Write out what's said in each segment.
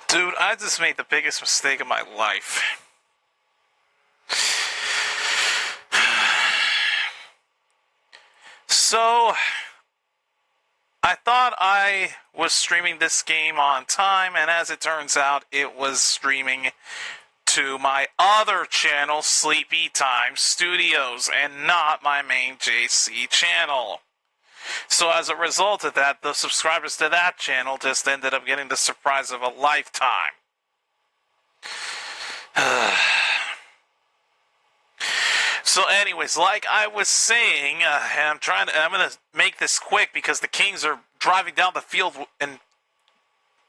Dude, I just made the biggest mistake of my life. So, I thought I was streaming this game on time, and as it turns out, it was streaming to my other channel, Sleepy Time Studios, and not my main JC channel. So as a result of that, the subscribers to that channel just ended up getting the surprise of a lifetime. So anyways, like I was saying, I'm going to make this quick because the Kings are driving down the field and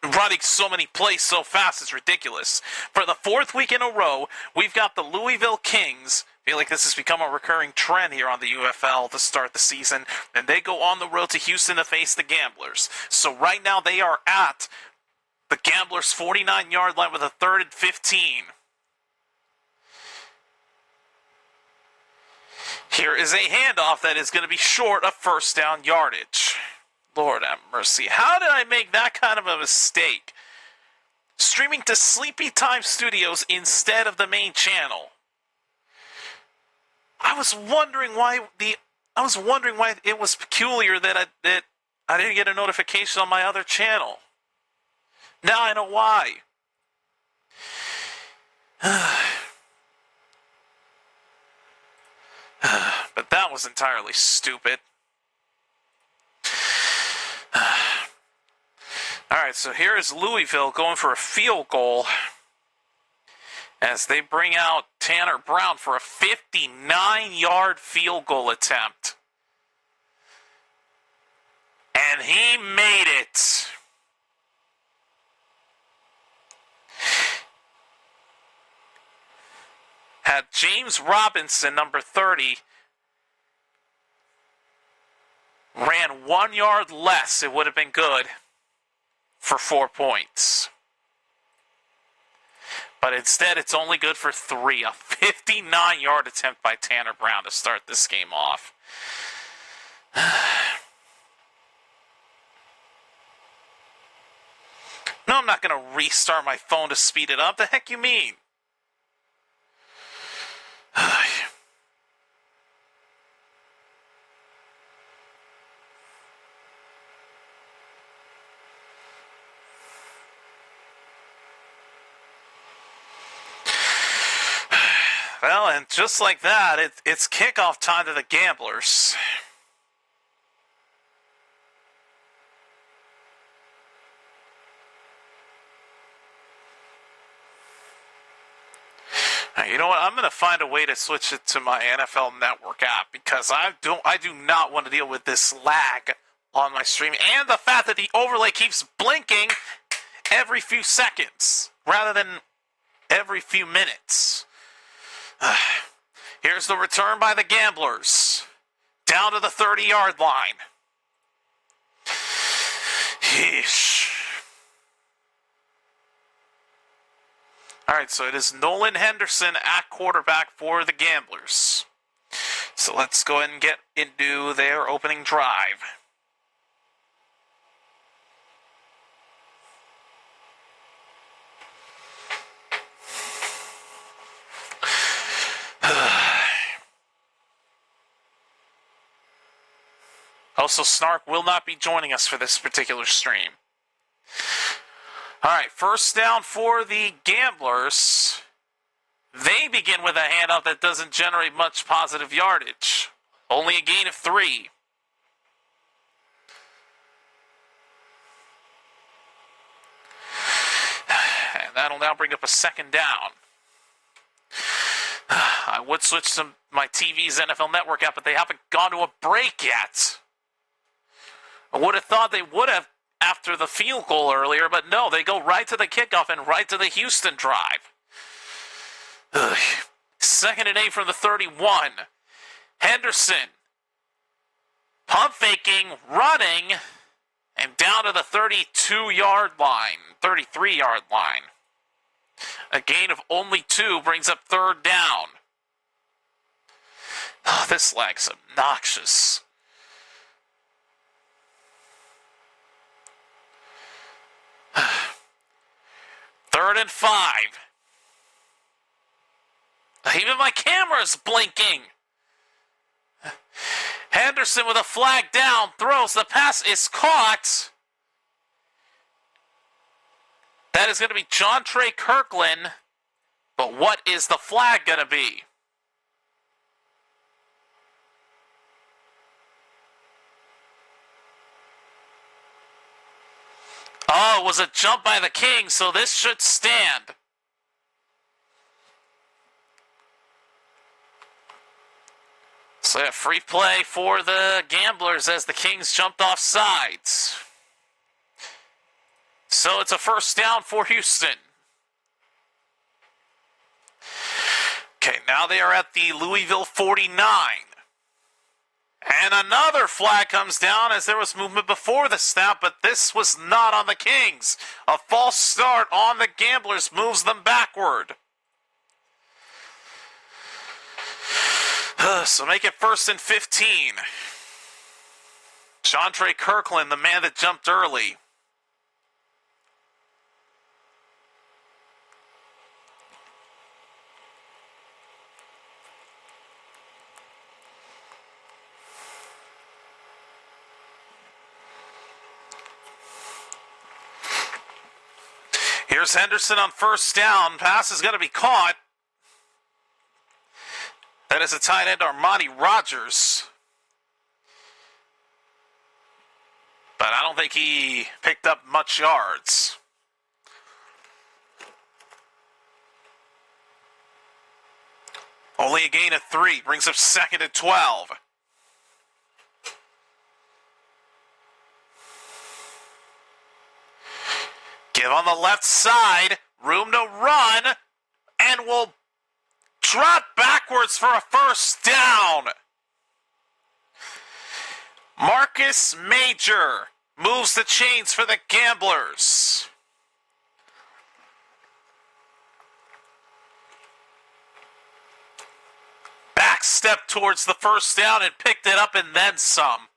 running so many plays so fast, it's ridiculous. For the fourth week in a row, we've got the Louisville Kings. I feel like this has become a recurring trend here on the UFL to start the season, and they go on the road to Houston to face the Gamblers. So right now they are at the Gamblers' 49-yard line with a 3rd and 15. Here is a handoff that is going to be short of first down yardage. Lord have mercy. How did I make that kind of a mistake? Streaming to Sleepy Time Studios instead of the main channel. I was wondering why it was peculiar that I didn't get a notification on my other channel. Now I know why. But that was entirely stupid. Alright, so here is Louisville going for a field goal as they bring out Tanner Brown for a 59-yard field goal attempt. And he made it. Had James Robinson, number 30, ran 1 yard less, it would have been good for 4 points. But instead, it's only good for 3. A 59-yard attempt by Tanner Brown to start this game off. No, I'm not going to restart my phone to speed it up. The heck you mean? Well, and just like that, it's kickoff time to the Gamblers. You know what? I'm going to find a way to switch it to my NFL Network app because I do not want to deal with this lag on my stream and the fact that the overlay keeps blinking every few seconds rather than every few minutes. Here's the return by the Gamblers. Down to the 30-yard line. Yeesh. Alright, so it is Nolan Henderson at quarterback for the Gamblers. So let's go ahead and get into their opening drive. Also, Snark will not be joining us for this particular stream. Alright, first down for the Gamblers. They begin with a handoff that doesn't generate much positive yardage. Only a gain of 3. And that'll now bring up a second down. I would switch to my TV's NFL Network app, but they haven't gone to a break yet. I would have thought they would have after the field goal earlier, but no, they go right to the kickoff and right to the Houston drive. Ugh. 2nd and 8 from the 31. Henderson. Pump faking, running, and down to the 32-yard line, 33-yard line. A gain of only 2 brings up 3rd down. Oh, this lag's obnoxious. Third and 5. Even my camera's blinking. Henderson with a flag down, throws. The pass is caught. That is going to be John Trey Kirkland. But what is the flag going to be? Oh, it was a jump by the Kings, so this should stand. So a free play for the Gamblers as the Kings jumped off sides. So it's a first down for Houston. Okay, now they are at the Louisville 49. And another flag comes down as there was movement before the snap, but this was not on the Kings. A false start on the Gamblers moves them backward. So make it first and 15. John Trey Kirkland, the man that jumped early. Here's Henderson on first down. Pass is going to be caught. That is a tight end, Armani Rogers. But I don't think he picked up much yards. Only a gain of 3. Brings up second and 12. Give on the left side. Room to run. And will drop backwards for a first down. Marcus Major moves the chains for the Gamblers. Back step towards the first down and picked it up and then some.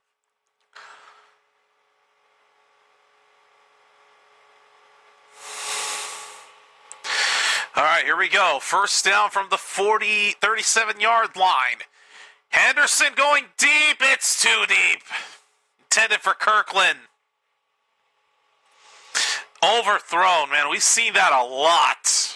All right, here we go. First down from the 37-yard line. Henderson going deep. It's too deep. Intended for Kirkland. Overthrown, man. We've seen that a lot.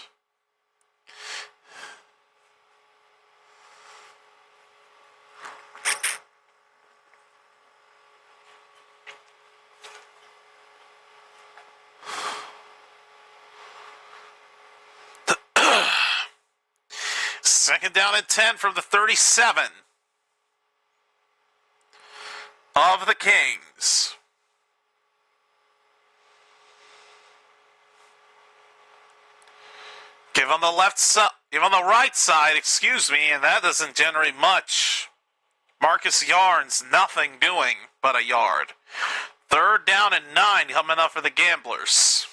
Second down and 10 from the 37 of the Kings. Give on the left side, give on the right side, excuse me, and that doesn't generate much. Marcus Yarns, nothing doing but a yard. Third down and 9 coming up for the Gamblers.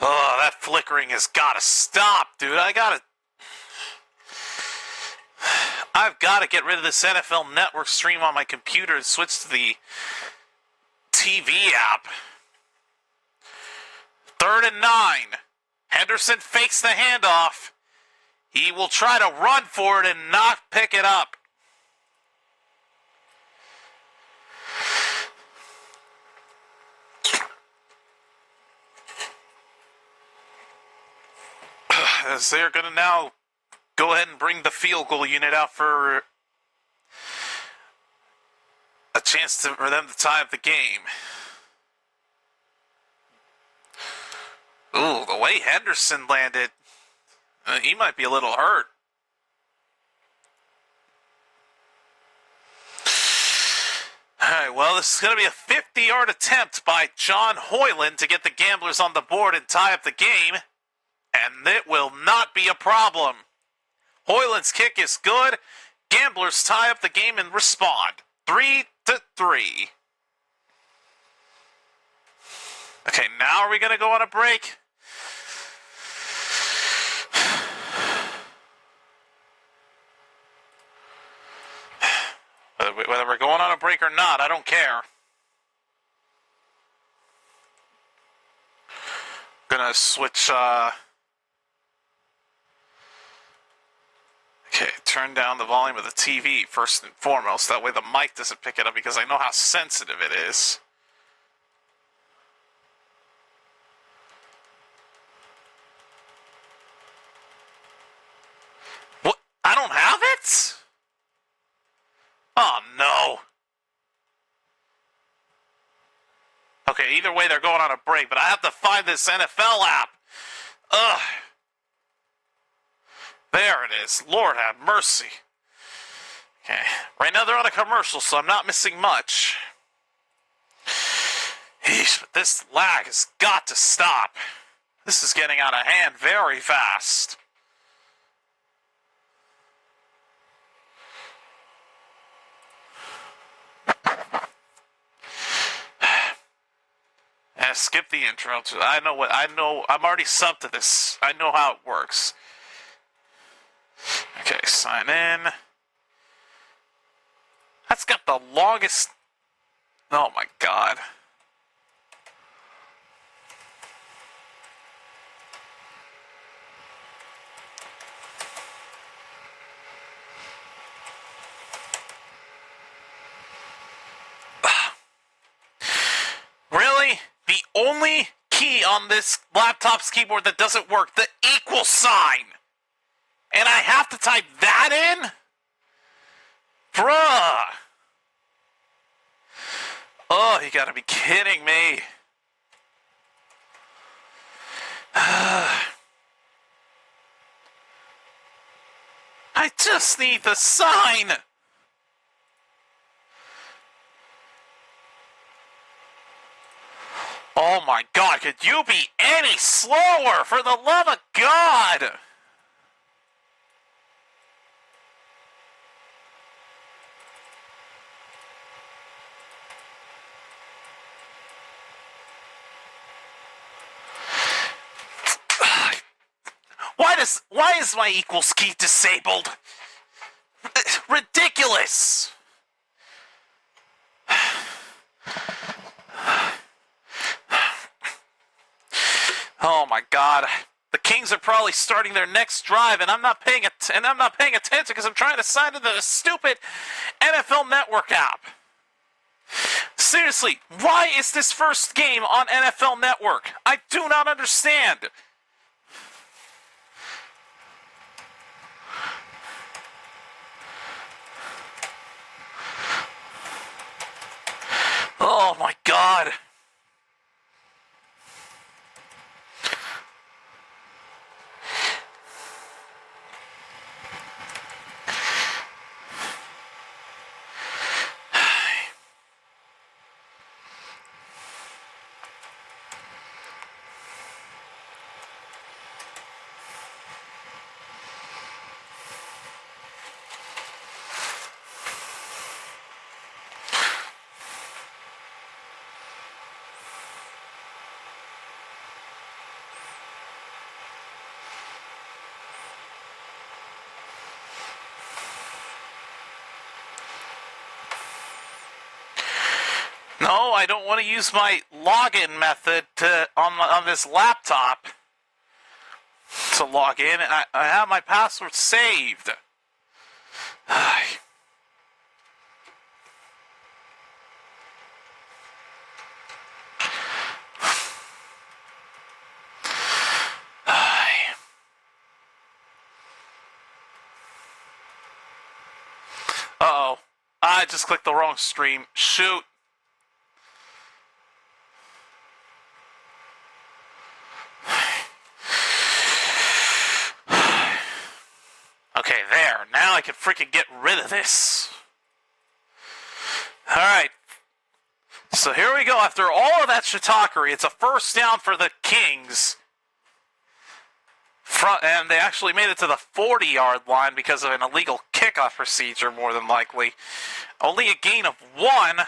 Oh, that flickering has got to stop, dude. I've got to get rid of this NFL Network stream on my computer and switch to the TV app. Third and 9. Henderson fakes the handoff. He will try to run for it and not pick it up. As they're going to now go ahead and bring the field goal unit out for a chance for them to tie up the game. Ooh, the way Henderson landed, he might be a little hurt. All right, well, this is going to be a 50-yard attempt by John Hoyland to get the Gamblers on the board and tie up the game. And it will not be a problem. Hoyland's kick is good. Gamblers tie up the game and respond. 3-3. Okay, now are we going to go on a break? Whether we're going on a break or not, I don't care. Gonna switch, okay, turn down the volume of the TV first and foremost. That way the mic doesn't pick it up because I know how sensitive it is. What? I don't have it? Oh, no. Okay, either way, they're going on a break, but I have to find this NFL app. Ugh. There it is. Lord have mercy. Okay. Right now they're on a commercial, so I'm not missing much. Eesh, but this lag has got to stop. This is getting out of hand very fast. Skip the intro. I'm already subbed to this. I know how it works. Okay, sign in. That's got the longest. Oh my god. Really? The only key on this laptop's keyboard that doesn't work, the equal sign. And I have to type that in? Bruh. Oh, you gotta be kidding me. I just need the sign. Oh my god, could you be any slower, for the love of God? Why is my equals key disabled? Ridiculous! Oh my god. The Kings are probably starting their next drive, and I'm not paying attention because I'm trying to sign into the stupid NFL Network app. Seriously, why is this first game on NFL Network? I do not understand. Oh my god. No, I don't want to use my login method on this laptop to log in. I have my password saved. Uh-oh. I just clicked the wrong stream. Shoot. Okay, there. Now I can freaking get rid of this. Alright. So here we go. After all of that shiitake, it's a first down for the Kings. And they actually made it to the 40-yard line because of an illegal kickoff procedure, more than likely. Only a gain of 1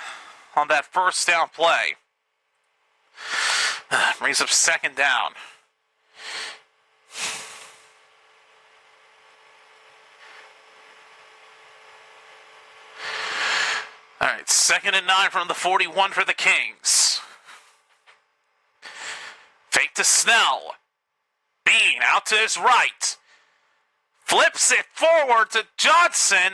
on that first down play. Brings up second down. Alright, 2nd and 9 from the 41 for the Kings. Fake to Snell. Bean out to his right. Flips it forward to Johnson.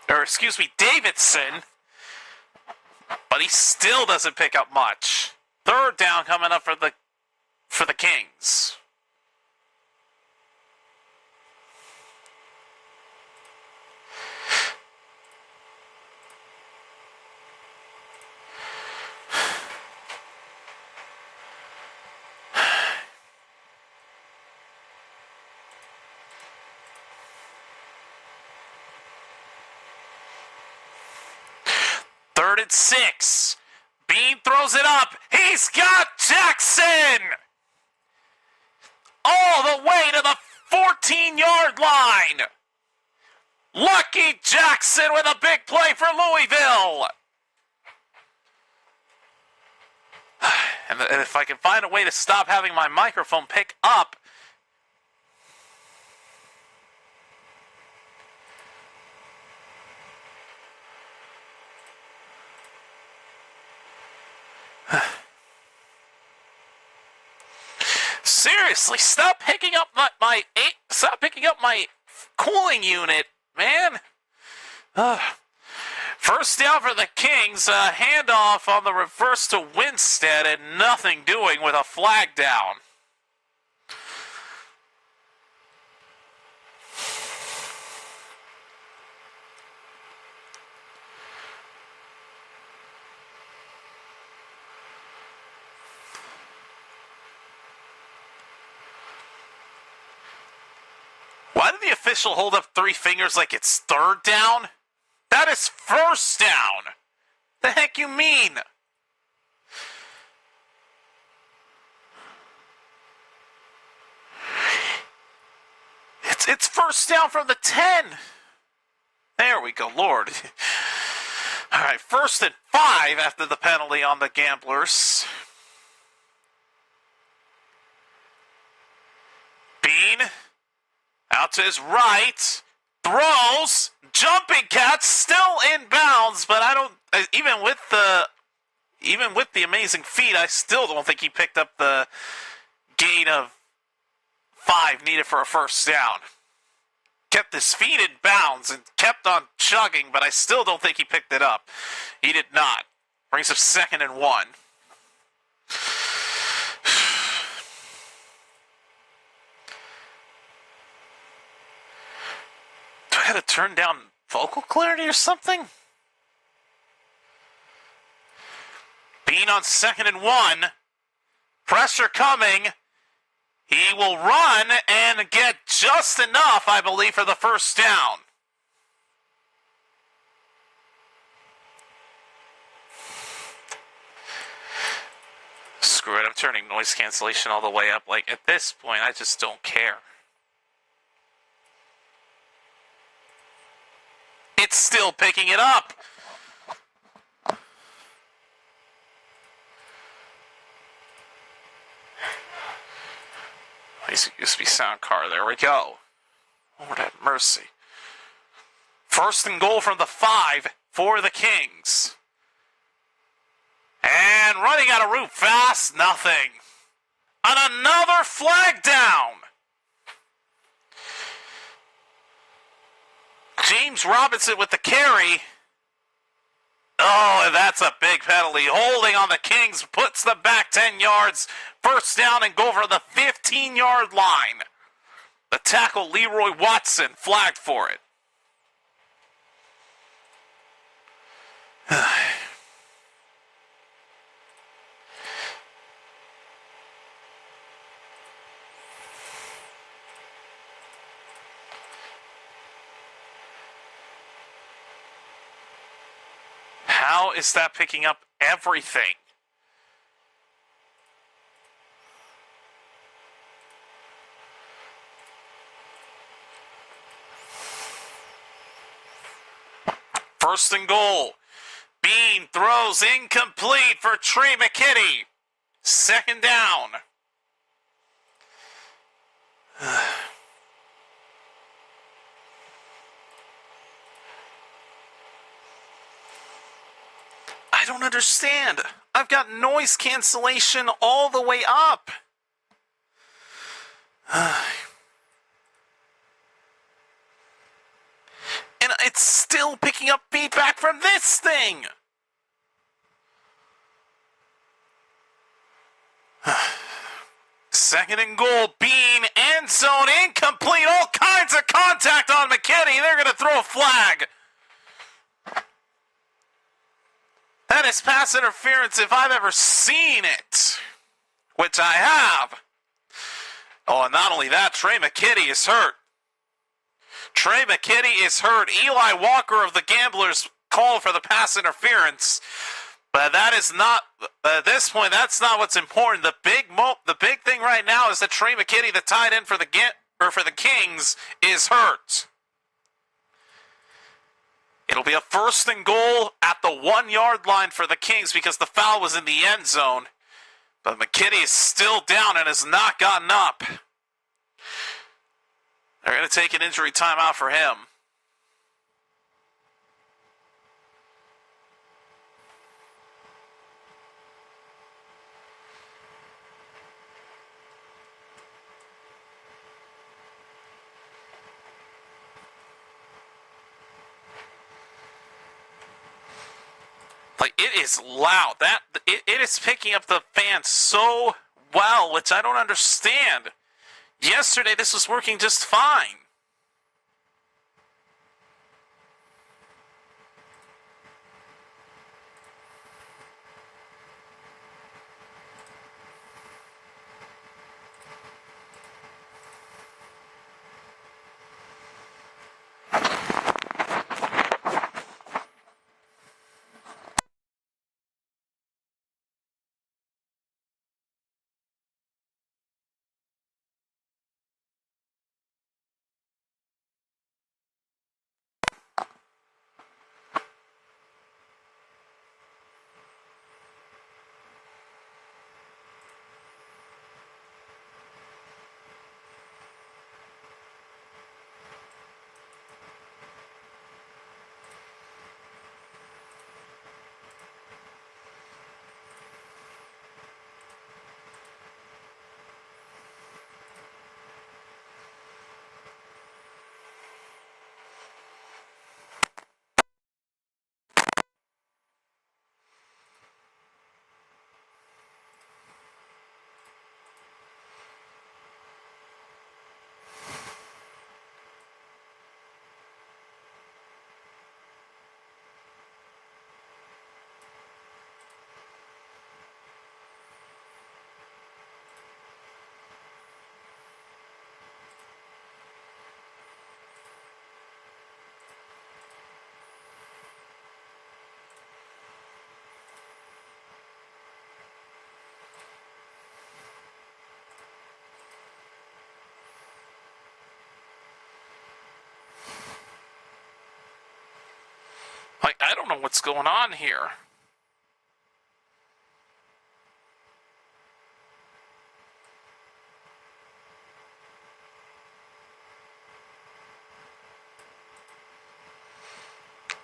Or, excuse me, Davidson. But he still doesn't pick up much. Third down coming up for the Kings. Third and 6. Bean throws it up. He's got Jackson! All the way to the 14-yard line. Lucky Jackson with a big play for Louisville. And if I can find a way to stop having my microphone pick up. Seriously, stop picking up my cooling unit, man. First down for the Kings. Handoff on the reverse to Winstead, and nothing doing with a flag down. Why did the official hold up 3 fingers like it's third down? That is first down. The heck you mean? It's first down from the 10. There we go, Lord. All right, 1st and 5 after the penalty on the Gamblers. Bean out to his right, throws, jumping catch, still in bounds, but I don't. Even with the amazing feat, I still don't think he picked up the gain of 5 needed for a first down. Kept his feet in bounds and kept on chugging, but I still don't think he picked it up. He did not. Brings up 2nd and 1. Do I have to turn down vocal clarity or something? Bean on 2nd and 1. Pressure coming. He will run and get just enough, I believe, for the first down. Screw it, I'm turning noise cancellation all the way up. Like, at this point, I just don't care. It's still picking it up. It used to be sound car. There we go. Lord have mercy. 1st and goal from the 5 for the Kings. And running out of route fast, nothing. And another flag down. James Robinson with the carry. Oh, and that's a big penalty. Holding on the Kings puts them back 10 yards. First down and goal for the 15-yard line. The tackle, Leroy Watson, flagged for it. How is that picking up everything? First and goal. Bean throws incomplete for Trey McKinney. 2nd down. I don't understand. I've got noise cancellation all the way up. And it's still picking up feedback from this thing. Second and goal, Bean, end zone, incomplete, all kinds of contact on McKinney. They're going to throw a flag. That is pass interference if I've ever seen it, which I have. Oh, and not only that, Trey McKitty is hurt. Trey McKitty is hurt. Eli Walker of the Gamblers called for the pass interference. But that is not, at this point, that's not what's important. The big thing right now is that Trey McKitty, the tight end for the Kings, is hurt. It'll be a first and goal at the 1 yard line for the Kings because the foul was in the end zone. But McKitty is still down and has not gotten up. They're going to take an injury timeout for him. Like, it is loud. It is picking up the fans so well, which I don't understand. Yesterday, this was working just fine. Like, I don't know what's going on here.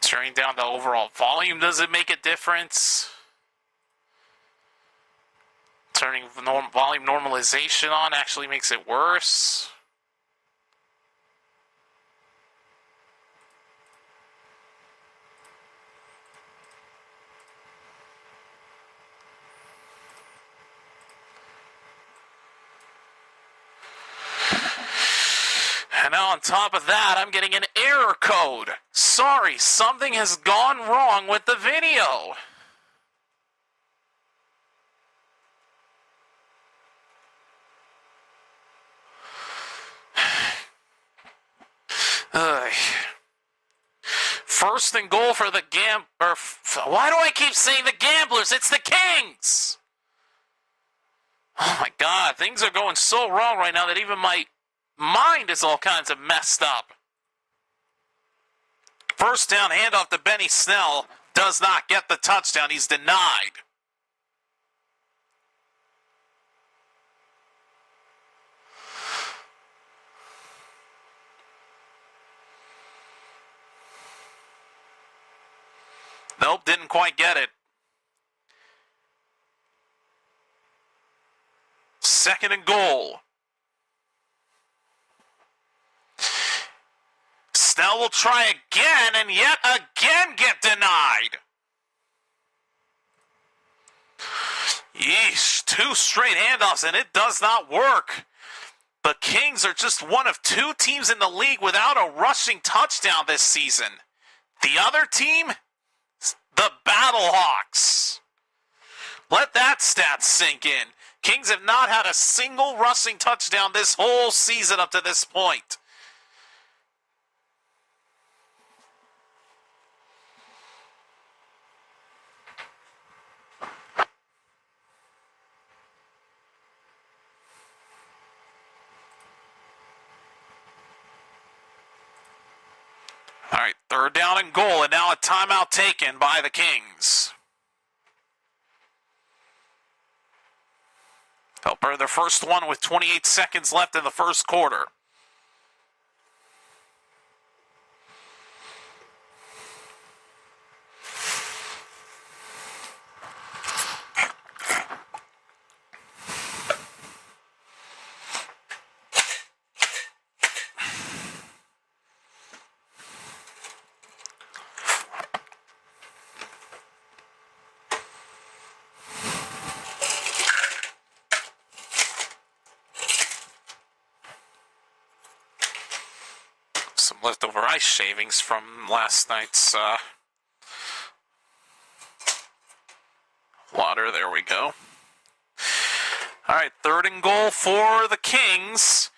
Turning down the overall volume doesn't make a difference. Turning volume normalization on actually makes it worse. And now on top of that, I'm getting an error code. Sorry, something has gone wrong with the video. First and goal for the why do I keep saying the Gamblers? It's the Kings! Oh my God, things are going so wrong right now that even my mind is all kinds of messed up. First down, handoff to Benny Snell. Does not get the touchdown. He's denied. Nope, didn't quite get it. 2nd and goal. Snell will try again and yet again get denied. Yeesh, 2 straight handoffs and it does not work. The Kings are just one of 2 teams in the league without a rushing touchdown this season. The other team, the Battlehawks. Let that stat sink in. Kings have not had a single rushing touchdown this whole season up to this point. All right, 3rd down and goal, and now a timeout taken by the Kings. They'll burn their first one with 28 seconds left in the first quarter. Some leftover ice shavings from last night's water. There we go. All right, 3rd and goal for the Kings.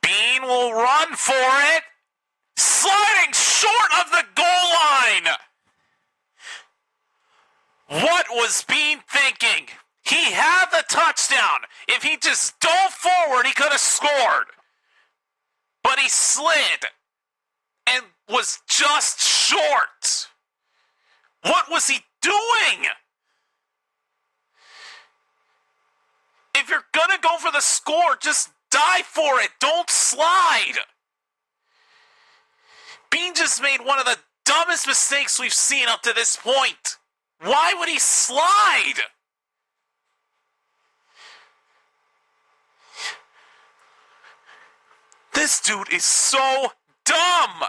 Bean will run for it. Sliding short of the goal line. What was Bean thinking? He had the touchdown. If he just dove forward, he could have scored. But he slid and was just short. What was he doing? If you're going to go for the score, just dive for it. Don't slide. Bean just made one of the dumbest mistakes we've seen up to this point. Why would he slide? This dude is so dumb.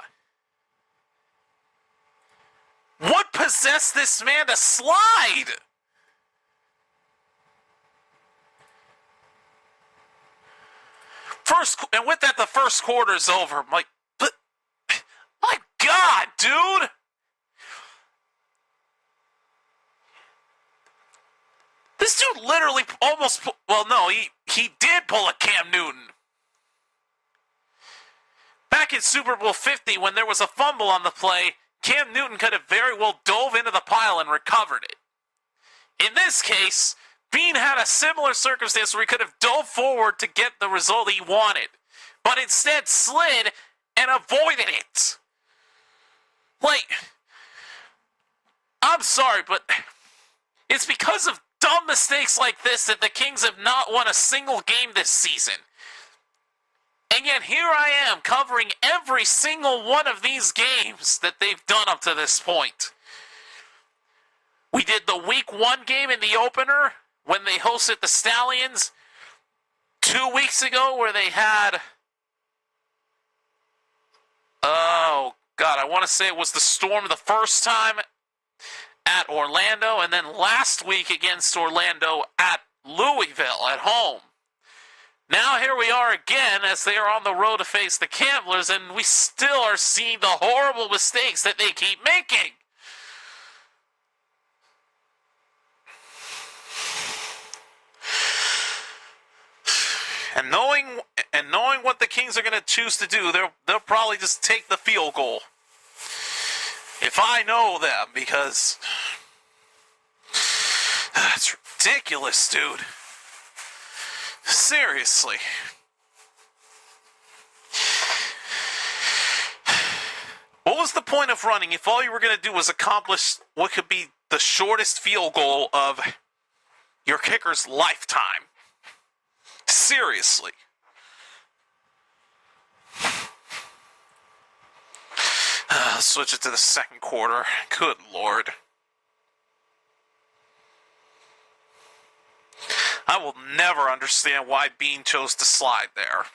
What possessed this man to slide? And with that, the first quarter's over. I'm like, but, my God, dude. This dude literally almost, well, no, he did pull a Cam Newton. Back in Super Bowl 50, when there was a fumble on the play, Cam Newton could have very well dove into the pile and recovered it. In this case, Bean had a similar circumstance where he could have dove forward to get the result he wanted, but instead slid and avoided it. Like, I'm sorry, but it's because of dumb mistakes like this that the Kings have not won a single game this season. And yet here I am covering every single one of these games that they've done up to this point. We did the Week 1 game in the opener when they hosted the Stallions. 2 weeks ago where they had, oh God, I want to say it was the Storm the first time at Orlando, and then last week against Orlando at Louisville at home. Now here we are again as they are on the road to face the Gamblers, and we still are seeing the horrible mistakes that they keep making. And knowing what the Kings are going to choose to do, they'll probably just take the field goal. If I know them, because that's ridiculous, dude. Seriously. What was the point of running if all you were going to do was accomplish what could be the shortest field goal of your kicker's lifetime? Seriously. Switch it to the second quarter. Good Lord. I will never understand why Bean chose to slide there.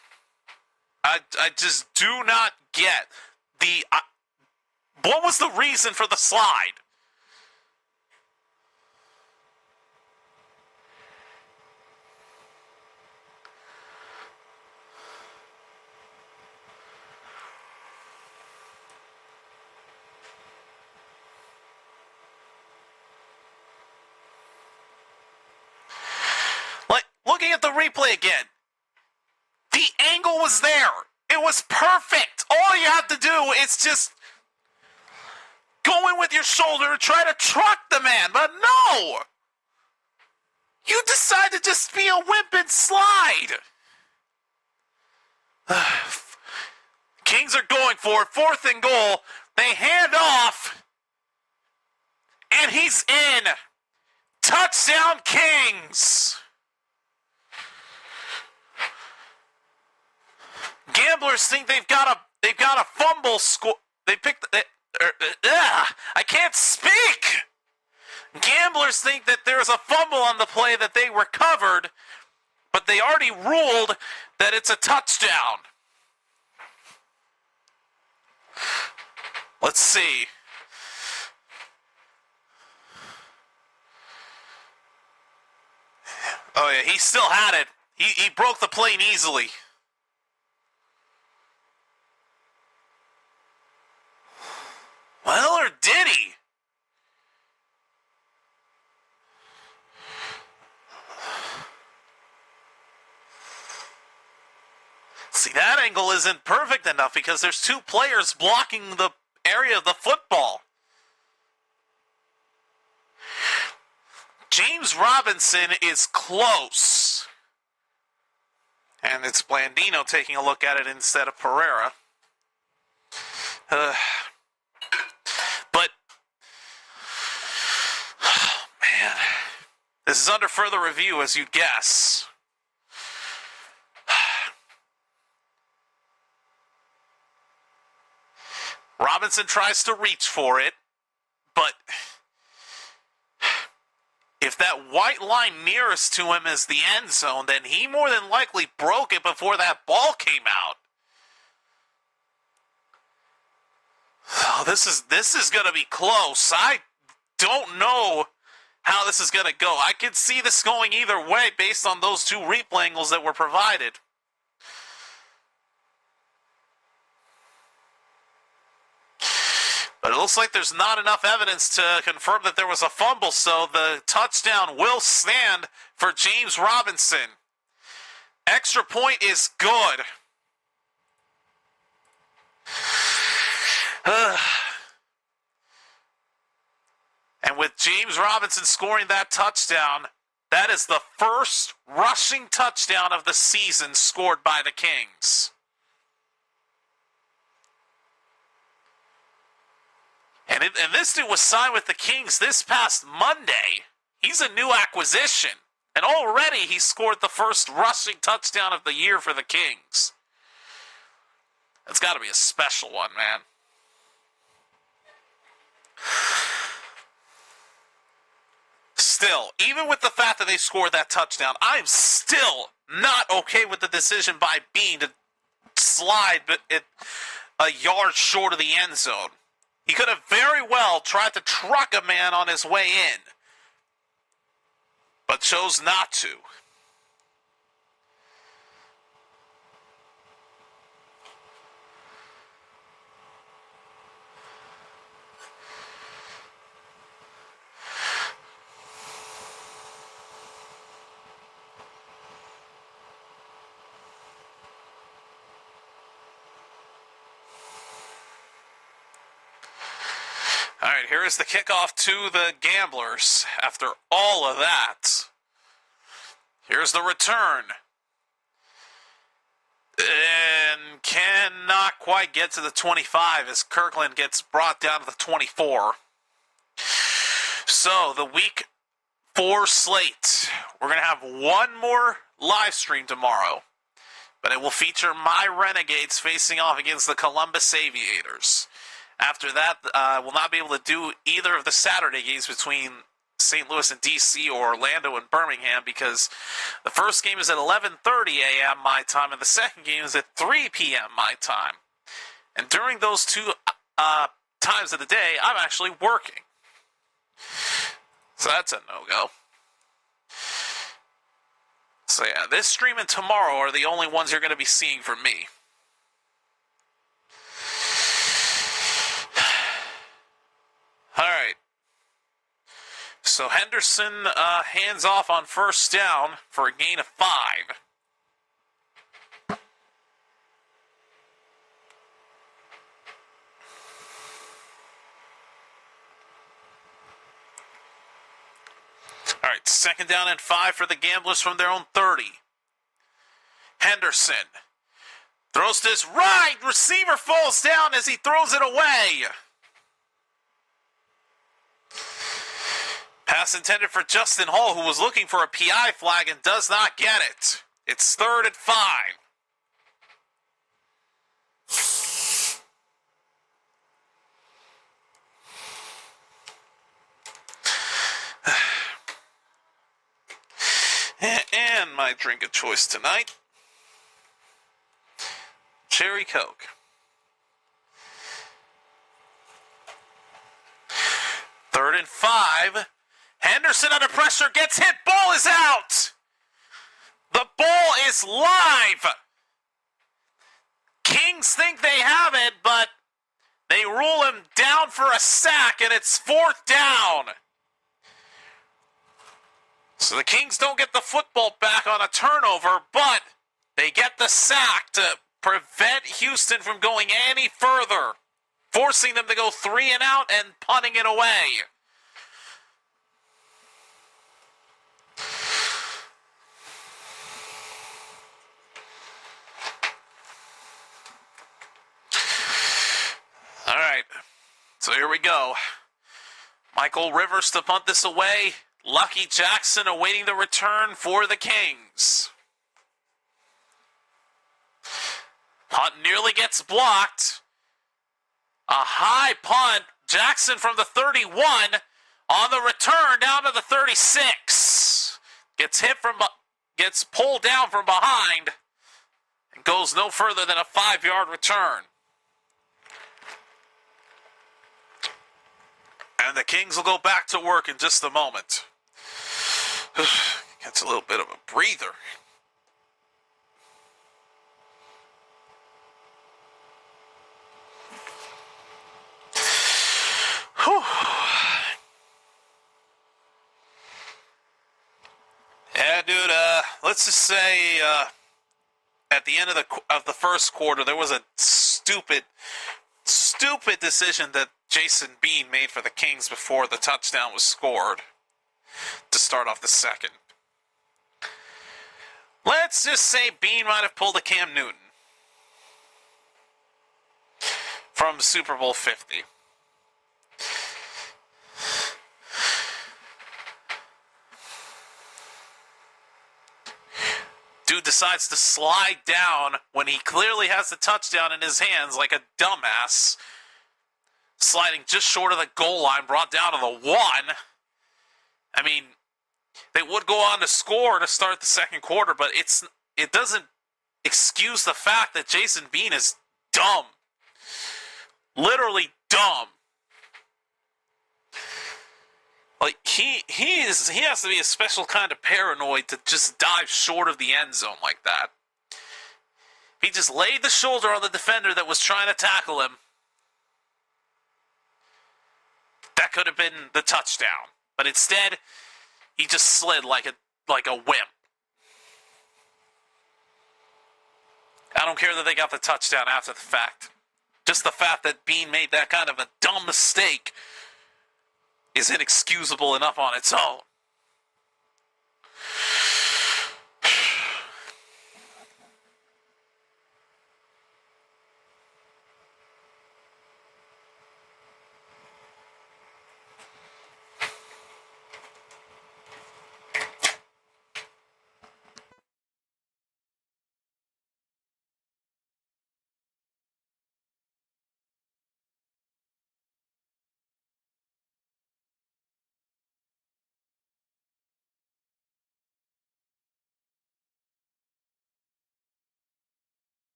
I just do not get the... what was the reason for the slide? Like, looking at the replay again, the angle was there. It was perfect. All you have to do is just go in with your shoulder and try to truck the man. But no! You decide to just be a wimp and slide. Kings are going for it. 4th and goal. They hand off. And he's in. Touchdown, Kings. Gamblers think they've got a fumble score. They picked. I can't speak. Gamblers think that there's a fumble on the play that they recovered, but they already ruled that it's a touchdown. Let's see. Oh yeah, he still had it. He broke the plane easily. Well, or did he? See, that angle isn't perfect enough because there's 2 players blocking the area of the football. James Robinson is close. And it's Blandino taking a look at it instead of Pereira. But, oh man, this is under further review, as you'd guess. Robinson tries to reach for it, but if that white line nearest to him is the end zone, then he more than likely broke it before that ball came out. Oh, this is going to be close. I don't know how this is going to go. I could see this going either way based on those 2 replay angles that were provided. But it looks like there's not enough evidence to confirm that there was a fumble, so the touchdown will stand for James Robinson. Extra point is good. And with James Robinson scoring that touchdown, that is the first rushing touchdown of the season scored by the Kings. And this dude was signed with the Kings this past Monday. He's a new acquisition. And already he scored the first rushing touchdown of the year for the Kings. That's got to be a special one, man. Still, even with the fact that they scored that touchdown, I'm still not okay with the decision by Bean to slide a yard short of the end zone. He could have very well tried to truck a man on his way in, but chose not to. All right, here is the kickoff to the Gamblers after all of that. Here's the return. And cannot quite get to the 25 as Kirkland gets brought down to the 24. So, the week 4 slate. We're going to have one more live stream tomorrow. But it will feature my Renegades facing off against the Columbus Aviators. After that, we'll not be able to do either of the Saturday games between St. Louis and D.C. or Orlando and Birmingham, because the first game is at 11:30 a.m. my time and the second game is at 3 p.m. my time. And during those two times of the day, I'm actually working. So that's a no-go. So yeah, this stream and tomorrow are the only ones you're going to be seeing from me. Alright. So Henderson hands off on first down for a gain of 5. Alright, second down and 5 for the Gamblers from their own 30. Henderson throws this right. Receiver falls down as he throws it away. Pass intended for Justin Hall, who was looking for a PI flag and does not get it. It's 3rd and 5. And my drink of choice tonight, Cherry Coke. 3rd and 5. Henderson under pressure gets hit. Ball is out. The ball is live. Kings think they have it, but they rule him down for a sack, and it's 4th down. So the Kings don't get the football back on a turnover, but they get the sack to prevent Houston from going any further, forcing them to go 3 and out and punting it away. All right, so here we go. Michael Rivers to punt this away. Lucky Jackson awaiting the return for the Kings. Punt nearly gets blocked. A high punt. Jackson from the 31 on the return down to the 36. Gets pulled down from behind and goes no further than a 5-yard return. And the Kings will go back to work in just a moment. Gets a little bit of a breather. Whew. Yeah, dude, let's just say at the end of the first quarter, there was a stupid decision that Jason Bean made for the Kings before the touchdown was scored to start off the second. Let's just say Bean might have pulled a Cam Newton from Super Bowl 50. Dude decides to slide down when he clearly has the touchdown in his hands like a dumbass. Sliding just short of the goal line, brought down to the 1. I mean, they would go on to score to start the second quarter, but it doesn't excuse the fact that Jason Bean is dumb. Literally dumb. Like, he has to be a special kind of paranoid to just dive short of the end zone like that. He just laid the shoulder on the defender that was trying to tackle him. That could have been the touchdown. But instead, he just slid like a wimp. I don't care that they got the touchdown after the fact. Just the fact that Bean made that kind of a dumb mistake is inexcusable enough on its own.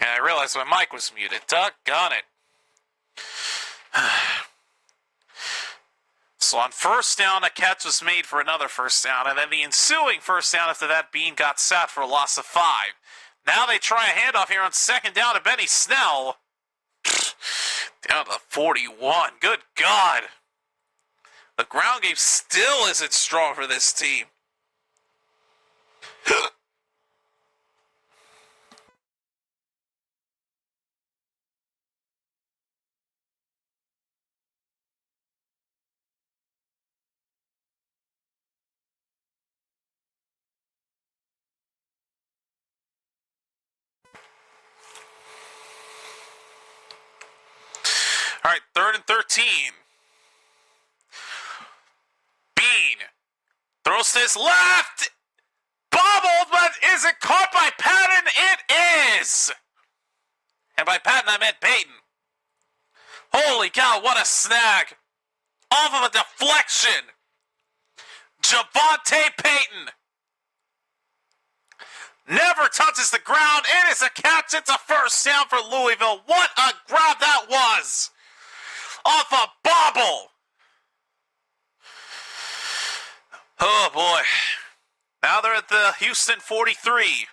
And I realized my mic was muted. Doggone it. So on first down, a catch was made for another first down, and then the ensuing first down after that, Bean got sacked for a loss of 5. Now they try a handoff here on second down to Benny Snell. Down to the 41. Good God. The ground game still isn't strong for this team. All right, 3rd and 13. Bean throws to his left. Bobbled, but is it caught by Patton? It is. And by Patton, I meant Peyton. Holy cow, what a snag. Off of a deflection. Javonte Payton never touches the ground. It is a catch. It's a first down for Louisville. What a grab that was. Off a bobble. Oh, boy. Now they're at the Houston 43.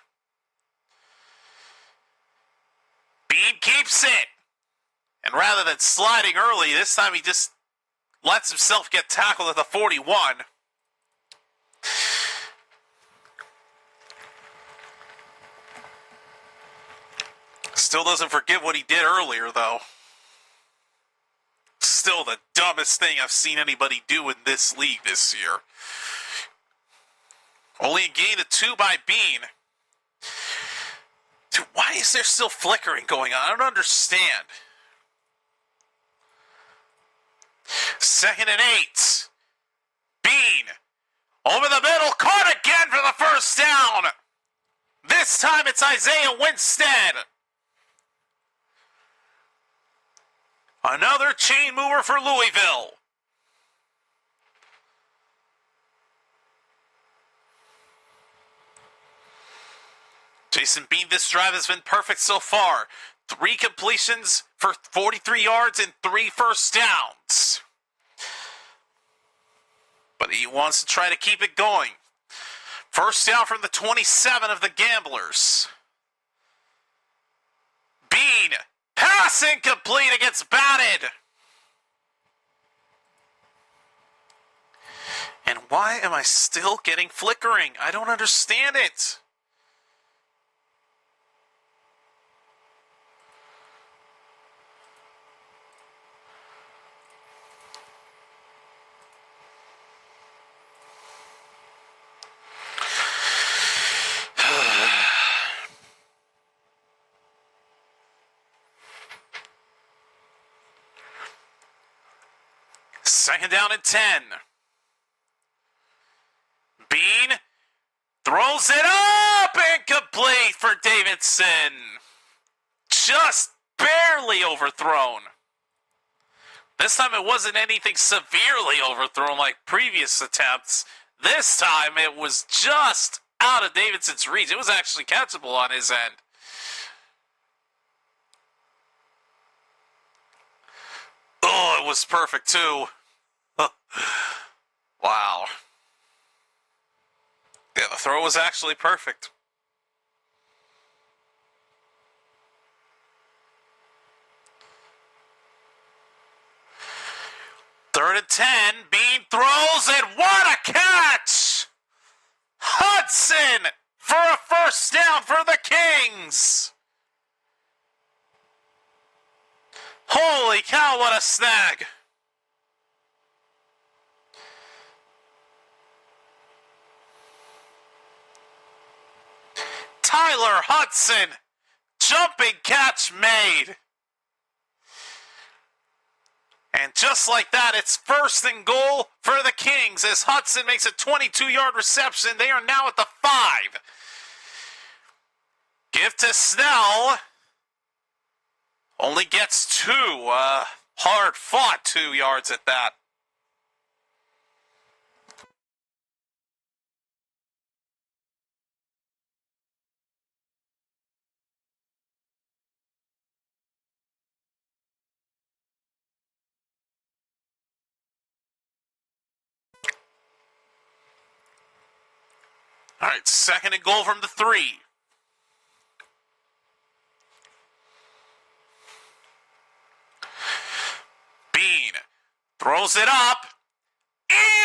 Bean keeps it. And rather than sliding early, this time he just lets himself get tackled at the 41. Still doesn't forgive what he did earlier, though. Still the dumbest thing I've seen anybody do in this league this year. Only a gain of 2 by Bean. Dude, why is there still flickering going on? I don't understand. 2nd and 8. Bean over the middle, caught again for the first down. This time it's Isaiah Winstead. Another chain mover for Louisville. Jason Bean, this drive has been perfect so far. 3 completions for 43 yards and 3 first downs. But he wants to try to keep it going. First down from the 27 of the Gamblers. Bean, pass incomplete, it gets batted. And why am I still getting flickering? I don't understand it. Second down and 10. Bean throws it up, incomplete for Davidson. Just barely overthrown. This time it wasn't anything severely overthrown like previous attempts. This time it was just out of Davidson's reach. It was actually catchable on his end. Oh, it was perfect too. Wow. Yeah, the throw was actually perfect. Third and 10. Bean throws it. What a catch! Hudson for a first down for the Kings. Holy cow, what a snag. Tyler Hudson, jumping catch made. And just like that, it's 1st and goal for the Kings as Hudson makes a 22-yard reception. They are now at the 5. Give to Snell. Only gets 2. Hard fought 2 yards at that. All right, 2nd and goal from the 3. Bean throws it up.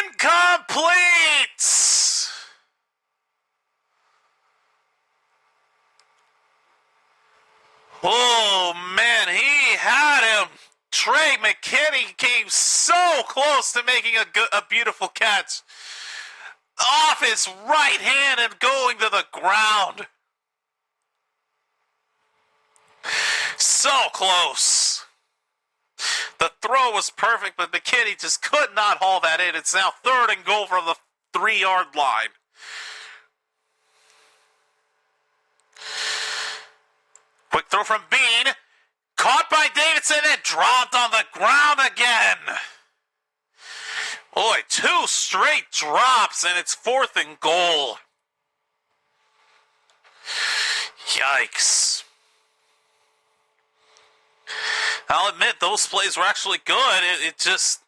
Incomplete! Oh, man, he had him. Trey McKinney came so close to making a beautiful catch. Off his right hand and going to the ground. So close. The throw was perfect, but McKinney just could not haul that in. It's now 3rd and goal from the 3-yard line. Quick throw from Bean. Caught by Davidson and dropped on the ground again. Boy, 2 straight drops, and it's 4th and goal. Yikes. I'll admit, those plays were actually good. It just...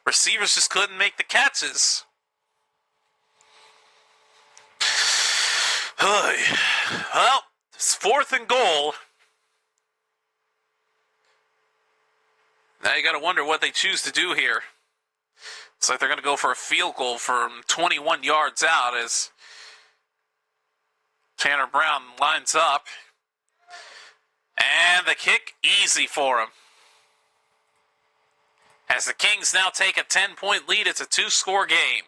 Receivers just couldn't make the catches. Well, it's 4th and goal. Now you got to wonder what they choose to do here. It's like they're going to go for a field goal from 21 yards out as Tanner Brown lines up. And the kick, easy for him. As the Kings now take a 10-point lead, it's a 2-score game.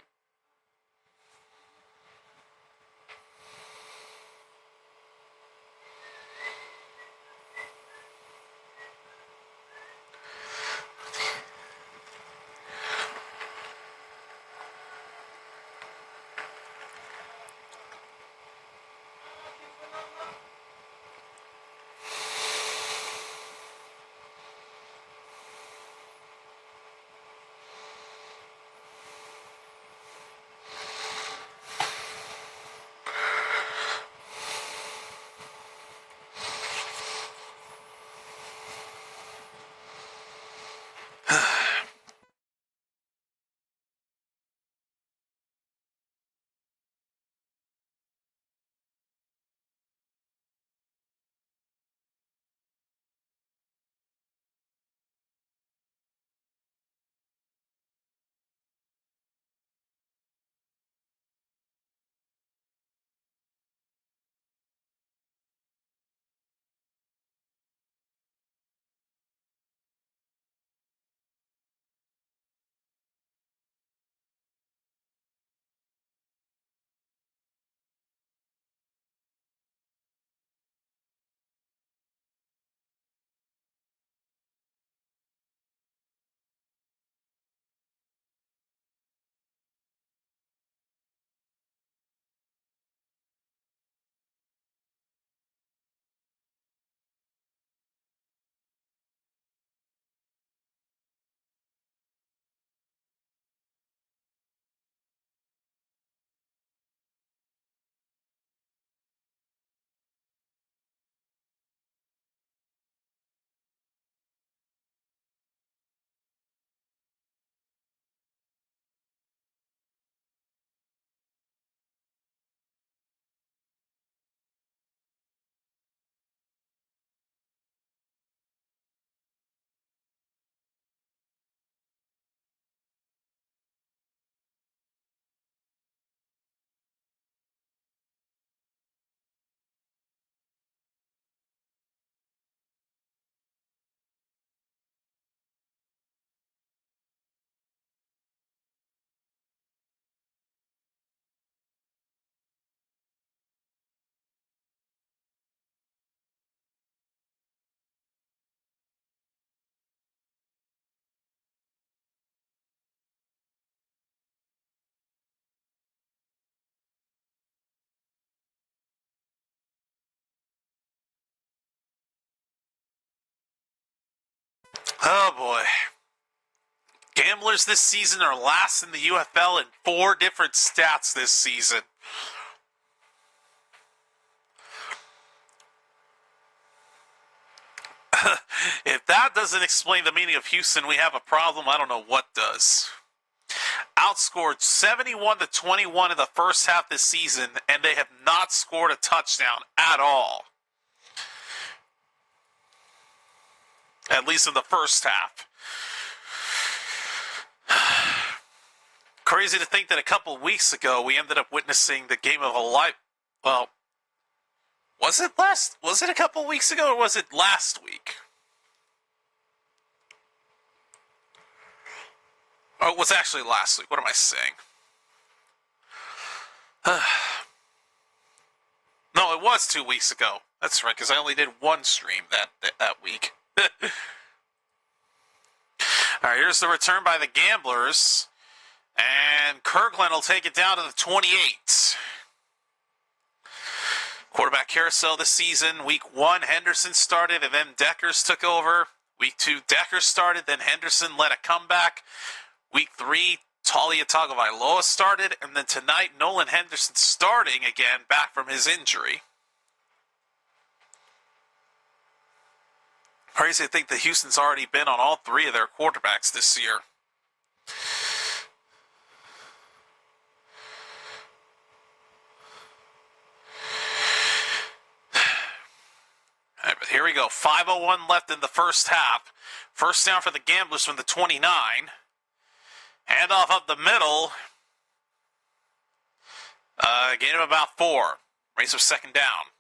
Oh, boy. Gamblers this season are last in the UFL in 4 different stats this season. If that doesn't explain the meaning of Houston, we have a problem. I don't know what does. outscored 71-21 in the first half this season, and they have not scored a touchdown at all. At least in the first half. Crazy to think that a couple weeks ago we ended up witnessing the game of a life. Well, was it a couple weeks ago or was it last week? Oh, it was actually last week. What am I saying? No, it was 2 weeks ago. That's right, because I only did one stream that week. All right, here's the return by the Gamblers. And Kirkland will take it down to the 28. Quarterback carousel this season. Week 1, Henderson started, and then Deckers took over. Week 2, Deckers started, then Henderson led a comeback. Week 3, Talia Tagovailoa started, and then tonight, Nolan Henderson starting again, back from his injury. Crazy to think that Houston's already been on all 3 of their quarterbacks this year. Right, but here we go. 5:01 left in the first half. First down for the Gamblers from the 29. Handoff up the middle. Gain of about 4. Race of second down.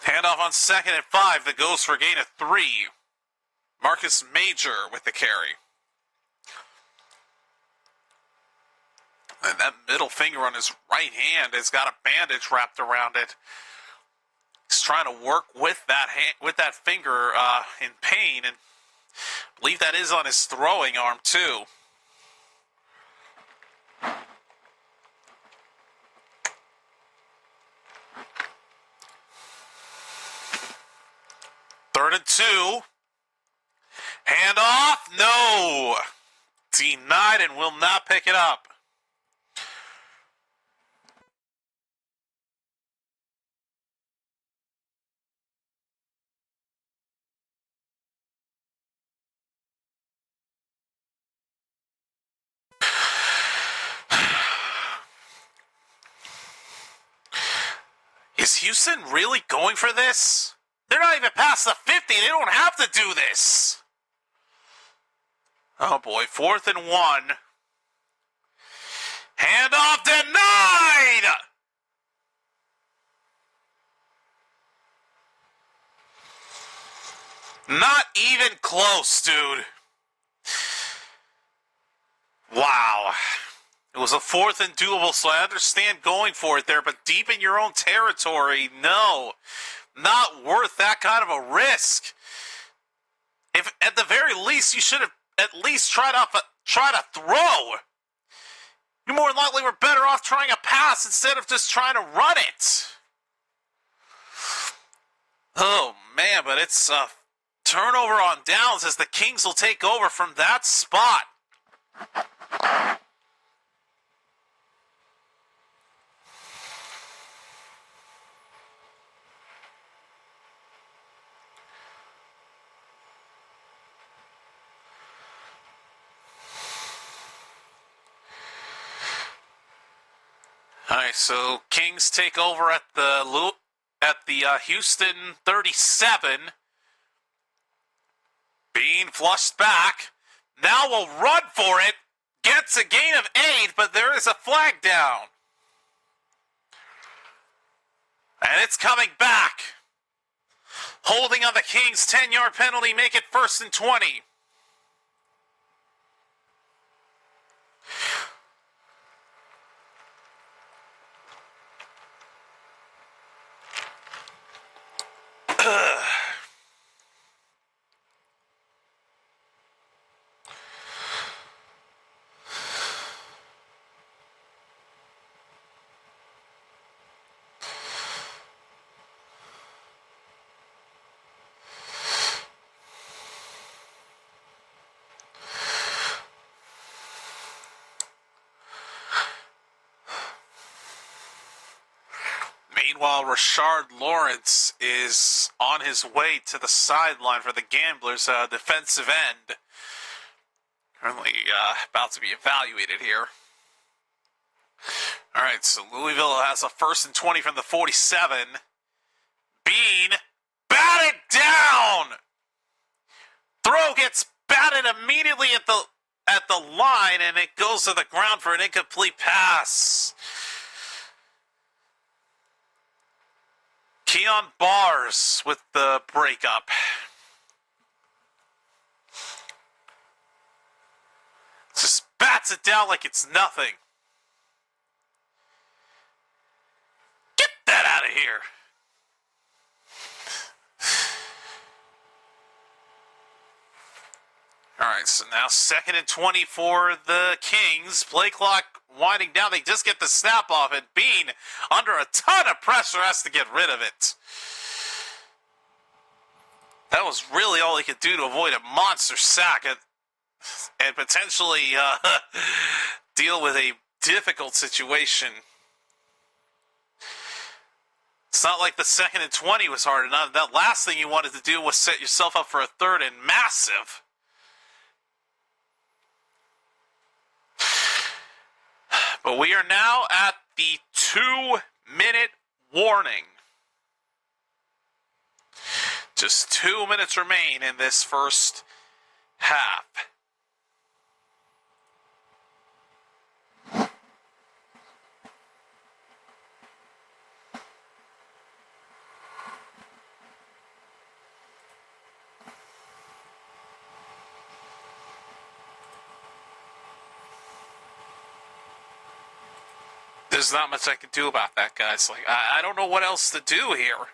Handoff on second and 5 that goes for a gain of 3. Marcus Major with the carry. And that middle finger on his right hand has got a bandage wrapped around it. He's trying to work with that hand, with that finger in pain, and I believe that is on his throwing arm too. Third and 2. Handoff. No. Denied and will not pick it up. Is Houston really going for this? They're not even past the 50. They don't have to do this. Oh boy, 4th and 1. Handoff denied! Not even close, dude. Wow. It was a 4th and doable, so I understand going for it there, but deep in your own territory, no. Not worth that kind of a risk. If at the very least you should have at least tried to throw. You more than likely were better off trying a pass instead of just trying to run it. Oh man, but it's a turnover on downs as the Kings will take over from that spot. All right, so Kings take over at the Houston 37. Being flushed back. Now will run for it. Gets a gain of 8, but there is a flag down. And it's coming back. Holding on the Kings, 10-yard penalty, make it 1st and 20. while Rashard Lawrence is on his way to the sideline for the Gamblers, defensive end. Currently about to be evaluated here. All right, so Louisville has a 1st and 20 from the 47. Bean batted down. Throw gets batted immediately at the line, and it goes to the ground for an incomplete pass. Keon Bars with the breakup. Just bats it down like it's nothing. Get that out of here. All right, so now 2nd and 20 for the Kings. Play clock winding down. They just get the snap off, and Bean, under a ton of pressure, has to get rid of it. That was really all he could do to avoid a monster sack and potentially deal with a difficult situation. It's not like the 2nd and 20 was hard enough. That last thing you wanted to do was set yourself up for a 3rd and massive. But we are now at the 2-minute warning. Just 2 minutes remain in this first half. There's not much I can do about that, guys. Like, I don't know what else to do here.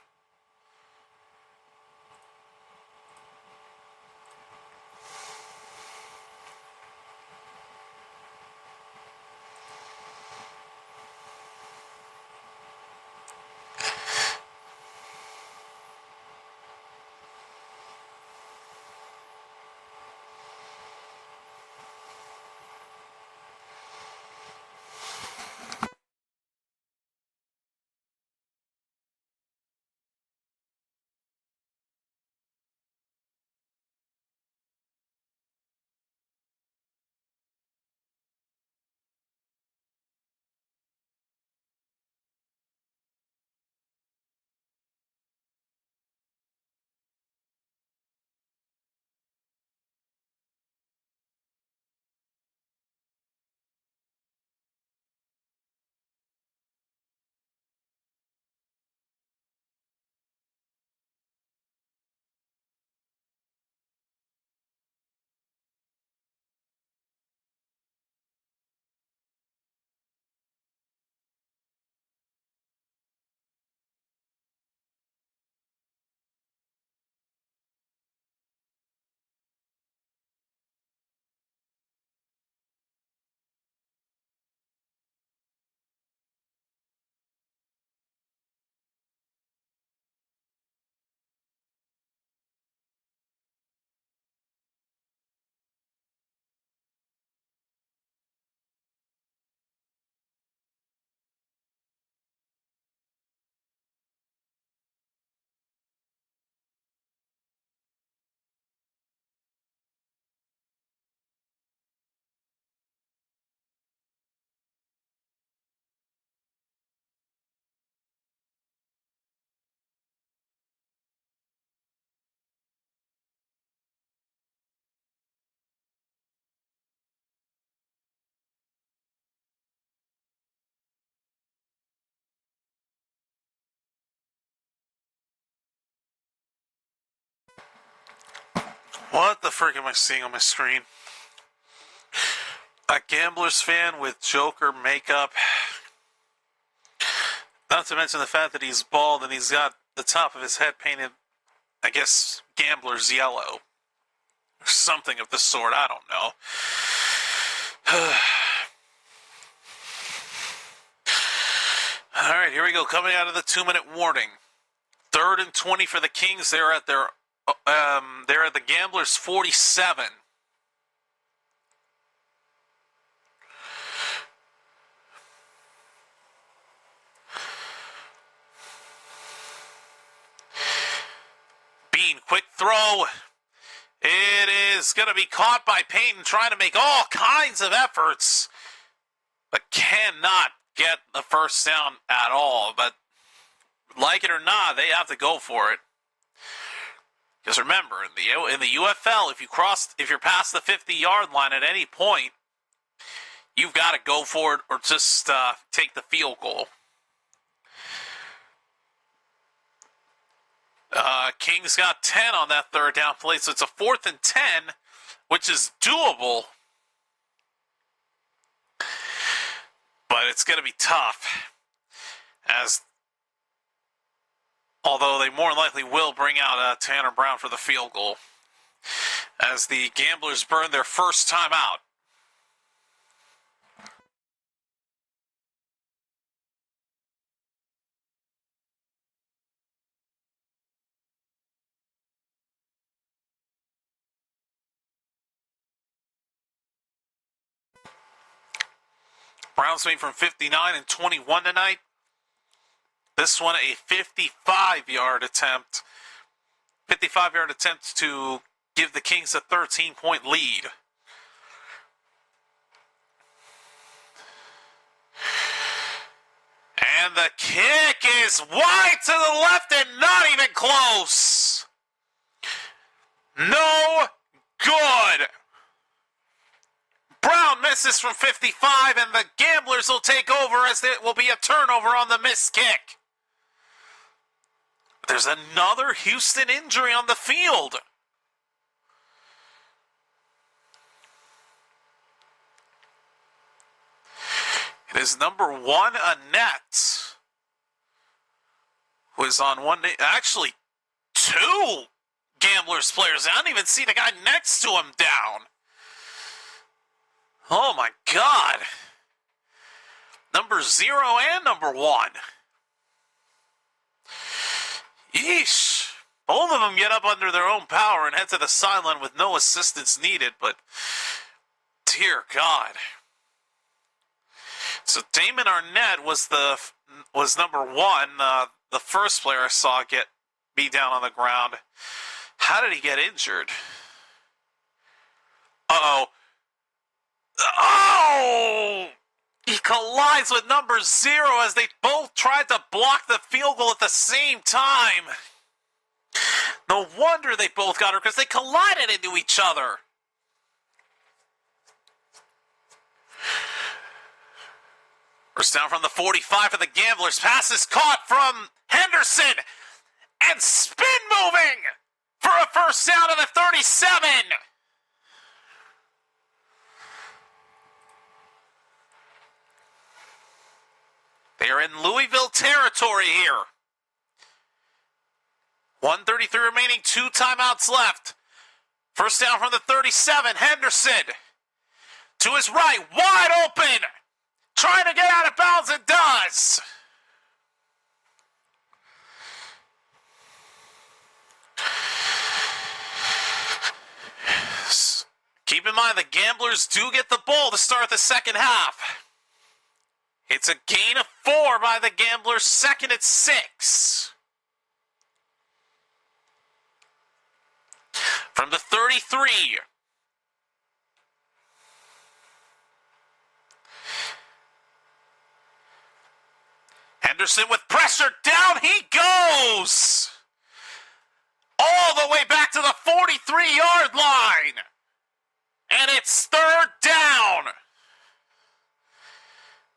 What the frick am I seeing on my screen? A Gamblers fan with Joker makeup. Not to mention the fact that he's bald and he's got the top of his head painted, I guess, Gamblers yellow. Or something of the sort, I don't know. Alright, here we go. Coming out of the 2-minute warning. 3rd and 20 for the Kings. They're at the Gamblers 47. throw. It is going to be caught by Payton, trying to make all kinds of efforts, but cannot get the first down at all. But like it or not, they have to go for it. Because remember, in the UFL, if you're past the 50-yard line at any point, you've got to go for it or just take the field goal. Kings got 10 on that third down play, so it's a 4th and 10, which is doable. But it's going to be tough, although they more likely will bring out Tanner Brown for the field goal, as the Gamblers burn their first time out. Browns made from 59 and 21 tonight. This one a 55-yard attempt. 55-yard attempt to give the Kings a 13-point lead. And the kick is wide to the left and not even close. No good. Brown misses from 55, and the Gamblers will take over as there will be a turnover on the missed kick. There's another Houston injury on the field. It is number 1, Annette, who is on one day. Actually, 2 Gamblers players. I don't even see the guy next to him down. Oh my God. Number 0 and number 1. Yeesh. Both of them get up under their own power and head to the sideline with no assistance needed, but dear God. So Damon Arnett was number 1, the first player I saw be down on the ground. How did he get injured? Uh-oh. Oh! He collides with number 0 as they both tried to block the field goal at the same time. No wonder they both got her, because they collided into each other. First down from the 45 for the Gamblers. Pass is caught from Henderson. And spin moving for a first down at the 37. They are in Louisville territory here. 1:33 remaining, 2 timeouts left. First down from the 37, Henderson. To his right, wide open. Trying to get out of bounds, and does. Keep in mind, the Gamblers do get the ball to start the second half. It's a gain of 4 by the Gamblers, 2nd and 6. From the 33. Henderson with pressure, down he goes! All the way back to the 43-yard line. And it's 3rd down.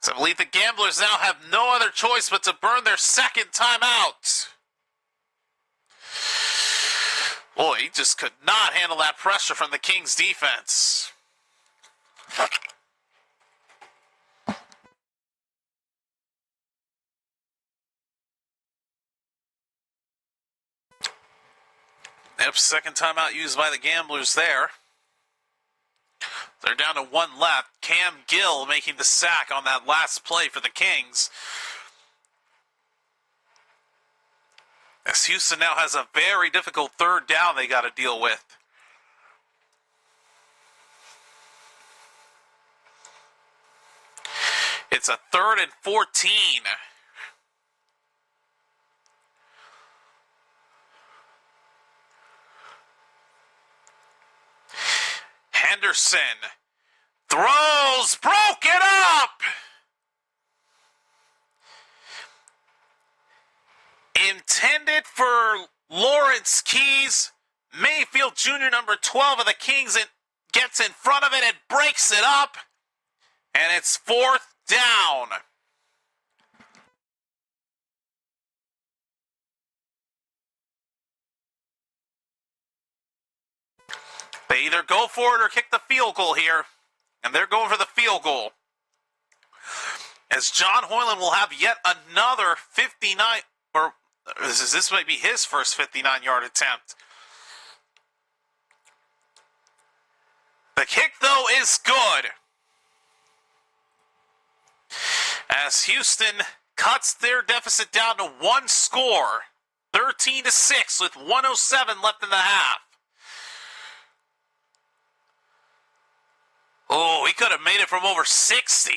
So I believe the Gamblers now have no other choice but to burn their second timeout. Boy, he just could not handle that pressure from the Kings defense. Yep, second timeout used by the Gamblers there. They're down to 1 left. Cam Gill making the sack on that last play for the Kings. As Houston now has a very difficult 3rd down they got to deal with. It's a 3rd and 14. Anderson throws, broken up. Intended for Lawrence Keys. Mayfield Jr., number 12 of the Kings, gets in front of it and breaks it up. And it's 4th down. They either go for it or kick the field goal here. And they're going for the field goal. As John Hoyland will have yet another 59, or this might be his first 59-yard attempt. The kick, though, is good. As Houston cuts their deficit down to one score, 13-6 with 1:07 left in the half. Oh, he could have made it from over 60.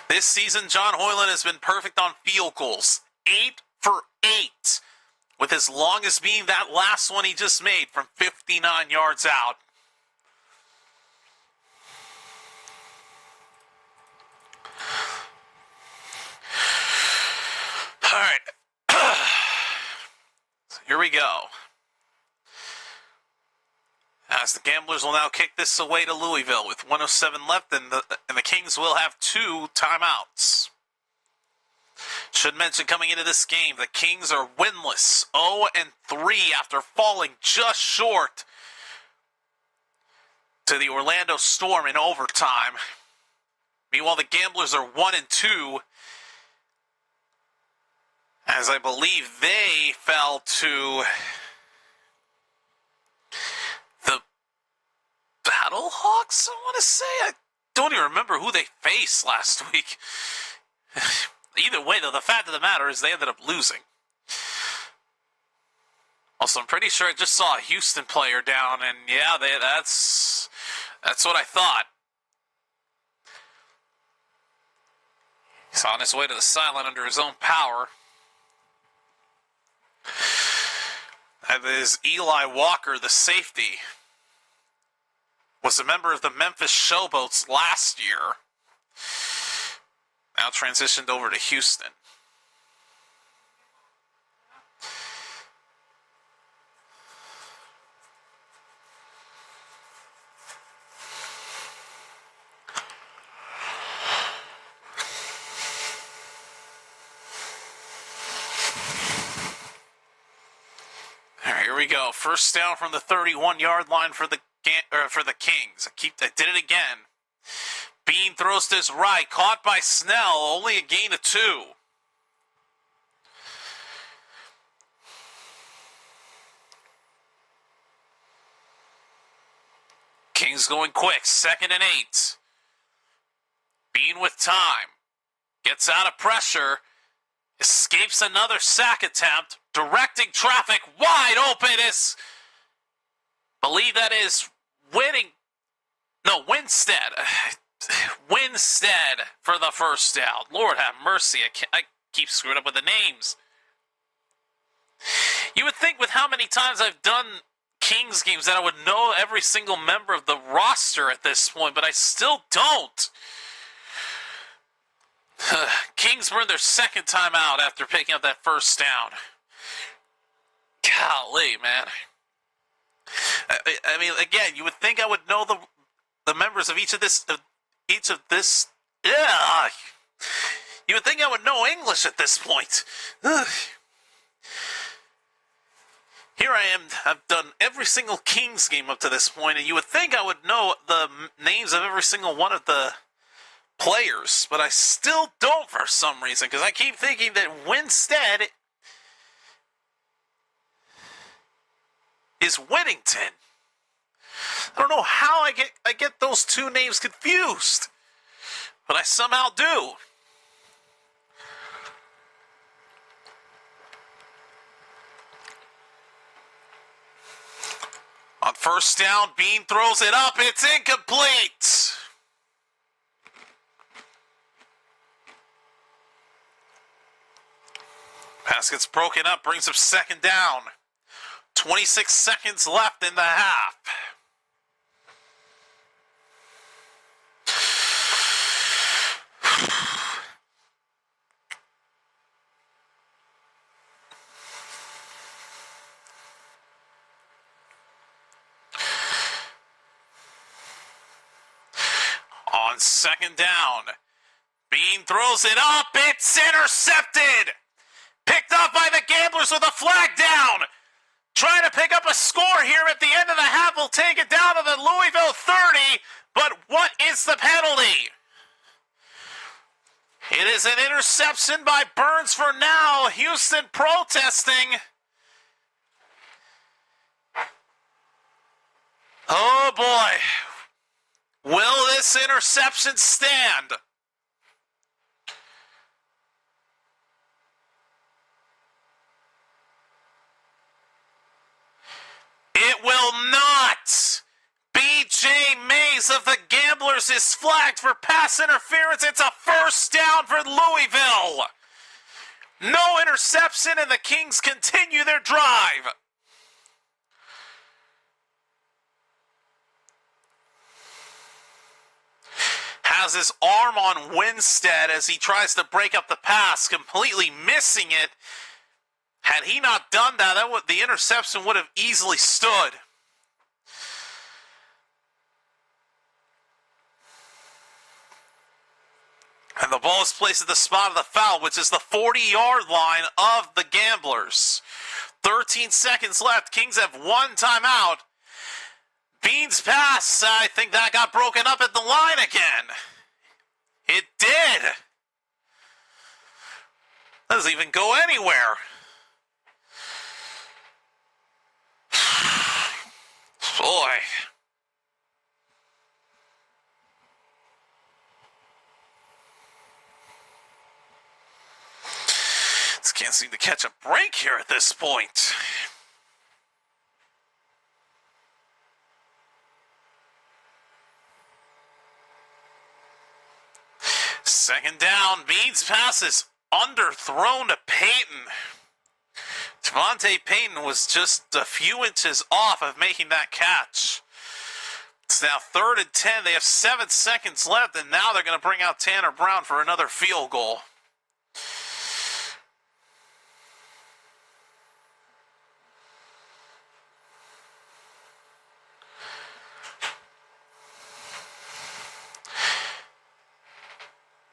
This season, John Hoyland has been perfect on field goals. 8 for 8. With his longest being that last one he just made from 59 yards out. All right. So here we go. As the Gamblers will now kick this away to Louisville with 1:07 left, and the Kings will have 2 timeouts. Should mention coming into this game, the Kings are winless, 0-3 after falling just short to the Orlando Storm in overtime. Meanwhile, the Gamblers are 1-2, as I believe they fell to the Battlehawks, I want to say. I don't even remember who they faced last week. Either way, though, the fact of the matter is they ended up losing. Also, I'm pretty sure I just saw a Houston player down, and yeah, that's what I thought. He's on his way to the sideline under his own power. That is Eli Walker, the safety. Was a member of the Memphis Showboats last year. Now transitioned over to Houston. All right, here we go. First down from the 31-yard line for the Kings. I did it again. Bean throws to his right, caught by Snell, only a gain of 2. Kings going quick, 2nd and 8. Bean with time, gets out of pressure, escapes another sack attempt, directing traffic wide open. Believe that is Winstead for the first down. Lord have mercy, I keep screwing up with the names. You would think with how many times I've done Kings games that I would know every single member of the roster at this point, but I still don't. Kings were in their 2nd time out after picking up that first down. Golly, man. I mean, again, you would think I would know the members of each of this. Yeah. You would think I would know English at this point. Ugh. Here I am. I've done every single Kings game up to this point, and you would think I would know the names of every single one of the players, but I still don't for some reason, because I keep thinking that Winstead is Whittington. I don't know how I get those 2 names confused, but I somehow do. On first down, Bean throws it up. It's incomplete. Pass gets broken up, brings up second down. 26 seconds left in the half. On second down, Bean throws it up. It's intercepted. Picked up by the Gamblers with a flag down. Trying to pick up a score here at the end of the half. Will take it down to the Louisville 30. But what is the penalty? It is an interception by Burns for now. Houston protesting. Oh boy. Will this interception stand? It will not. B.J. Mays of the Gamblers is flagged for pass interference. It's a first down for Louisville. No interception, and the Kings continue their drive. Has his arm on Winstead as he tries to break up the pass, completely missing it. Had he not done that, the interception would have easily stood. And the ball is placed at the spot of the foul, which is the 40-yard line of the Gamblers. 13 seconds left. Kings have one timeout. Bean's pass, I think that got broken up at the line again. It did. Doesn't even go anywhere. Boy. Just can't seem to catch a break here at this point. Second down, Bean's pass is underthrown to Payton. Devontae Payton was just a few inches off of making that catch. It's now 3rd and 10. They have 7 seconds left, and now they're going to bring out Tanner Brown for another field goal.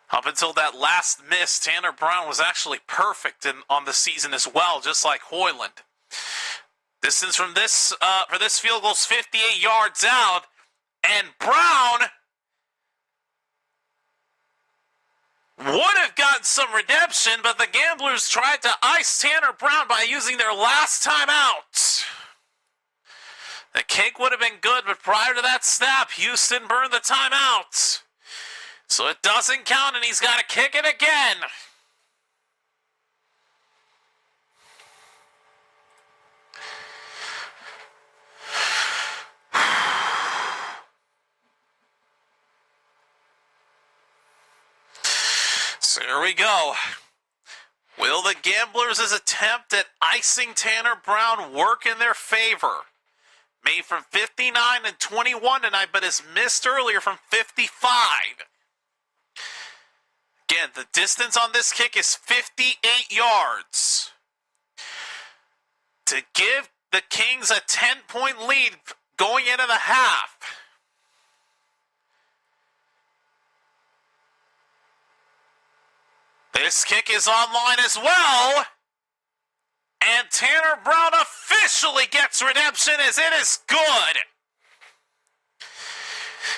Up until that last miss, Tanner Brown was actually perfect on the season as well, just like Hoyland. Distance from this for this field goal is 58 yards out, and Brown would have gotten some redemption, but the Gamblers tried to ice Tanner Brown by using their last timeout. The kick would have been good, but prior to that snap, Houston burned the timeout. So it doesn't count, and he's got to kick it again. So here we go. Will the Gamblers' attempt at icing Tanner Brown work in their favor? Made from 59 and 21 tonight, but is missed earlier from 55. Again, the distance on this kick is 58 yards. To give the Kings a 10-point lead going into the half. This kick is online as well. And Tanner Brown officially gets redemption as it is good.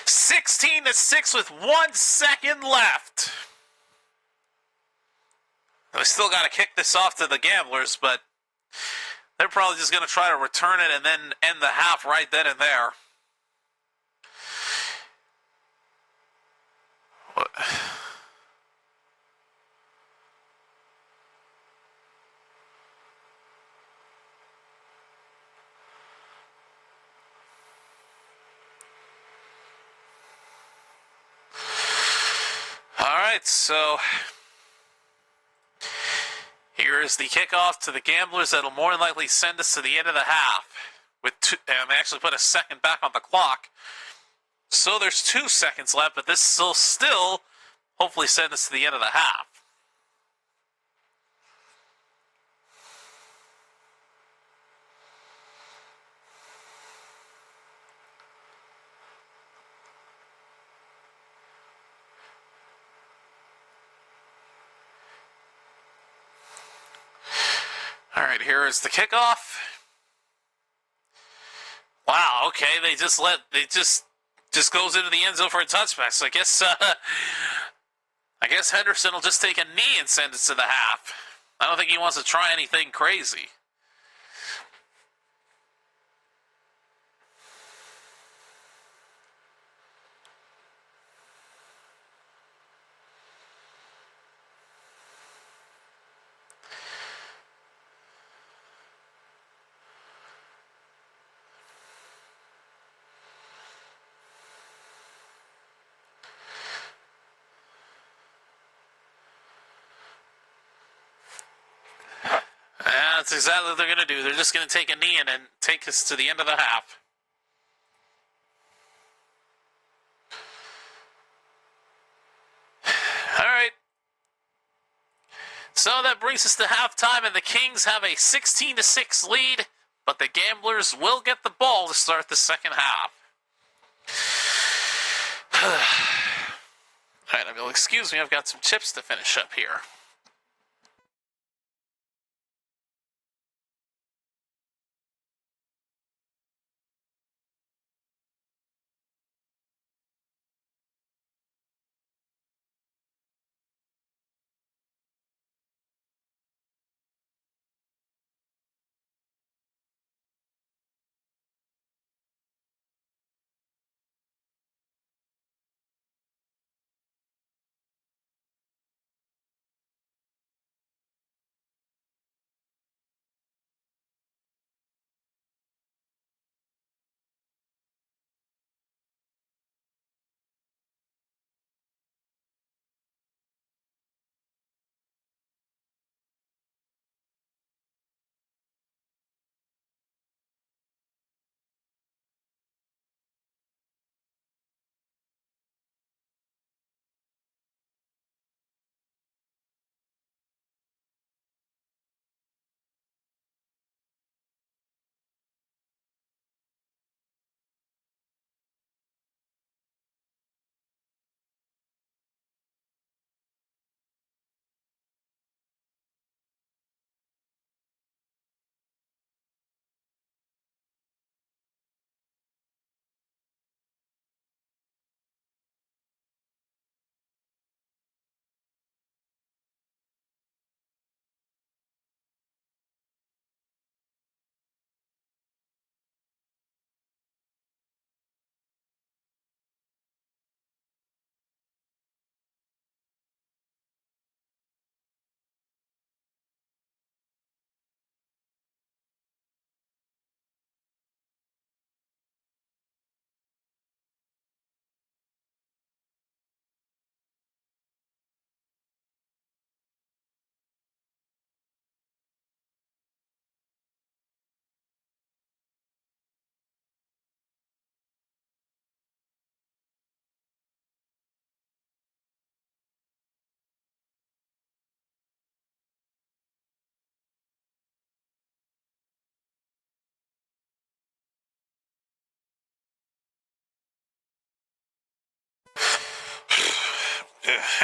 16-6 with 1 second left. We still got to kick this off to the Gamblers, but they're probably just going to try to return it and then end the half right then and there. What? right, so here is the kickoff to the Gamblers that'll more than likely send us to the end of the half. With and they actually put a second back on the clock. So there's 2 seconds left, but this will still hopefully send us to the end of the half. All right, here is the kickoff. Wow, okay, they just goes into the end zone for a touchback. So I guess Henderson will just take a knee and send it to the half. I don't think he wants to try anything crazy. That's exactly what they're going to do. They're just going to take a knee and then take us to the end of the half. All right. So that brings us to halftime, and the Kings have a 16-6 lead, but the Gamblers will get the ball to start the second half. All right, excuse me, I've got some chips to finish up here.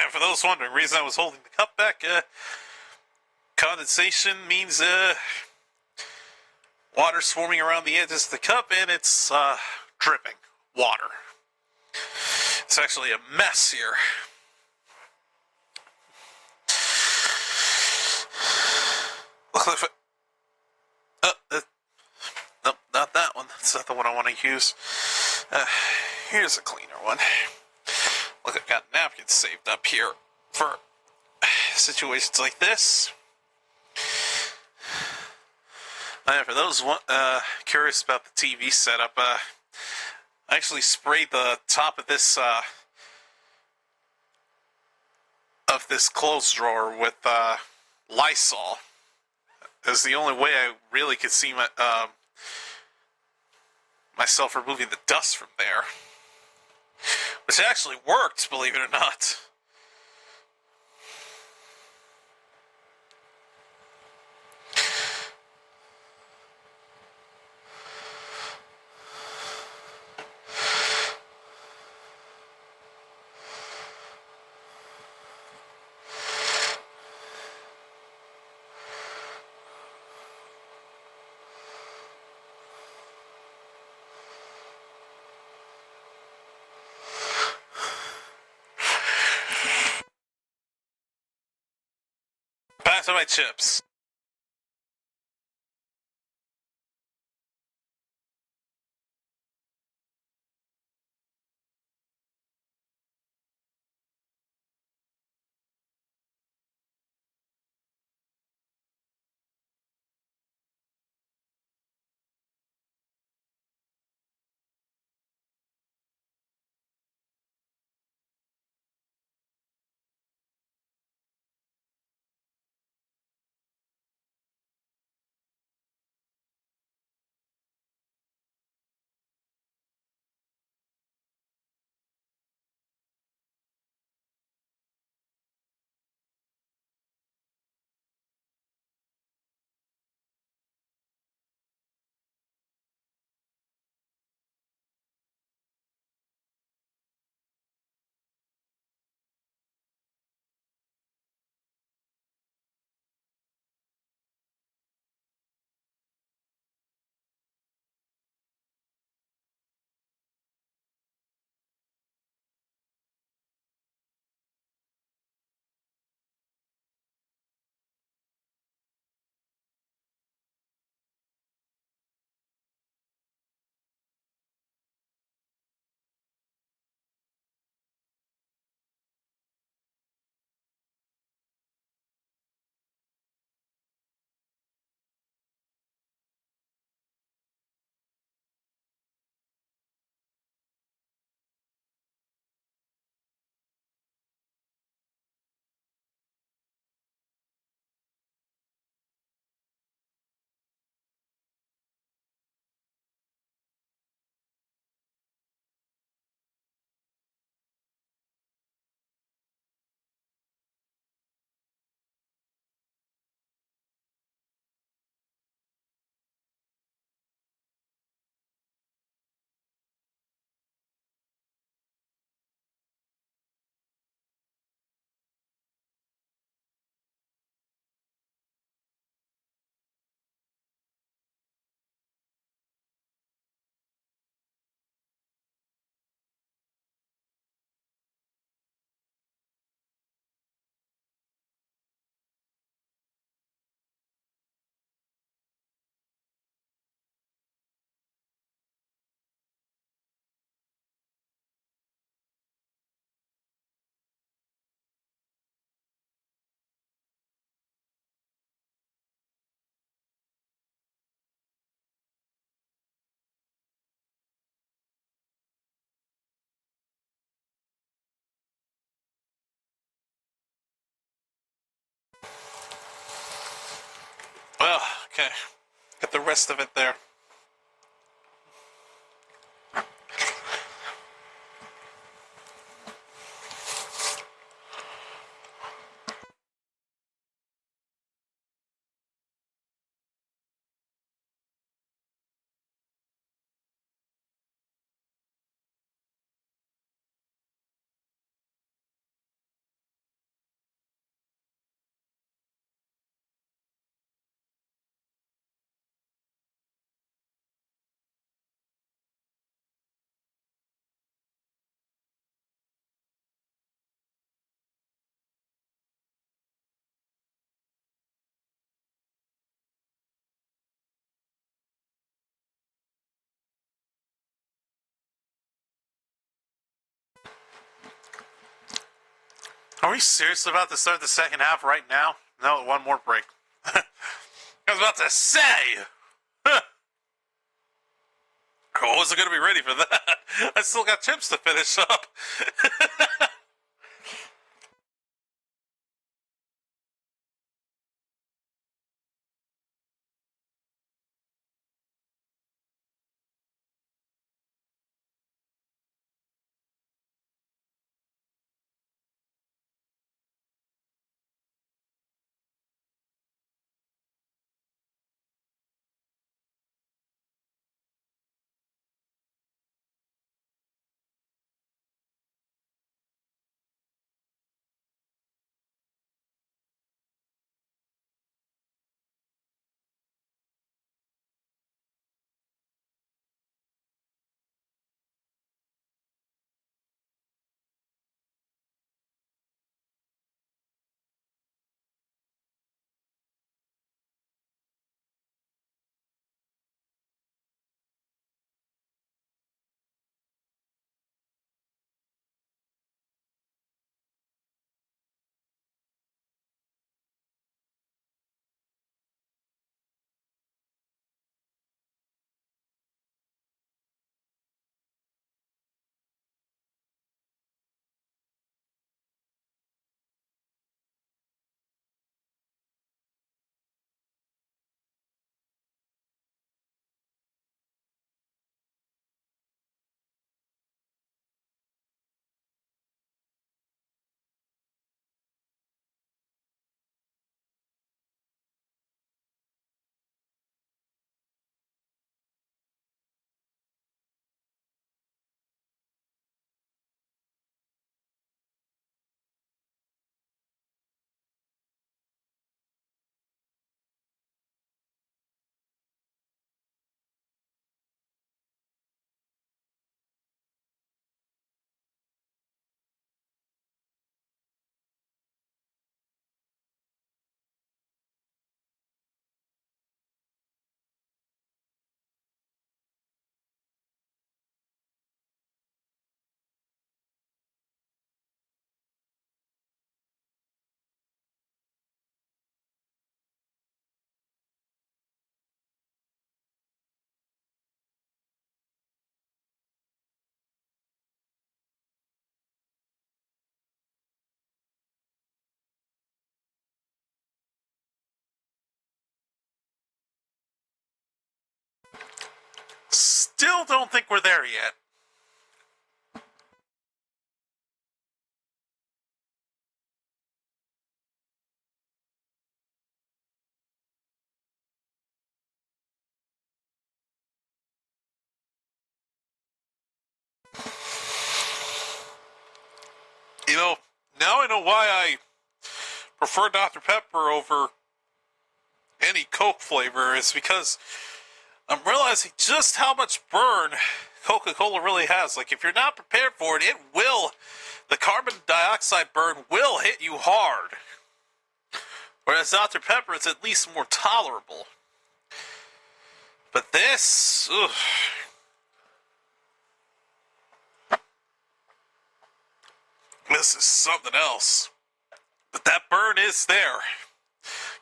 And for those wondering, the reason I was holding the cup back, condensation means water swarming around the edges of the cup, and it's dripping water. It's actually a mess here. Look like nope, not that one. That's not the one I want to use. Here's a cleaner one. Look, I've got napkins saved up here for situations like this. For those curious about the TV setup, I actually sprayed the top of this of this clothes drawer with Lysol. Is the only way I really could see myself removing the dust from there. Which actually worked, believe it or not. Pass on my chips. Well, okay. Got the rest of it there. Are we serious about to start the second half right now? No, one more break. I was about to say! I wasn't going to be ready for that. I still got chips to finish up. still don't think we're there yet. You know, now I know why I prefer Dr. Pepper over any Coke flavor. Is because I'm realizing just how much burn Coca-Cola really has. Like, if you're not prepared for it, the carbon dioxide burn will hit you hard. Whereas Dr. Pepper is at least more tolerable. But this, ugh. This is something else. But that burn is there.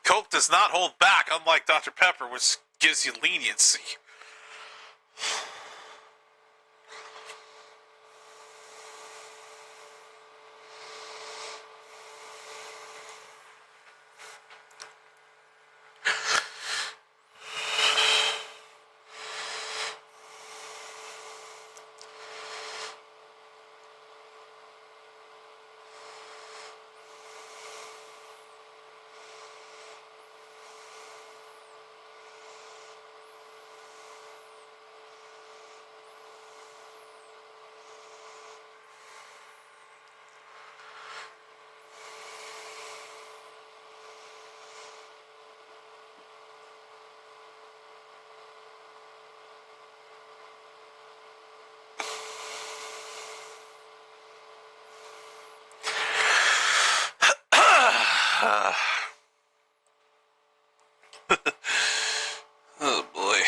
Coke does not hold back, unlike Dr. Pepper, which gives you leniency. Oh boy.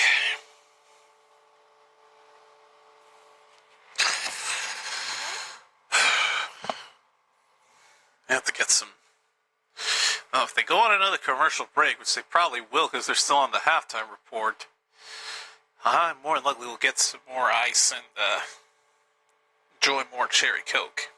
I have to get some. Oh, if they go on another commercial break, which they probably will because they're still on the halftime report, I more than likely will get some more ice and enjoy more cherry Coke.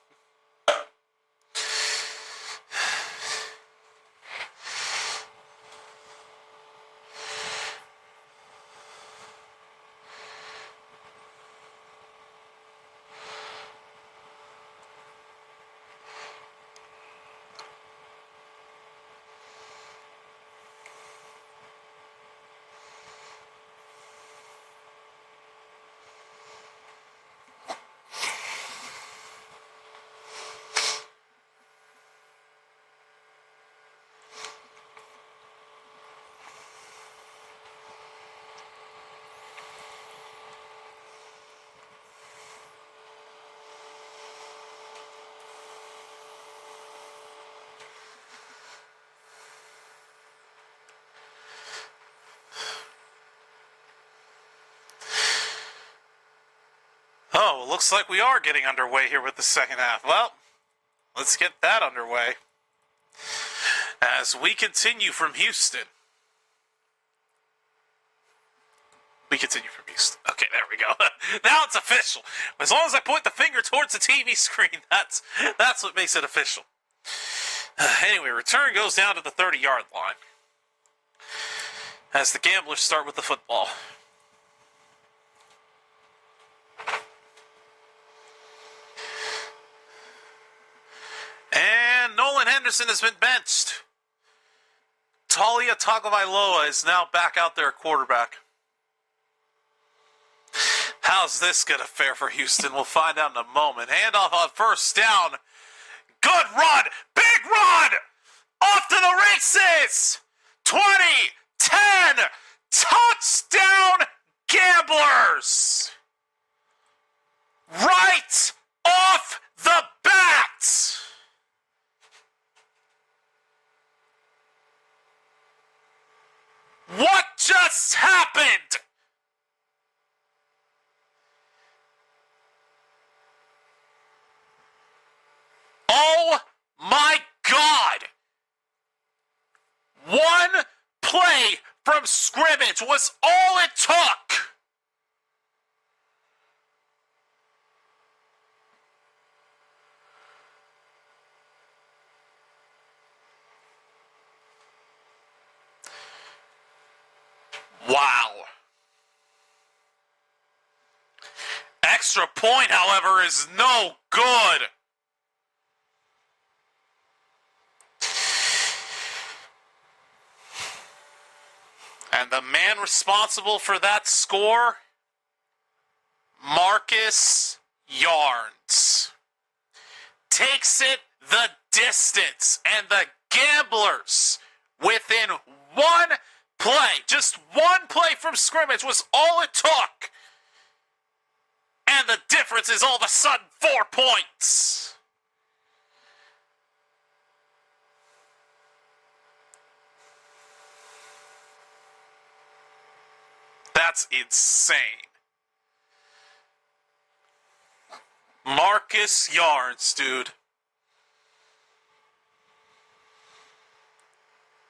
Oh, well, looks like we are getting underway here with the second half. Well, let's get that underway as we continue from Houston. Okay, there we go. Now it's official. As long as I point the finger towards the TV screen, that's what makes it official. Anyway, return goes down to the 30-yard line as the Gamblers start with the football. And Nolan Henderson has been benched. Talia Tagovailoa is now back out there at quarterback. How's this going to fare for Houston? We'll find out in a moment. Handoff on first down. Good run. Big run. Off to the races. 20, 10. Touchdown Gamblers. Right off the bat. What just happened? Oh my God! One play from scrimmage was all it took. Wow. extra point, however, is no good. And the man responsible for that score, Marcus Yarns, takes it the distance, and the Gamblers, within one play, just one play from scrimmage was all it took. And the difference is all of a sudden 4 points. That's insane. Marcus Yarns, dude.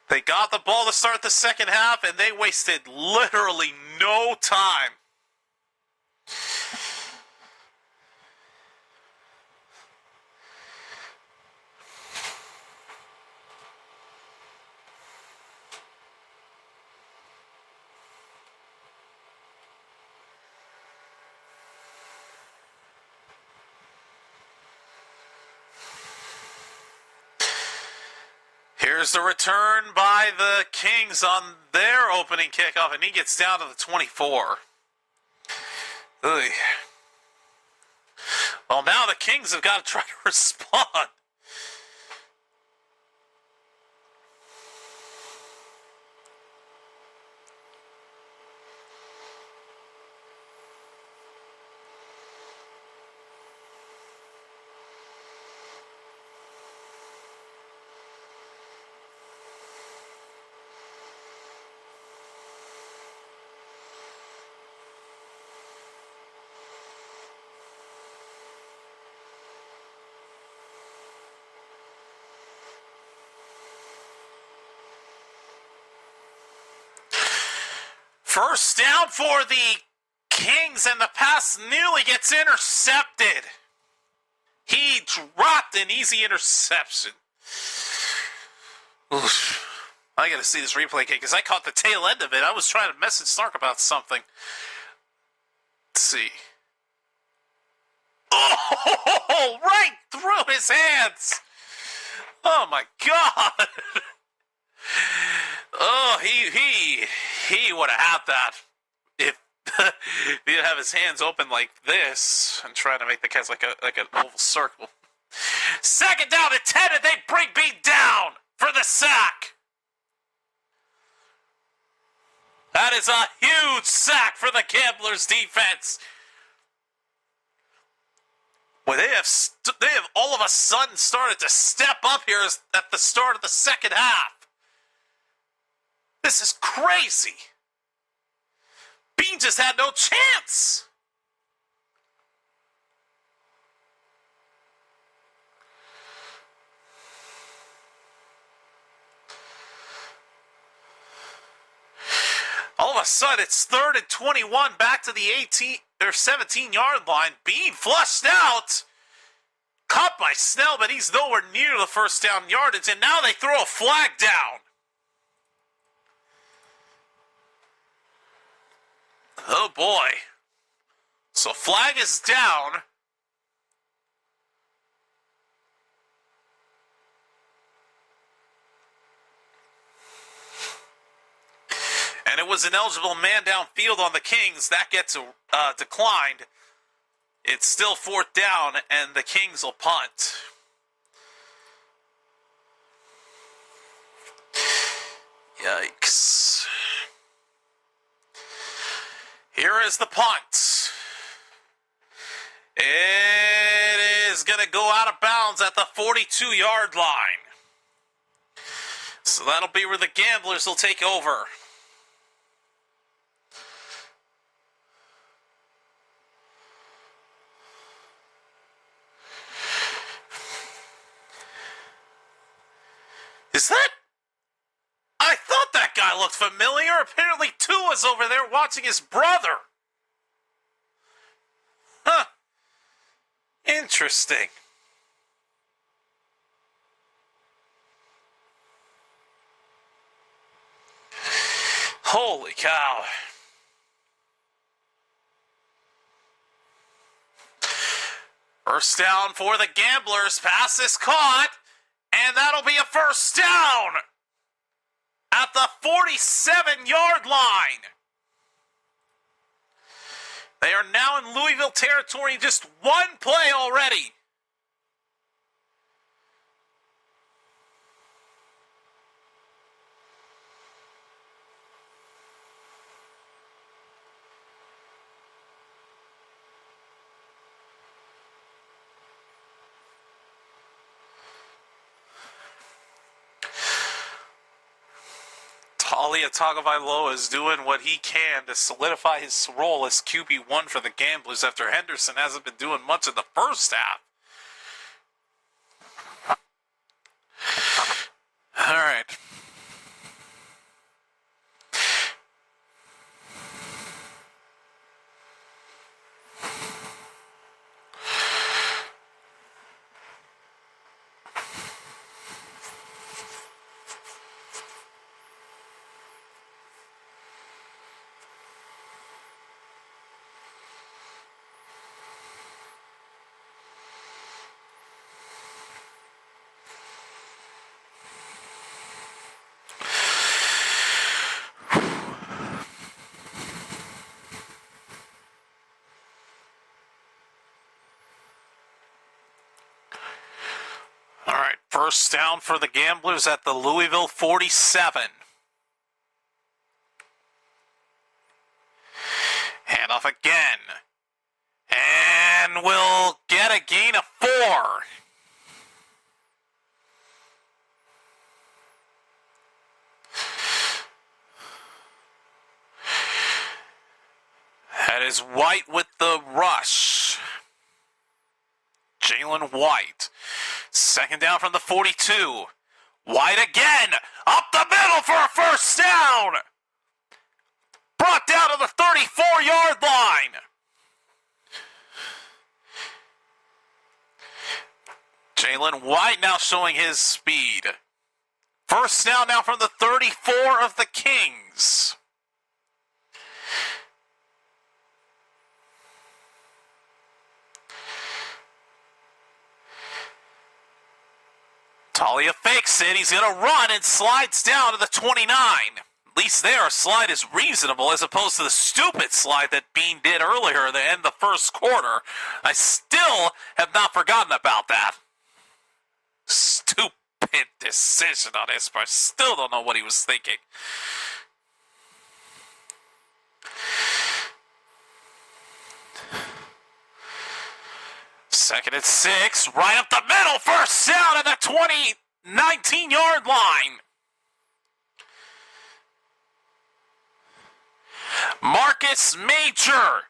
They got the ball to start the second half, and they wasted literally no time. Here's the return by the Kings on their opening kickoff, and he gets down to the 24. Ugh. Well, now the Kings have got to try to respond. First down for the Kings, and the pass nearly gets intercepted. He dropped an easy interception. Oof. I gotta see this replay again because I caught the tail end of it. I was trying to message Stark about something. Let's see. Oh, right through his hands. Oh my God. Oh, he would have had that if he didn't have his hands open like this and trying to make the catch like an oval circle. Second down at 10, and they bring B down for the sack. That is a huge sack for the Gamblers defense. Well, they have all of a sudden started to step up here at the start of the second half. This is crazy. Bean just had no chance. All of a sudden, it's 3rd and 21 back to the 18 or 17-yard line. Bean flushed out. Caught by Snell, but he's nowhere near the first down yardage. And now they throw a flag down. Oh, boy. So flag is down. And it was an eligible man downfield on the Kings. That gets declined. It's still 4th down, and the Kings will punt. Yikes. Here is the punt. It is going to go out of bounds at the 42-yard line. So that'll be where the Gamblers will take over. Is that? I thought that guy looked familiar. Apparently Tua's over there watching his brother. Huh. Interesting. Holy cow. First down for the Gamblers. Pass is caught, and that'll be a first down at the 47-yard line. They are now in Louisville territory, just one play already. Taulia Tagovailoa is doing what he can to solidify his role as QB1 for the Gamblers after Henderson hasn't been doing much in the first half. All right. First down for the Gamblers at the Louisville 47. Handoff again. And we'll get a gain of 4. That is White with the rush. Jalen White. Second down from the 42. White again. Up the middle for a first down. Brought down to the 34-yard line. Jalen White now showing his speed. First down now from the 34 of the Kings. Taulia fakes it. He's going to run and slides down to the 29. At least there, a slide is reasonable as opposed to the stupid slide that Bean did earlier at the end of the first quarter. I still have not forgotten about that. Stupid decision on his part. Still don't know what he was thinking. Second and 6, right up the middle, first down at the 19-yard line. Marcus Major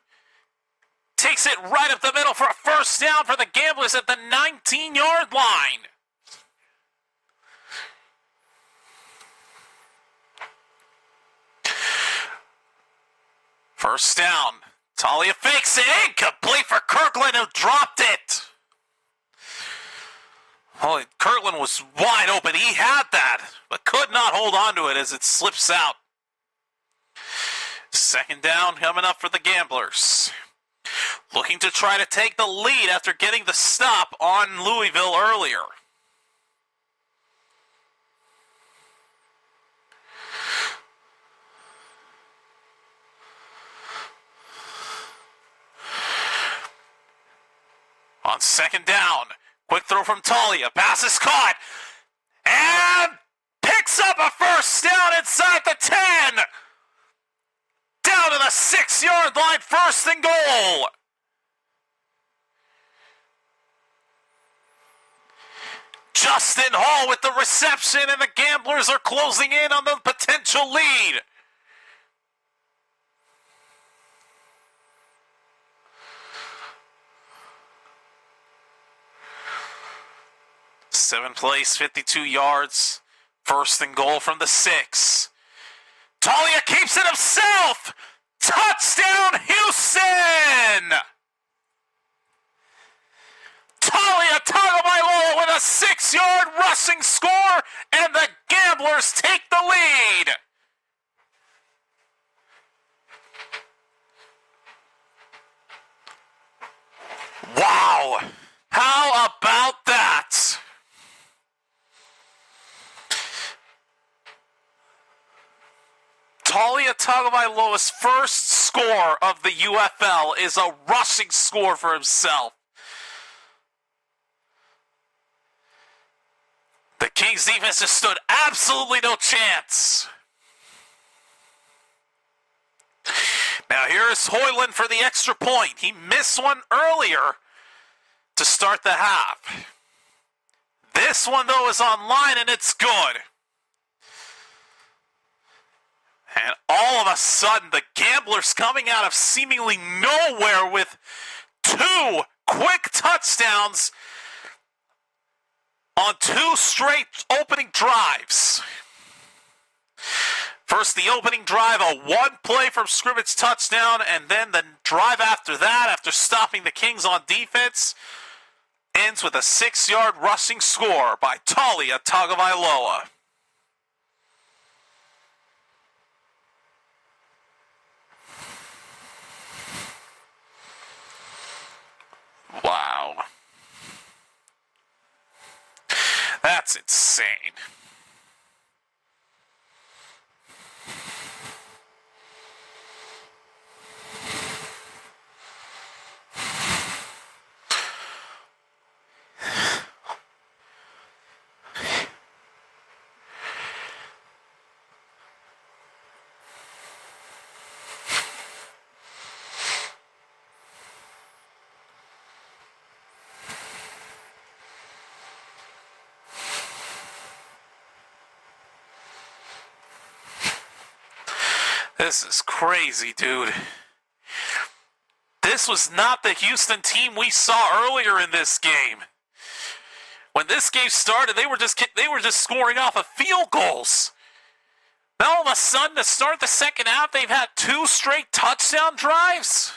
takes it right up the middle for a first down for the Gamblers at the 19-yard line. First down. Taulia fakes it, incomplete for Kirkland, who dropped it. Oh, Kirkland was wide open. He had that, but could not hold on to it as it slips out. Second down coming up for the Gamblers. Looking to try to take the lead after getting the stop on Louisville earlier. On second down, quick throw from Taulia. Pass is caught. And picks up a first down inside the 10. Down to the 6-yard line, first and goal. Justin Hall with the reception, and the Gamblers are closing in on the potential lead. Seven plays, 52 yards. First and goal from the 6. Taulia keeps it himself. Touchdown, Houston! Taulia Tagovailoa with a 6-yard rushing score, and the Gamblers take the lead. Wow. How about that? Taulia Tagovailoa's first score of the UFL is a rushing score for himself. The Kings defense just stood absolutely no chance. Now here's Hoyland for the extra point. He missed one earlier to start the half. This one, though, is online, and it's good. And all of a sudden, the Gamblers coming out of seemingly nowhere with 2 quick touchdowns on 2 straight opening drives. First, the opening drive, a 1-play from scrimmage touchdown, and then the drive after that, after stopping the Kings on defense, ends with a 6-yard rushing score by Taulia Tagovailoa. Wow. That's insane. This is crazy, dude. This was not the Houston team we saw earlier in this game. When this game started, they were just scoring off of field goals. Now all of a sudden, to start the second half, they've had 2 straight touchdown drives.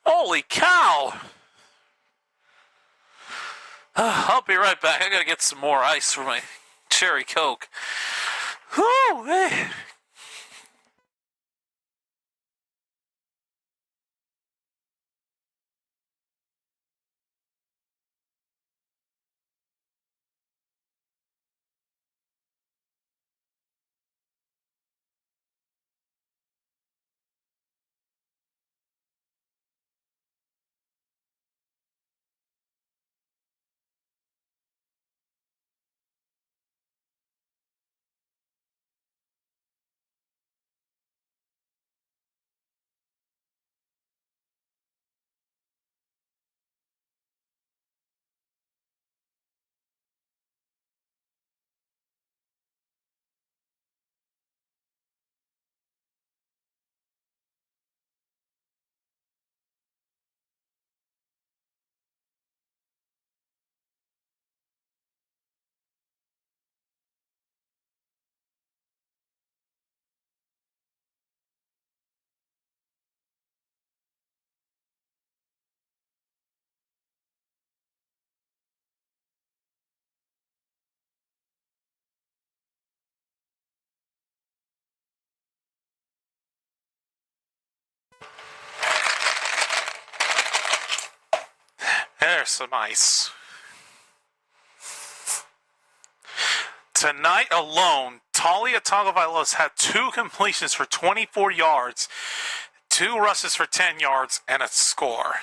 Holy cow! I'll be right back. I gotta get some more ice for my cherry Coke. Whew, man. There's some ice. Tonight alone, Taulia Tagovailoa had 2 completions for 24 yards, 2 rushes for 10 yards, and a score.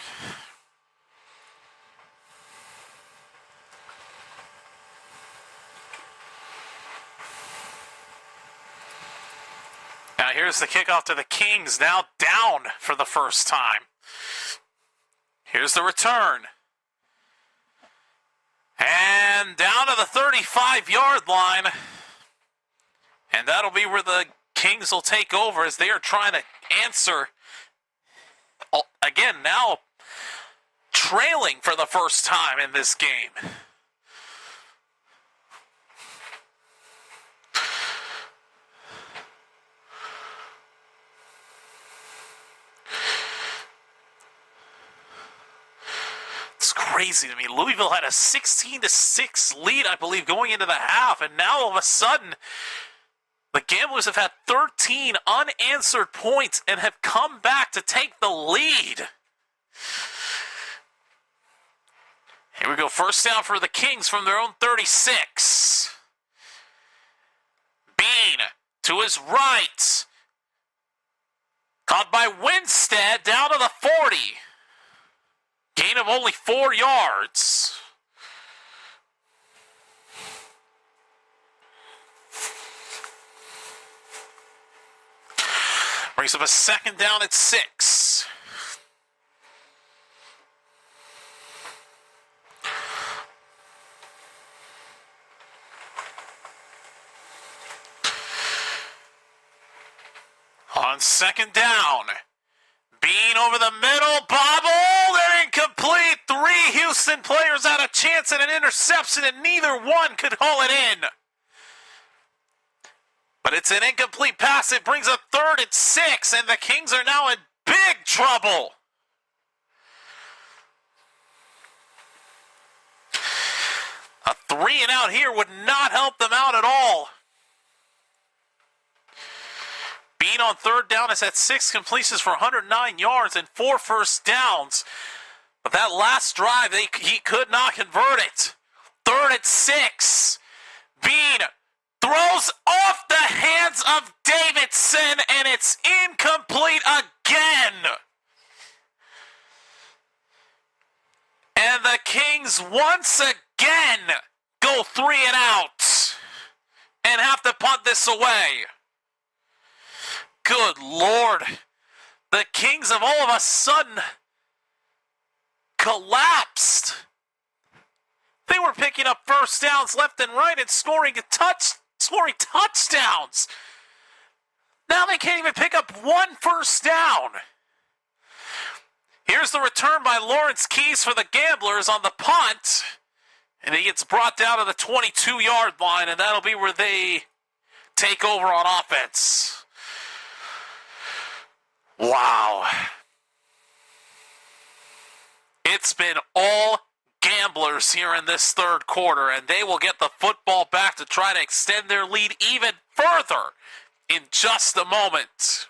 Now here's the kickoff to the Kings, now down for the first time. Here's the return. And down to the 35-yard line. And that'll be where the Kings will take over as they are trying to answer. Again, now trailing for the first time in this game. It's crazy to me. Louisville had a 16-6 lead, I believe, going into the half, and now all of a sudden, the Gamblers have had 13 unanswered points and have come back to take the lead. Here we go. First down for the Kings from their own 36. Bean to his right. Caught by Winstead down to the 40. Gain of only 4 yards. Brings up a second down at 6. On second down, Bean over the middle, bobble, they're incomplete. 3 Houston players had a chance at an interception and neither one could haul it in. But it's an incomplete pass. It brings a 3rd and 6, and the Kings are now in big trouble. A 3 and out here would not help them out at all. Bean on third down has had 6 completions for 109 yards and 4 first downs. But that last drive, he could not convert it. 3rd and 6. Bean throws off the hands of Davidson, and it's incomplete again. And the Kings once again go 3 and out and have to punt this away. Good Lord. The Kings have all of a sudden collapsed. They were picking up first downs left and right and scoring touchdowns. Now they can't even pick up 1 first down. Here's the return by Lawrence Keys for the Gamblers on the punt. And he gets brought down to the 22-yard line, and that'll be where they take over on offense. Wow. It's been all Gamblers here in this third quarter, and they will get the football back to try to extend their lead even further in just a moment.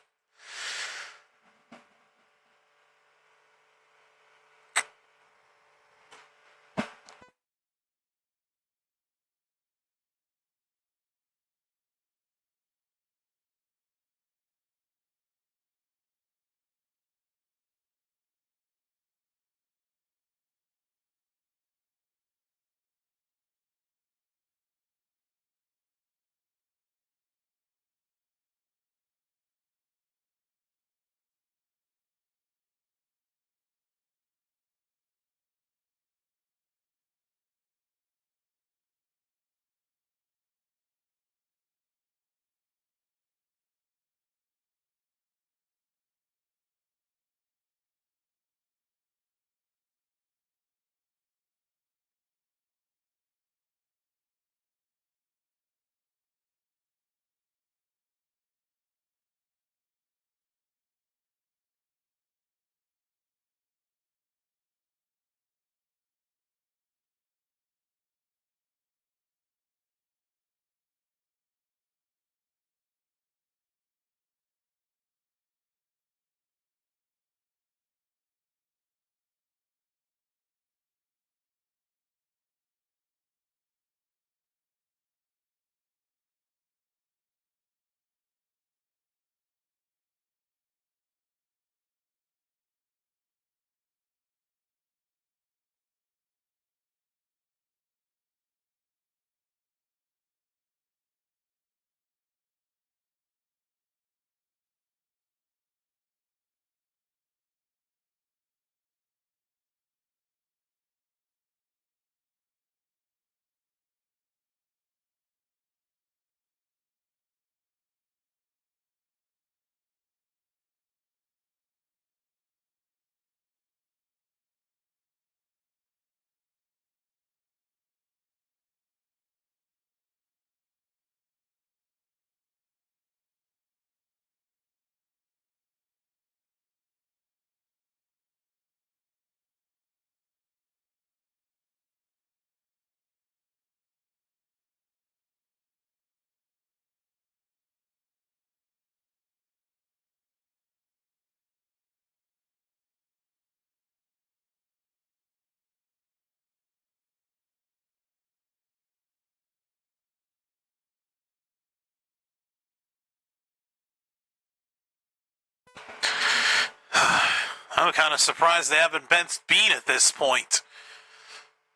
I'm kind of surprised they haven't been beat at this point.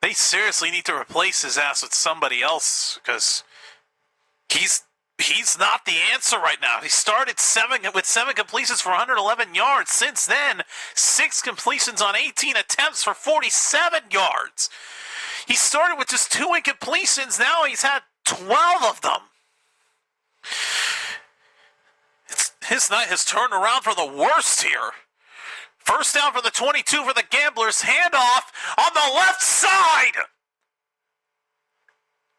They seriously need to replace his ass with somebody else because he's not the answer right now. He started with 7 completions for 111 yards. Since then, 6 completions on 18 attempts for 47 yards. He started with just 2 incompletions. Now he's had 12 of them. His night has turned around for the worst here. First down for the 22 for the Gamblers. Handoff on the left side.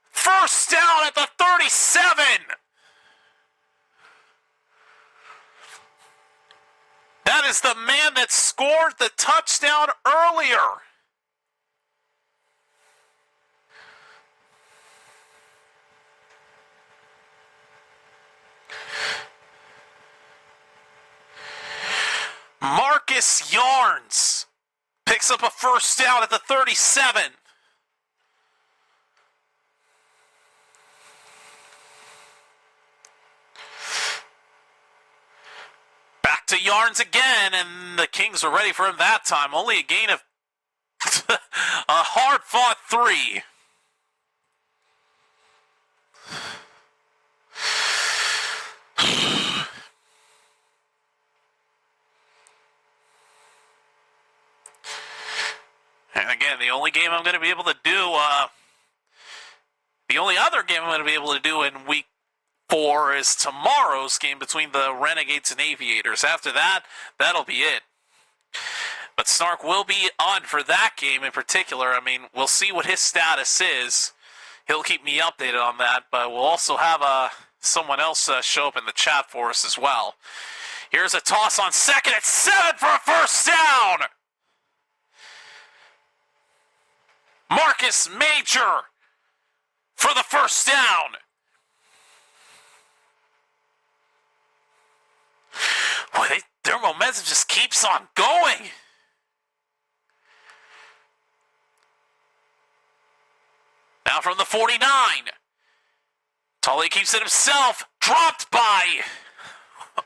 First down at the 37. That is the man that scored the touchdown earlier. Marcus Yarns picks up a first down at the 37. Back to Yarns again, and the Kings are ready for him that time. Only a gain of a hard-fought 3. And again, the only game I'm going to be able to do, the only other game I'm going to be able to do in week 4 is tomorrow's game between the Renegades and Aviators. After that, that'll be it. But Snark will be on for that game in particular. I mean, we'll see what his status is. He'll keep me updated on that, but we'll also have someone else show up in the chat for us as well. Here's a toss on second and 7 for a first down. Marcus Major for the first down. Boy, their momentum just keeps on going. Now from the 49. Tully keeps it himself. Dropped by,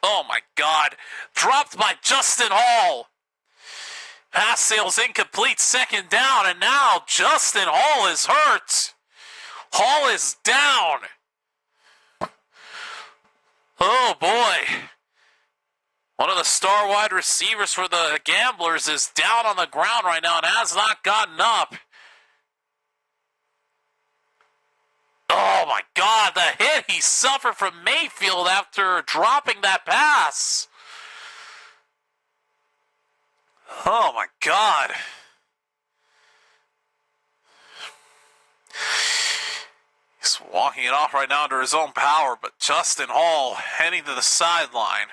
oh my God, dropped by Justin Hall. Pass sails incomplete, second down, and now Justin Hall is hurt. Hall is down. Oh boy. One of the star wide receivers for the Gamblers is down on the ground right now and has not gotten up. Oh my God, the hit he suffered from Mayfield after dropping that pass. Oh my God. He's walking it off right now under his own power, but Justin Hall heading to the sideline.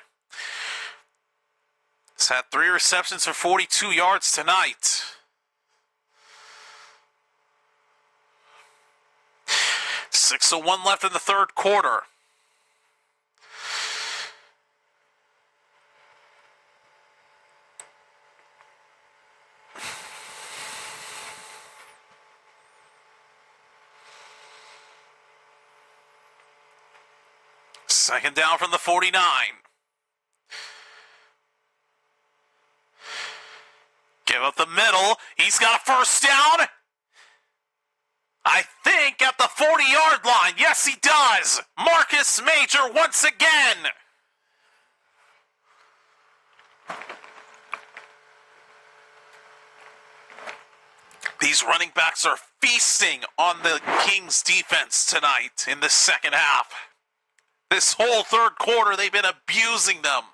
He's had 3 receptions for 42 yards tonight. .6:01 left in the third quarter. Second down from the 49. Give up the middle. He's got a first down. I think at the 40-yard line. Yes, he does. Marcus Major once again. These running backs are feasting on the Kings defense tonight in the second half. This whole third quarter, they've been abusing them.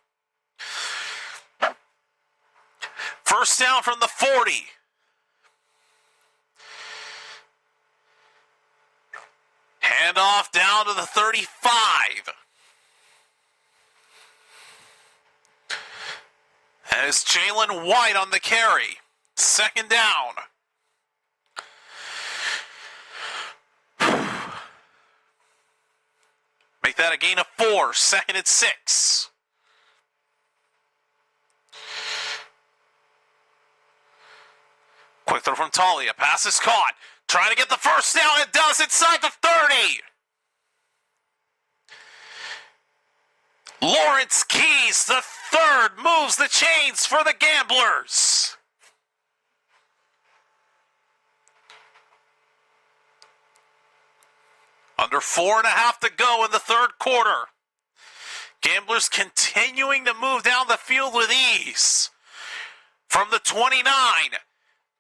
First down from the 40. Handoff down to the 35. As Jalen White on the carry. Second down. Make that a gain of 4. Second and 6. Quick throw from Talia. Pass is caught. Trying to get the first down. It does inside the 30. Lawrence Keys, the third, moves the chains for the Gamblers. Under 4.5 to go in the third quarter. Gamblers continuing to move down the field with ease. From the 29,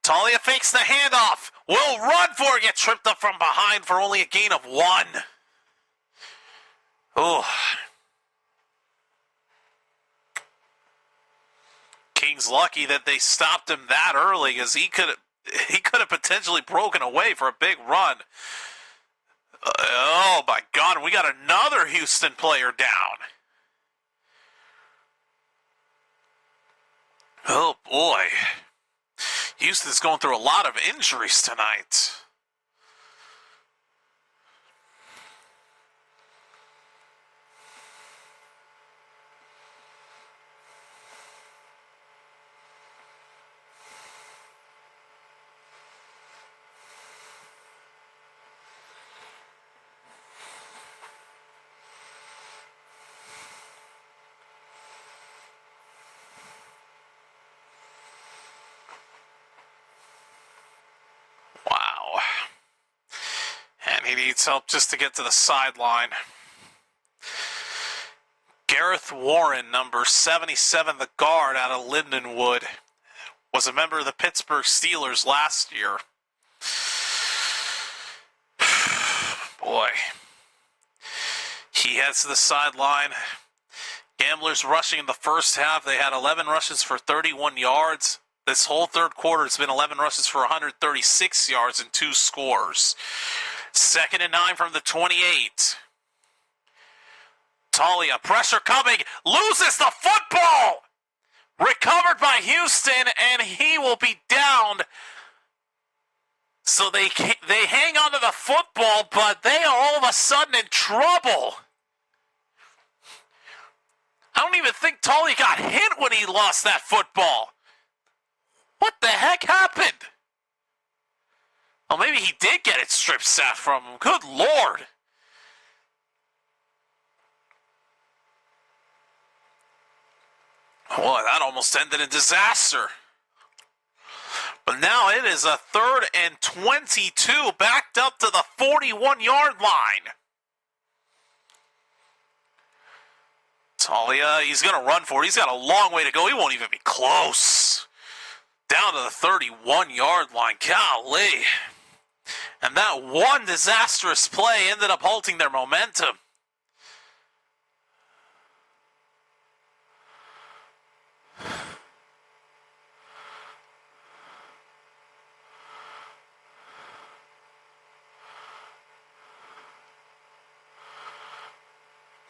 Talia fakes the handoff. Will run for it, get tripped up from behind for only a gain of 1. Oh. King's lucky that they stopped him that early, as he could have potentially broken away for a big run. Oh my God, we got another Houston player down. Oh boy. Houston's going through a lot of injuries tonight. Wow. And he needs help just to get to the sideline. Gareth Warren, number 77, the guard out of Lindenwood, was a member of the Pittsburgh Steelers last year. Boy. He heads to the sideline. Gamblers rushing in the first half. They had 11 rushes for 31 yards. This whole third quarter, it's been 11 rushes for 136 yards and 2 scores. 2nd and 9 from the 28. Talia, pressure coming, loses the football! Recovered by Houston, and he will be downed. So they hang on to the football, but they are all of a sudden in trouble. I don't even think Talia got hit when he lost that football. What the heck happened? Well, maybe he did get it strip sack from him. Good Lord. Boy, that almost ended in disaster. But now it is a 3rd and 22, backed up to the 41-yard line. Talia, he's going to run for it. He's got a long way to go. He won't even be close. Down to the 31-yard line. Golly. And that one disastrous play ended up halting their momentum.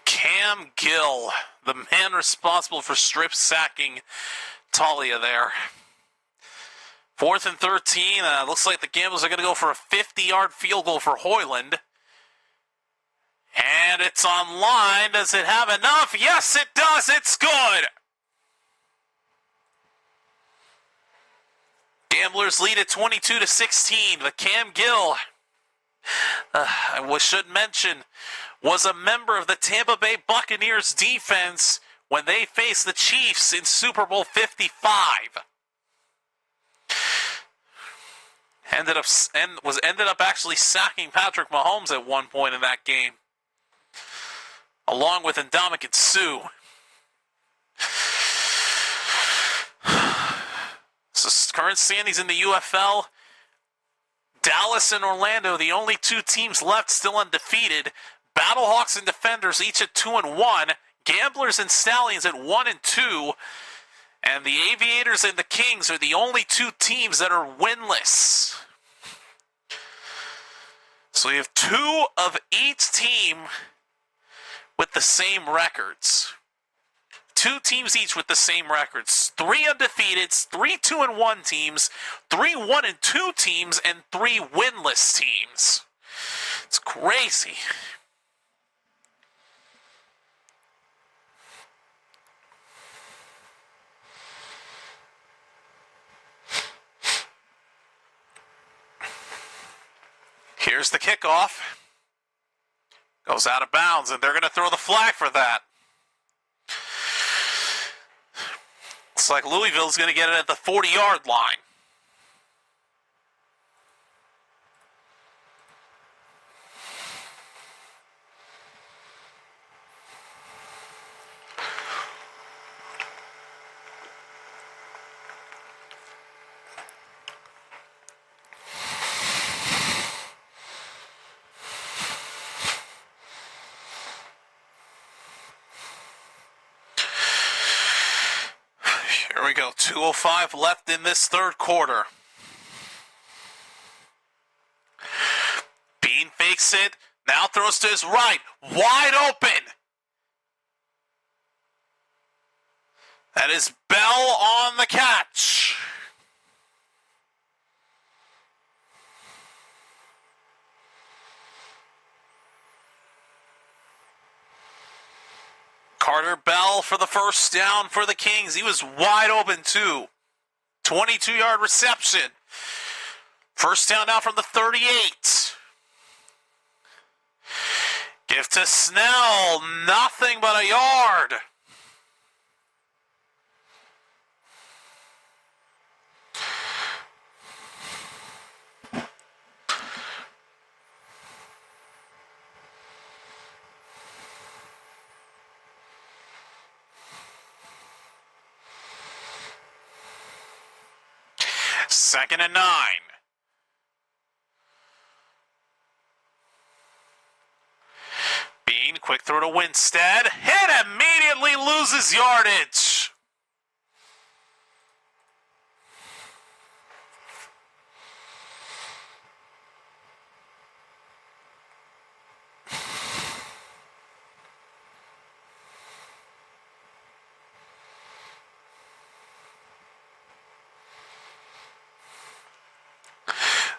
Cam Gill, the man responsible for strip sacking Talia there. 4th and 13. Looks like the Gamblers are going to go for a 50-yard field goal for Hoyland. And it's online. Does it have enough? Yes, it does. It's good. Gamblers lead at 22-16. But Cam Gill, I should mention, was a member of the Tampa Bay Buccaneers defense when they faced the Chiefs in Super Bowl 55. Ended up actually sacking Patrick Mahomes at one point in that game, along with Ndamukong Suh. So current standings in the UFL: Dallas and Orlando, the only 2 teams left still undefeated. Battlehawks and Defenders each at 2-1. Gamblers and Stallions at 1-2. And the Aviators and the Kings are the only 2 teams that are winless. So we have 2 of each team with the same records. 2 teams each with the same records. 3 undefeateds, 3 2-1 teams, 3 1-2 teams, and 3 winless teams. It's crazy. Here's the kickoff. Goes out of bounds, and they're going to throw the flag for that. Looks like Louisville's going to get it at the 40-yard line. Here we go. 2:05 left in this third quarter. Bean fakes it. Now throws to his right. Wide open. That is Bell on the catch. Carter Bell for the first down for the Kings. He was wide open too. 22-yard reception. First down now from the 38. Give to Snell. Nothing but a yard. Second and 9. Bean, quick throw to Winstead. Hit, immediately loses yardage.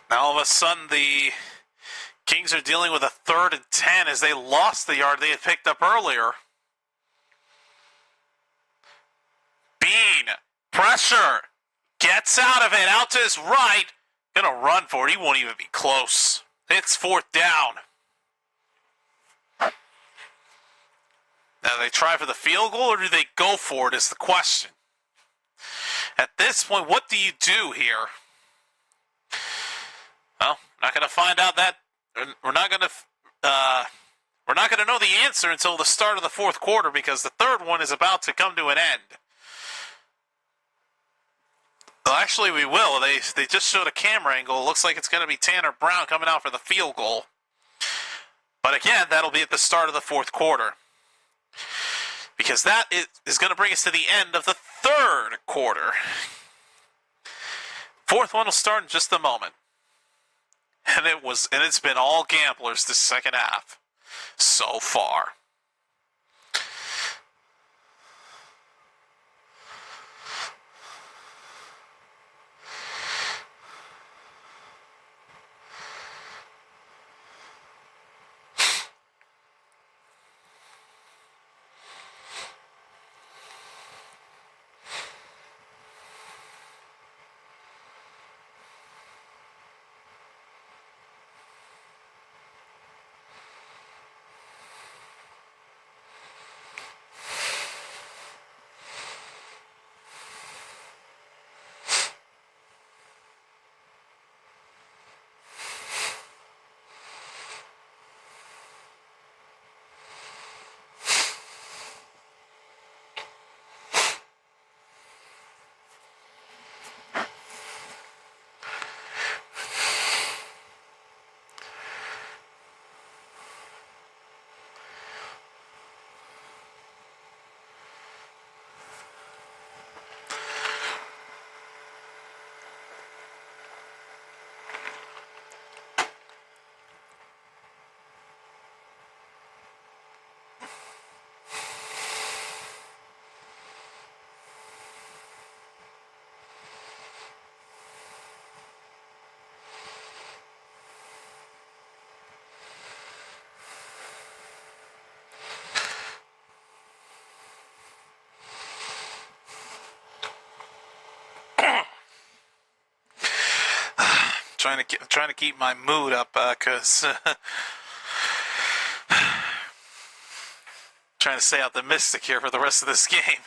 Now all of a sudden the Kings are dealing with a 3rd and 10 as they lost the yard they had picked up earlier. Bean, pressure, gets out of it, out to his right. Gonna run for it, he won't even be close. It's 4th down. Now they try for the field goal or do they go for it is the question. At this point, what do you do here? Well, not going to find out that. We're not going to know the answer until the start of the 4th quarter because the 3rd one is about to come to an end. Well, actually, we will. They just showed a camera angle. It looks like it's going to be Tanner Brown coming out for the field goal. But again, that'll be at the start of the 4th quarter. Because that is going to bring us to the end of the 3rd quarter. 4th one will start in just a moment. And it's been all gamblers this second half so far. Trying to keep my mood up because trying to stay optimistic here for the rest of this game.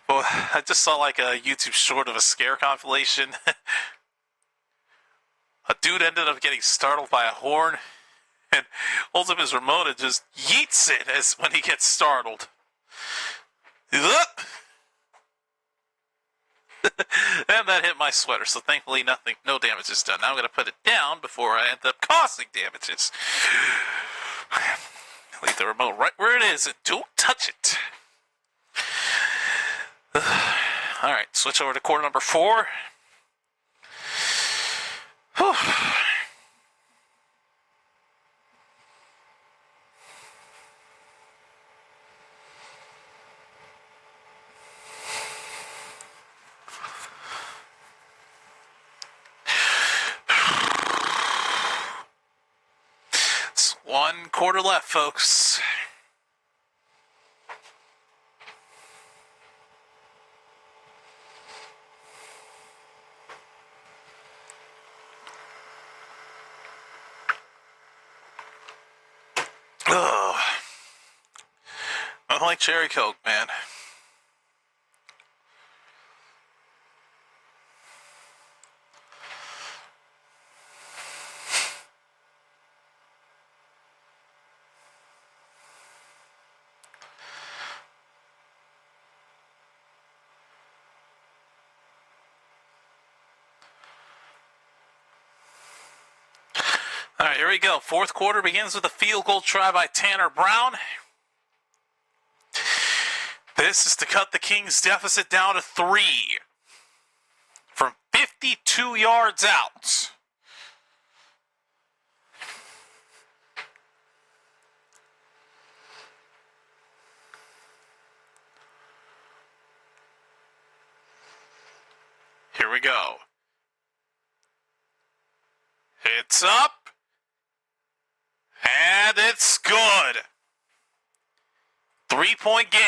Boy, So I just saw like a YouTube short of a scare compilation. A dude ended up getting startled by a horn and holds up his remote and just yeets it as when he gets startled. And that hit my sweater, so thankfully no damage is done. Now I'm going to put it down before I end up causing damages. Leave the remote right where it is and don't touch it. Alright, switch over to quarter number 4. Whew. It's 1 quarter left, folks. Ugh. I like cherry Coke, man. All right, here we go. Fourth quarter begins with a field goal try by Tanner Brown. This is to cut the Kings' deficit down to 3 from 52 yards out. Here we go. It's up. And it's good. 3-point game.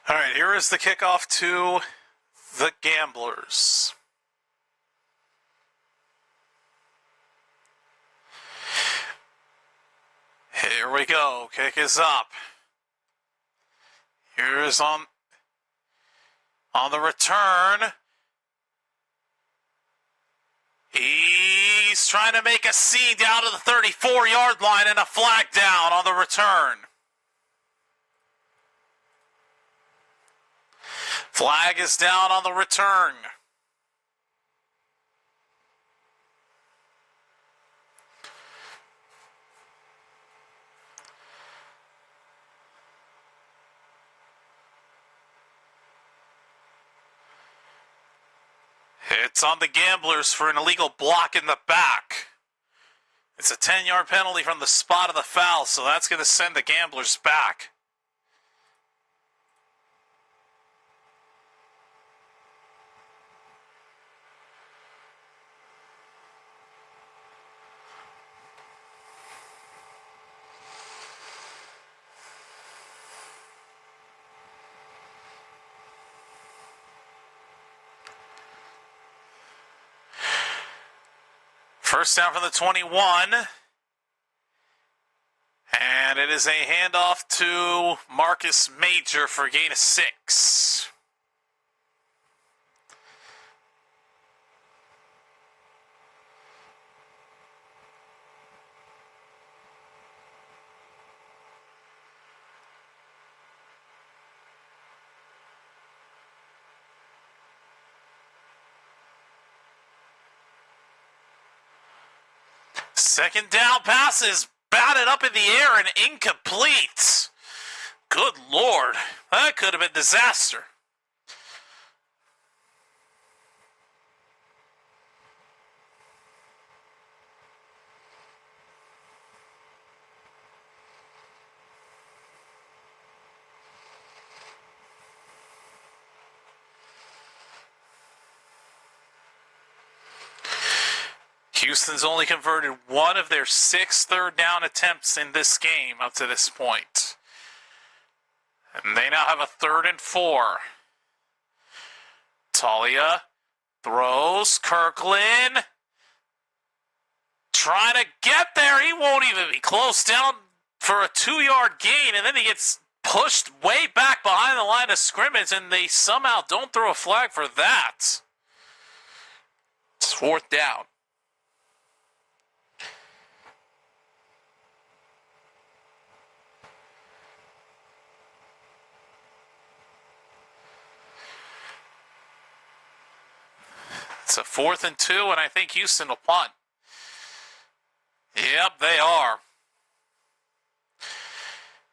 All right, here is the kickoff to the Gamblers. Here we go. Kick is up. Here's on the return. He's trying to make a scene down to the 34-yard line and a flag down on the return. Flag is down on the return. It's on the Gamblers for an illegal block in the back. It's a 10-yard penalty from the spot of the foul, so that's going to send the Gamblers back. First down from the 21. And it is a handoff to Marcus Major for a gain of 6. Second down pass is batted up in the air and incomplete. Good Lord. That could have been disaster. Houston's only converted one of their 6 third down attempts in this game up to this point. And they now have a 3rd and 4. Talia throws. Kirkland trying to get there. He won't even be close, down for a 2-yard gain, and then he gets pushed way back behind the line of scrimmage, and they somehow don't throw a flag for that. It's 4th down. It's a 4th and 2, and I think Houston will punt. Yep, they are.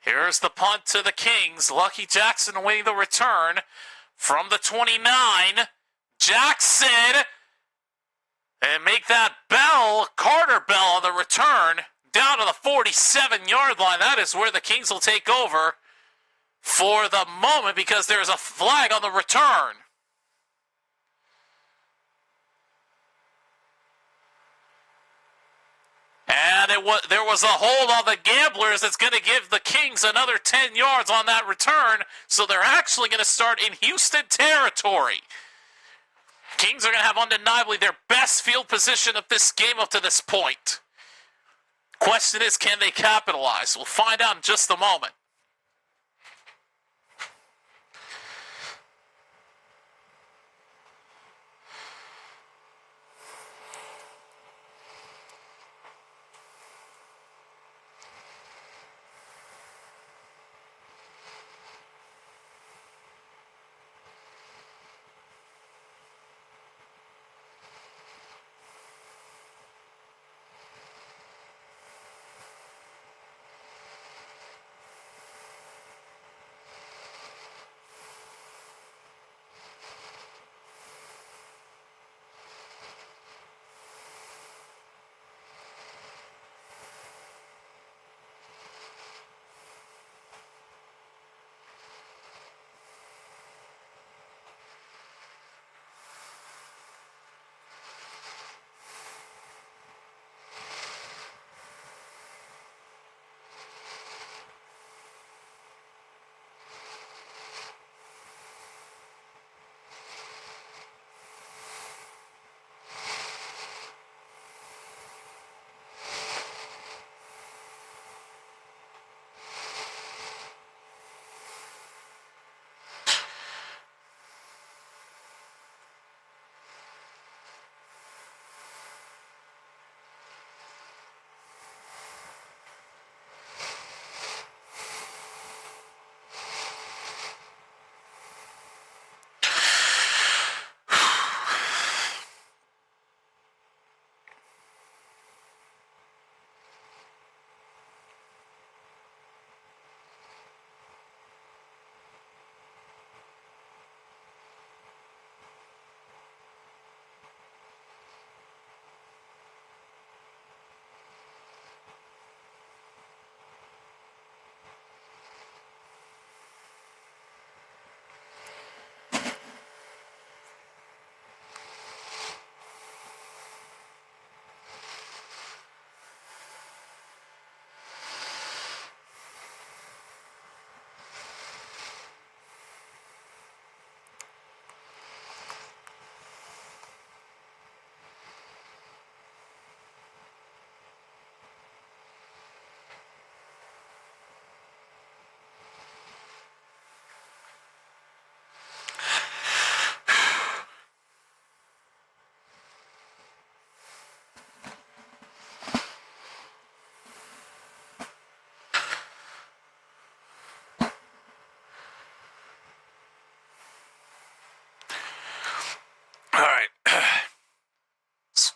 Here's the punt to the Kings. Lucky Jackson awaiting the return from the 29. Jackson, and make that Bell, Carter Bell on the return, down to the 47-yard line. That is where the Kings will take over for the moment because there's a flag on the return. And there was a hold on the Gamblers that's going to give the Kings another 10 yards on that return. So they're actually going to start in Houston territory. Kings are going to have undeniably their best field position of this game up to this point. Question is, can they capitalize? We'll find out in just a moment.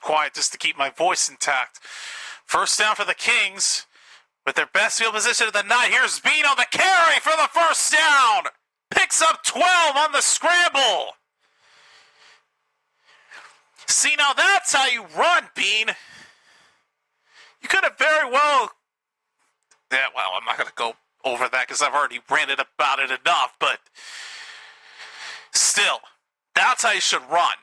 Quiet just to keep my voice intact First down for the Kings with their best field position of the night. Here's Bean on the carry for the first down. Picks up 12 on the scramble. See, now that's how you run, Bean. You could have very well... Yeah, well, I'm not going to go over that because I've already ranted about it enough, but still, that's how you should run.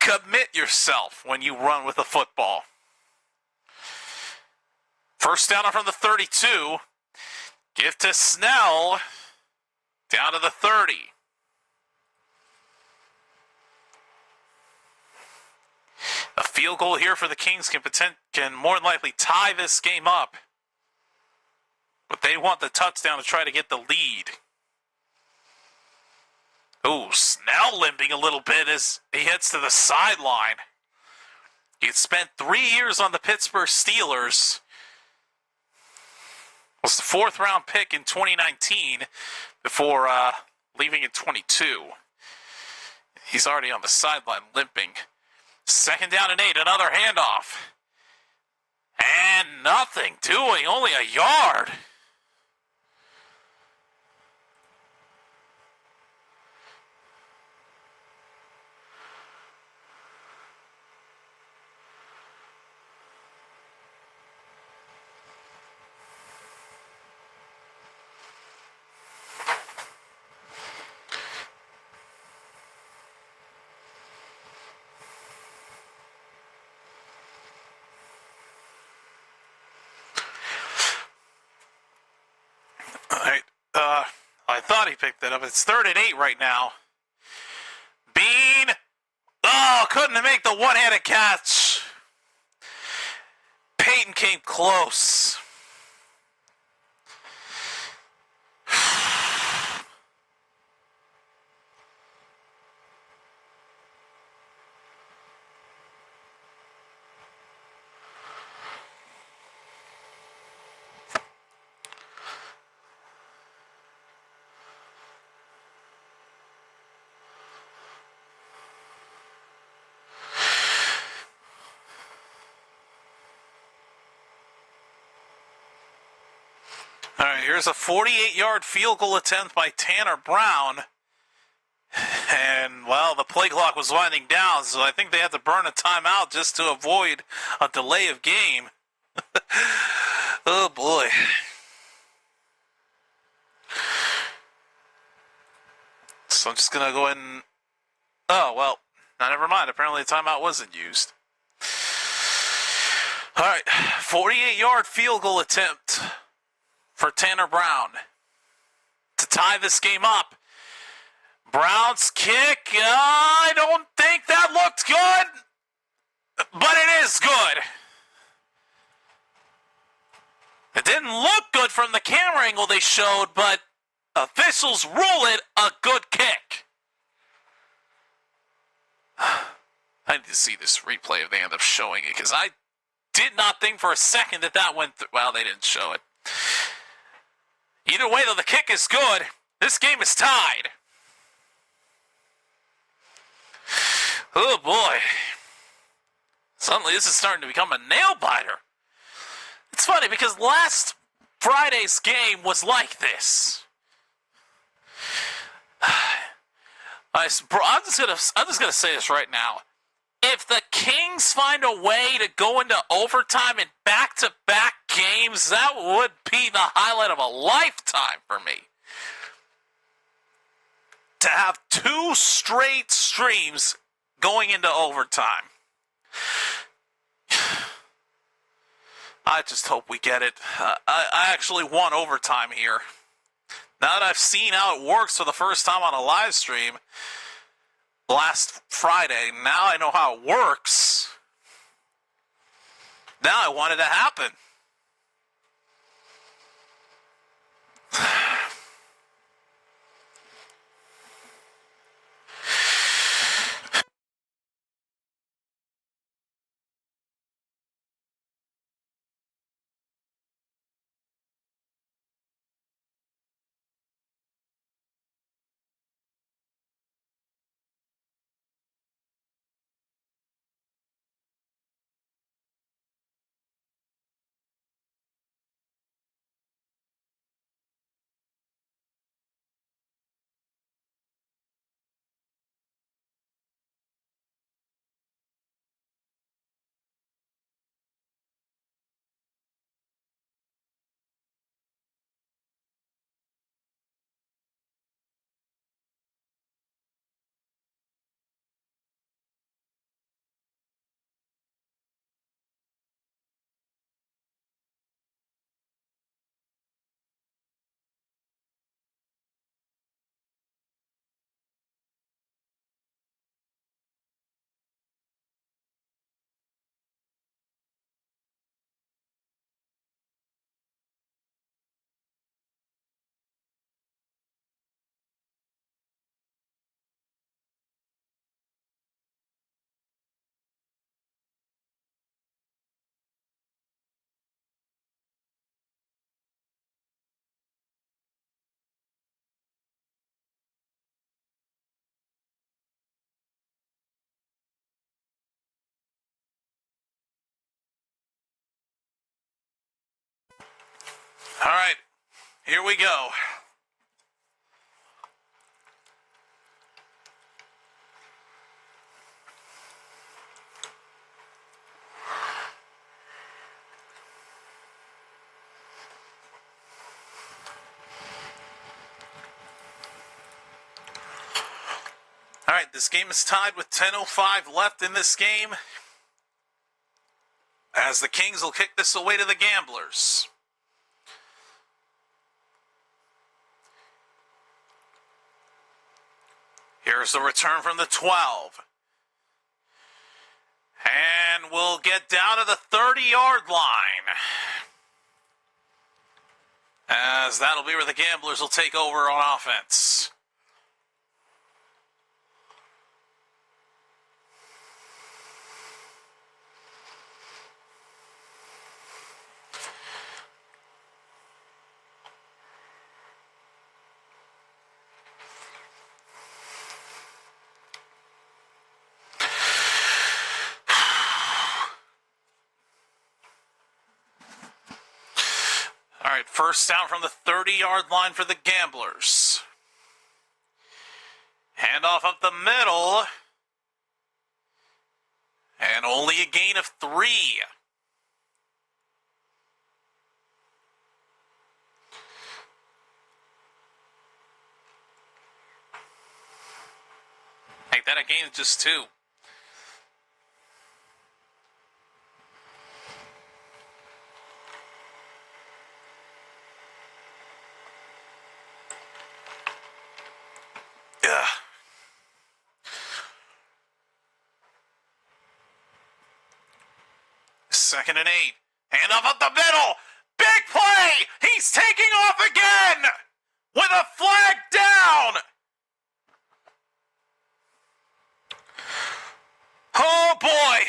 Commit yourself when you run with the football. First down from the 32. Give to Snell. Down to the 30. A field goal here for the Kings can more than likely tie this game up. But they want the touchdown to try to get the lead. Ooh, Snell limping a little bit as he heads to the sideline. He had spent 3 years on the Pittsburgh Steelers. Was the 4th round pick in 2019 before leaving in 22. He's already on the sideline limping. Second down and 8, another handoff. And nothing doing, only a yard. I thought he picked that up. It's 3rd and 8 right now. Bean. Oh, couldn't make the one-handed catch. Peyton came close. All right, here's a 48-yard field goal attempt by Tanner Brown. And, well, the play clock was winding down, so I think they had to burn a timeout just to avoid a delay of game. Oh, boy. So I'm just going to go ahead and... Oh, well, never mind. Apparently the timeout wasn't used. All right, 48-yard field goal attempt for Tanner Brown to tie this game up. Brown's kick, I don't think that looked good, but it is good. It didn't look good from the camera angle they showed, but officials rule it a good kick. I need to see this replay if they end up showing it, because I did not think for a second that went through. Well, they didn't show it. Either way, though, the kick is good. This game is tied. Oh, boy. Suddenly, this is starting to become a nail-biter. It's funny, because last Friday's game was like this. I'm just gonna say this right now. If the Kings find a way to go into overtime in back-to-back games, that would be the highlight of a lifetime for me. To have 2 straight streams going into overtime. I just hope we get it. I actually want overtime here. Now that I've seen how it works for the first time on a live stream last Friday, now I know how it works. Now I want it to happen. Here we go. All right, this game is tied with 10:05 left in this game, as the Kings will kick this away to the Gamblers. Here's the return from the 12. And we'll get down to the 30-yard line, as that'll be where the Gamblers will take over on offense. All right, first down from the 30-yard line for the Gamblers. Handoff up the middle. And only a gain of 3. Make that a gain of just 2. Yeah. Second and 8. Hand up the middle. Big play. He's taking off again with a flag down. Oh, boy.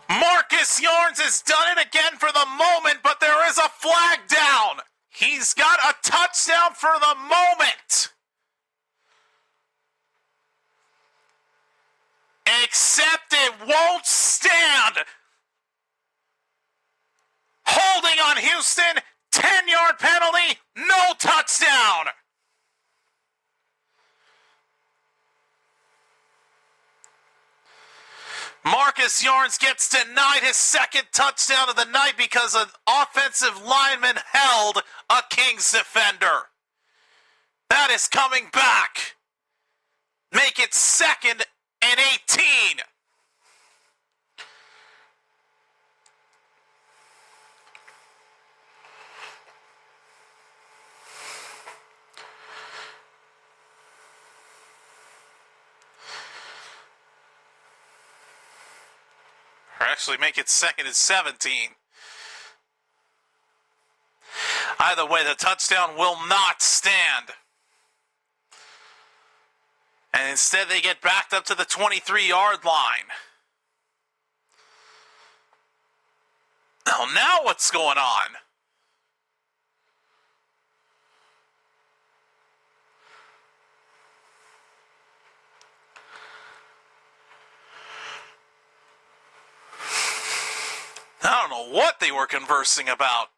Marcus Yarns has done it again for the moment, but there is a flag down. He's got a touchdown for the moment. Except it won't stand. Holding on Houston, 10-yard penalty, no touchdown. Marcus Yarns gets denied his second touchdown of the night because an offensive lineman held a Kings defender. That is coming back. Make it 2nd and 18. Or actually make it 2nd and 17. Either way, the touchdown will not stand. And instead they get backed up to the 23-yard line. Oh, now what's going on? I don't know what they were conversing about.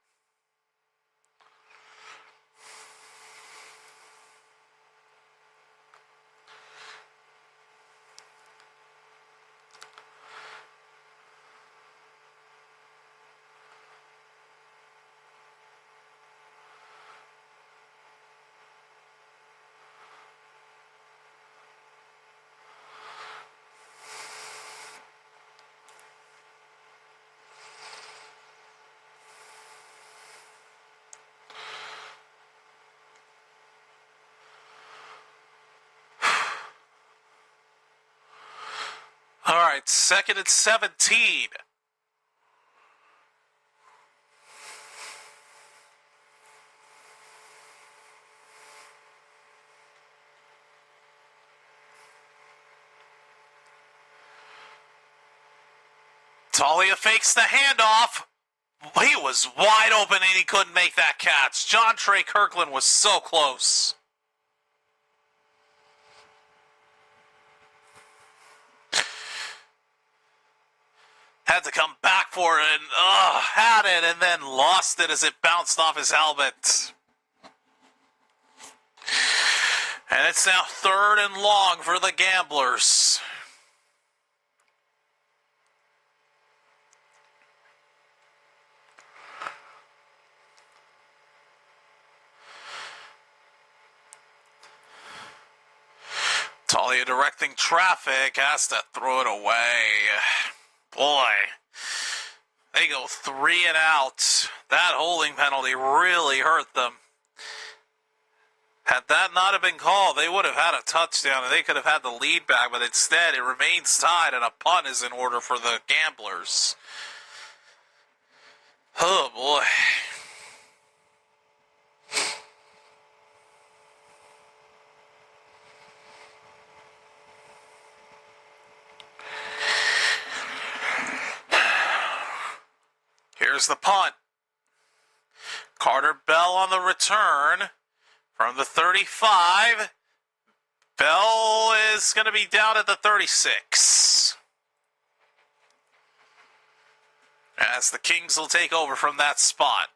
All right, 2nd and 17. Talia fakes the handoff. He was wide open and he couldn't make that catch. John Trey Kirkland was so close. Had to come back for it and had it and then lost it as it bounced off his helmet. And it's now 3rd and long for the Gamblers. Talia directing traffic, has to throw it away. Boy, they go 3 and out. That holding penalty really hurt them. Had that not have been called, they would have had a touchdown and they could have had the lead back, but instead it remains tied and a punt is in order for the Gamblers. Oh boy. Here's the punt. Carter Bell on the return from the 35. Bell is going to be down at the 36. As the Kings will take over from that spot.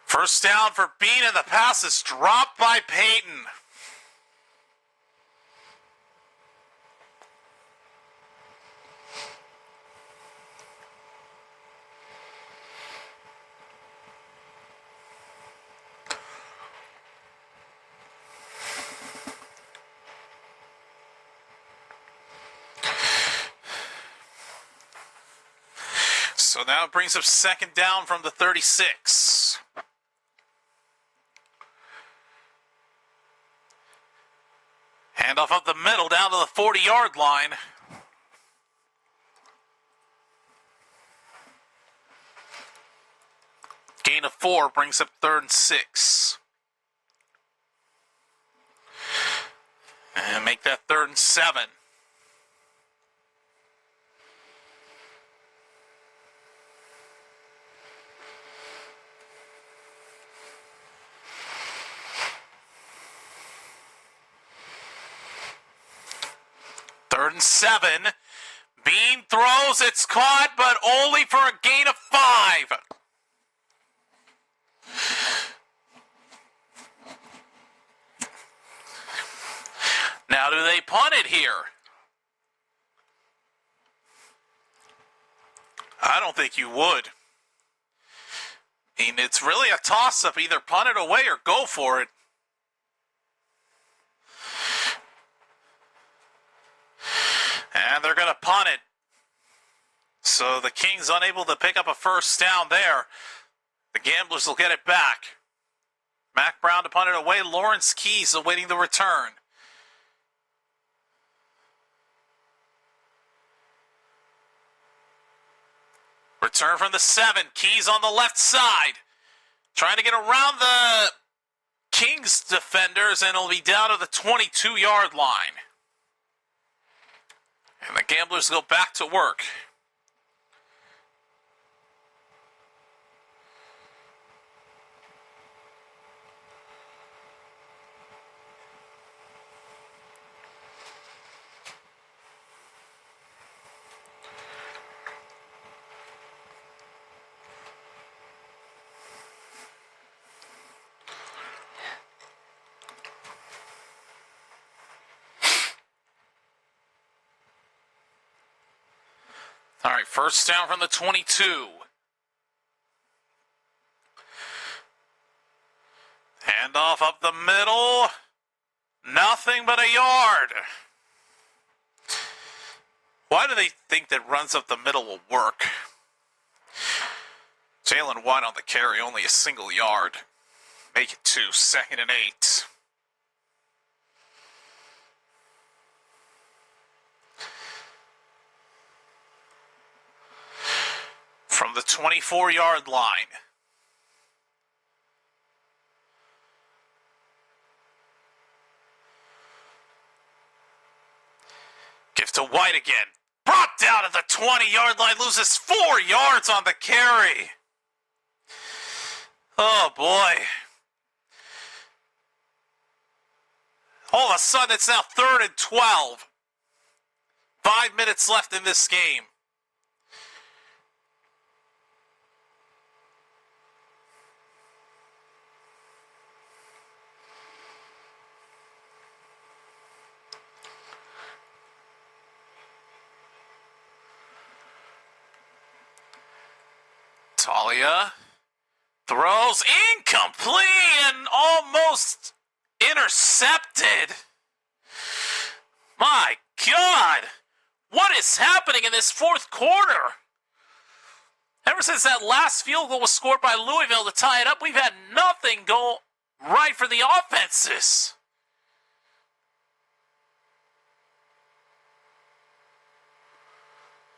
First down for Bean, and the pass is dropped by Payton. So now it brings up 2nd down from the 36. Handoff up the middle down to the 40-yard line. Gain of 4 brings up 3rd and 6. And make that 3rd and 7. Third and 7. Bean throws, it's caught, but only for a gain of 5. Now, do they punt it here? I don't think you would. I mean, it's really a toss-up. Either punt it away or go for it. And they're going to punt it. So the Kings unable to pick up a first down there. The Gamblers will get it back. Mac Brown to punt it away. Lawrence Keys awaiting the return. Return from the 7. Keys on the left side. Trying to get around the Kings defenders, and it'll be down to the 22-yard line. And the Gamblers go back to work. All right, first down from the 22. Handoff up the middle. Nothing but a yard. Why do they think that runs up the middle will work? Jalen White on the carry, only a single yard. Make it 2, 2nd and 8. From the 24-yard line. Give to White again. Brought down at the 20-yard line. Loses 4 yards on the carry. Oh, boy. All of a sudden, it's now 3rd and 12. 5 minutes left in this game. Talia throws incomplete and almost intercepted. My God, what is happening in this fourth quarter? Ever since that last field goal was scored by Louisville to tie it up, we've had nothing go right for the offenses.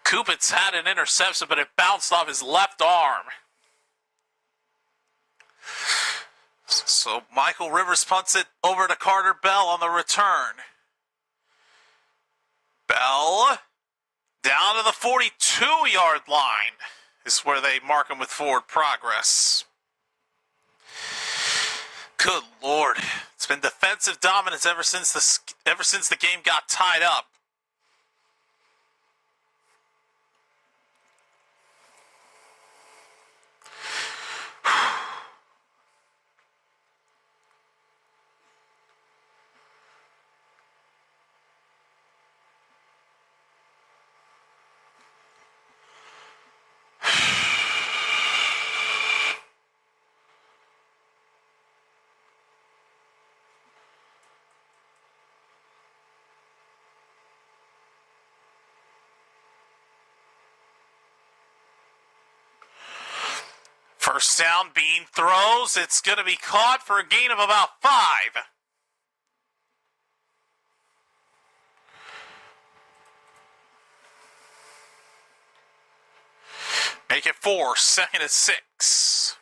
Kupitz had an interception, but it bounced off his left arm. So Michael Rivers punts it over to Carter Bell on the return. Bell down to the 42-yard line is where they mark him with forward progress. Good Lord. It's been defensive dominance ever since the game got tied up. First down, Bean throws. It's going to be caught for a gain of about 5. Make it 4, 2nd and 6.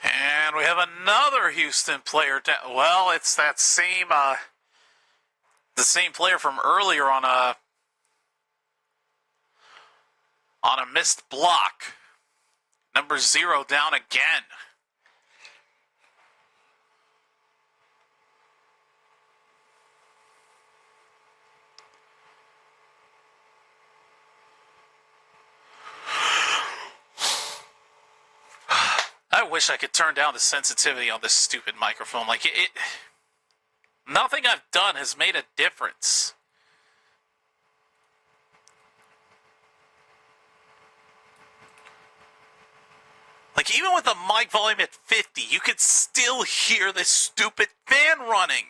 And we have another Houston player. Well, it's that same, the same player from earlier on a missed block. Number 0 down again. I wish I could turn down the sensitivity on this stupid microphone. Like, nothing I've done has made a difference. Like, even with the mic volume at 50, you could still hear this stupid fan running.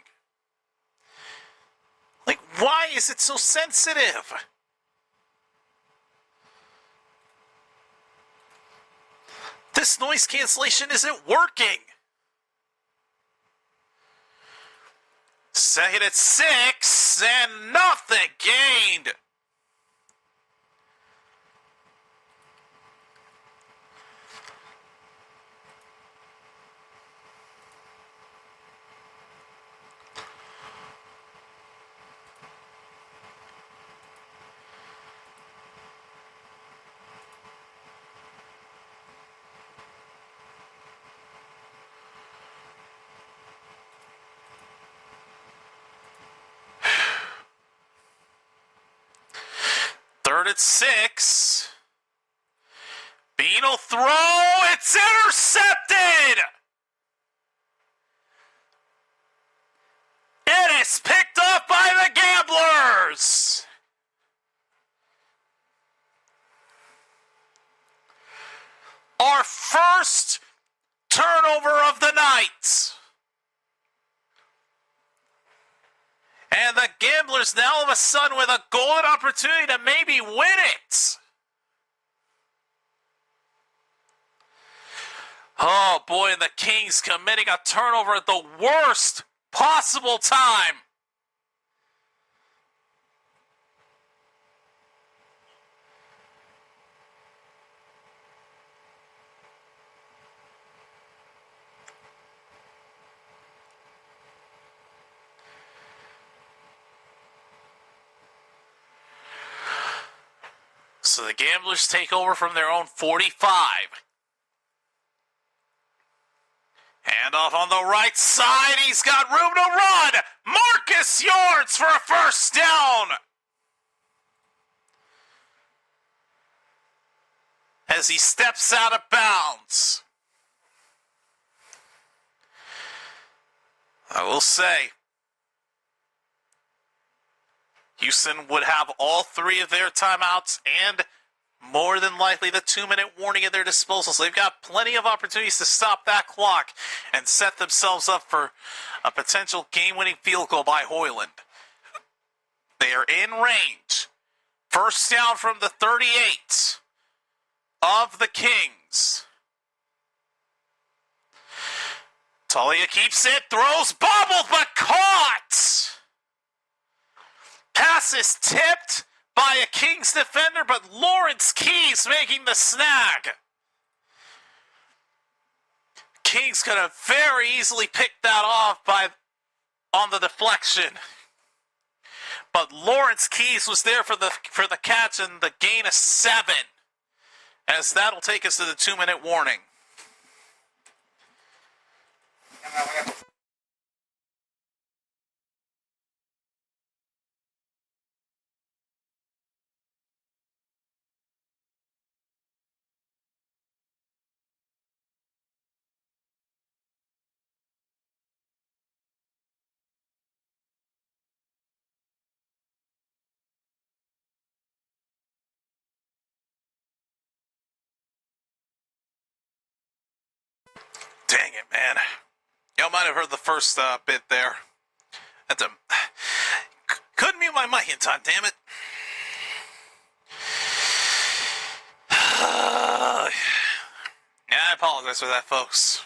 Like, why is it so sensitive? This noise cancellation isn't working. 2nd and 6, and nothing gained. Third and 6. Bean will throw. It's intercepted. It is picked up by the Gamblers. Our right. And the Gamblers now all of a sudden with a golden opportunity to maybe win it. Oh boy, and the Kings committing a turnover at the worst possible time. So the Gamblers take over from their own 45. Handoff on the right side. He's got room to run. Marcus Yards for a first down. As he steps out of bounds. I will say, Houston would have all three of their timeouts and more than likely the 2-minute warning at their disposal. So they've got plenty of opportunities to stop that clock and set themselves up for a potential game-winning field goal by Hoyland. They are in range. First down from the 38 of the Kings. Talia keeps it, throws, bobbled, but caught! Pass is tipped by a Kings defender, but Lawrence Keys making the snag. Kings could have very easily picked that off on the deflection. But Lawrence Keys was there for the catch and the gain of 7. As that'll take us to the 2-minute warning. Dang it, man. Y'all might have heard the first bit there. Couldn't mute my mic in time, damn it. Yeah, I apologize for that, folks.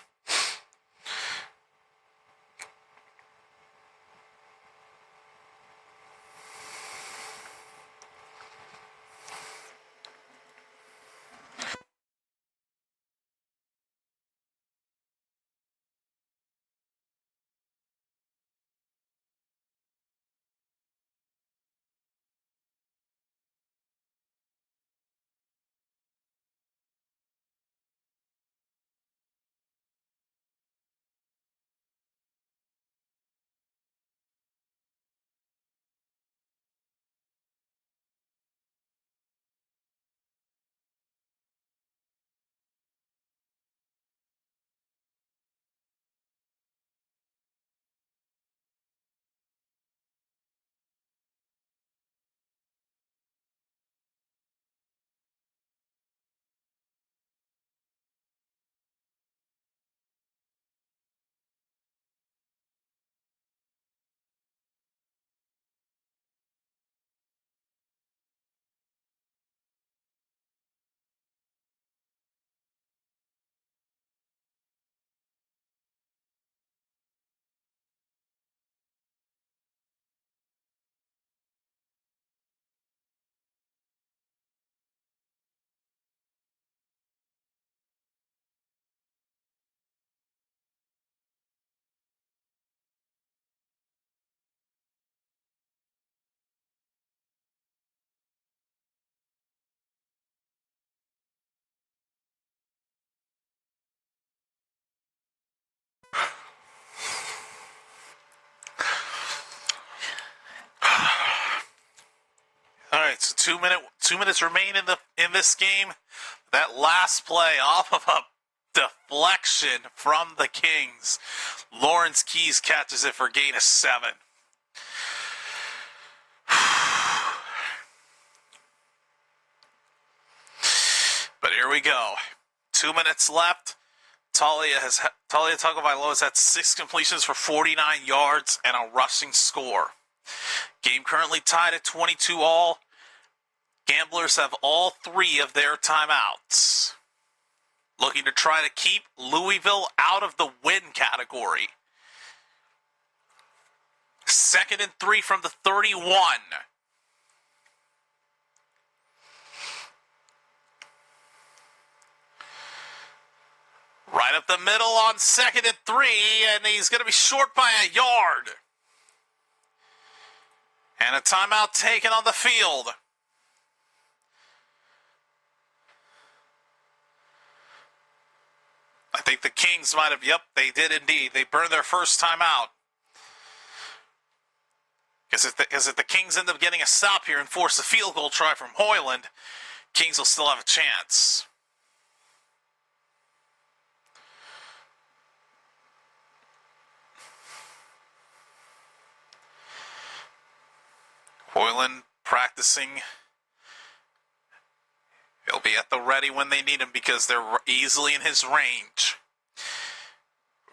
All right, so 2 minutes remain in this game. That last play off of a deflection from the Kings. Lawrence Keys catches it for a gain of 7. But here we go. 2 minutes left. Talia Tagovailoa has had 6 completions for 49 yards and a rushing score. Game currently tied at 22 all. Gamblers have all 3 of their timeouts. Looking to try to keep Louisville out of the win category. 2nd and 3 from the 31. Right up the middle on 2nd and 3, and he's going to be short by a yard. And a timeout taken on the field. I think the Kings might have, yep, they did indeed. They burned their first timeout. Because if the Kings end up getting a stop here and force a field goal try from Hoyland, Kings will still have a chance. Hoyland practicing. He'll be at the ready when they need him because they're easily in his range.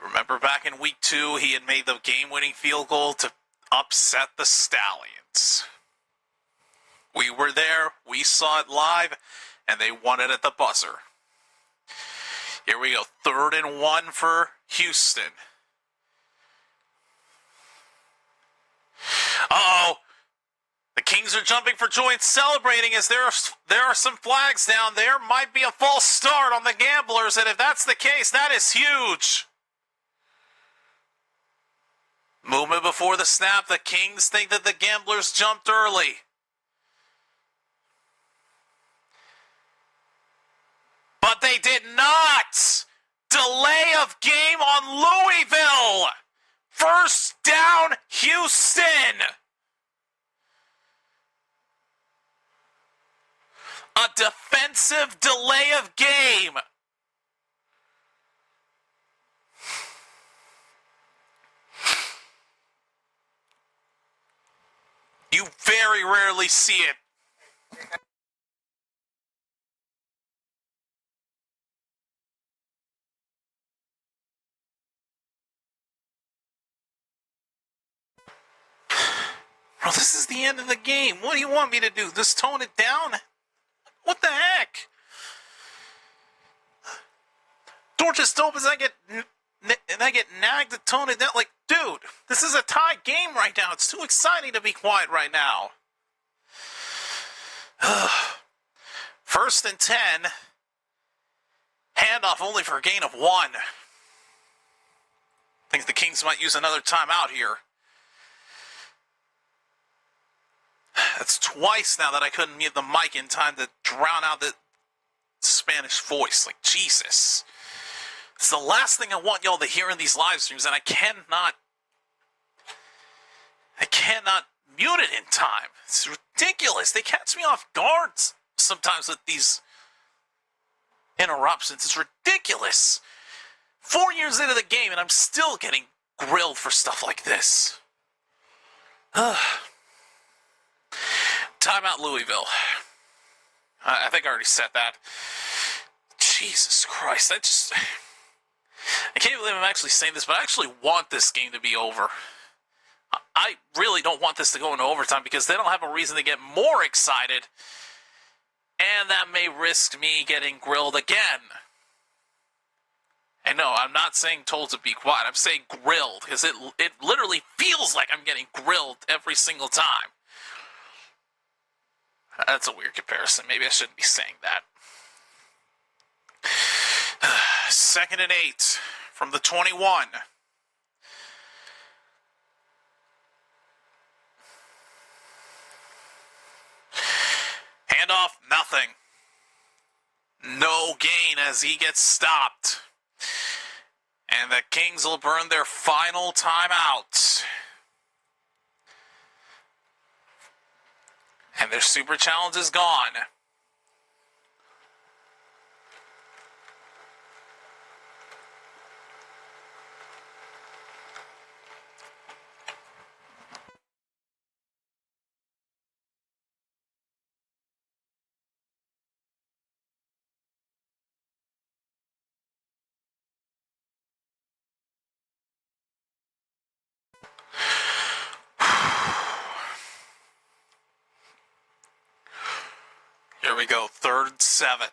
Remember back in week 2, he had made the game-winning field goal to upset the Stallions. We were there, we saw it live, and they won it at the buzzer. Here we go, 3rd and 1 for Houston. Uh-oh. The Kings are jumping for joy and celebrating as there are some flags down there. Might be a false start on the Gamblers, and if that's the case, that is huge. Movement before the snap. The Kings think that the Gamblers jumped early. But they did not. Delay of game on Louisville. 1st down, Houston. A defensive delay of game. You very rarely see it. Well, this is the end of the game. What do you want me to do? Just tone it down? What the heck? Door just opens and I get nagged to tone it down. Like, dude, this is a tie game right now. It's too exciting to be quiet right now. 1st and 10. Handoff only for a gain of 1. I think the Kings might use another timeout here. That's twice now that I couldn't mute the mic in time to drown out the Spanish voice. Like, Jesus. It's the last thing I want y'all to hear in these live streams, and I cannot mute it in time. It's ridiculous. They catch me off guard sometimes with these interruptions. It's ridiculous. 4 years into the game, and I'm still getting grilled for stuff like this. Timeout Louisville. I think I already said that. Jesus Christ, I can't believe I'm actually saying this, but I actually want this game to be over. I really don't want this to go into overtime because they don't have a reason to get more excited, and that may risk me getting grilled again. And no, I'm not saying told to be quiet. I'm saying grilled because it literally feels like I'm getting grilled every single time. That's a weird comparison. Maybe I shouldn't be saying that. 2nd and 8 from the 21. Handoff, nothing. No gain as he gets stopped. And the Kings will burn their final timeout. And their super challenge is gone. we go. 3rd and 7.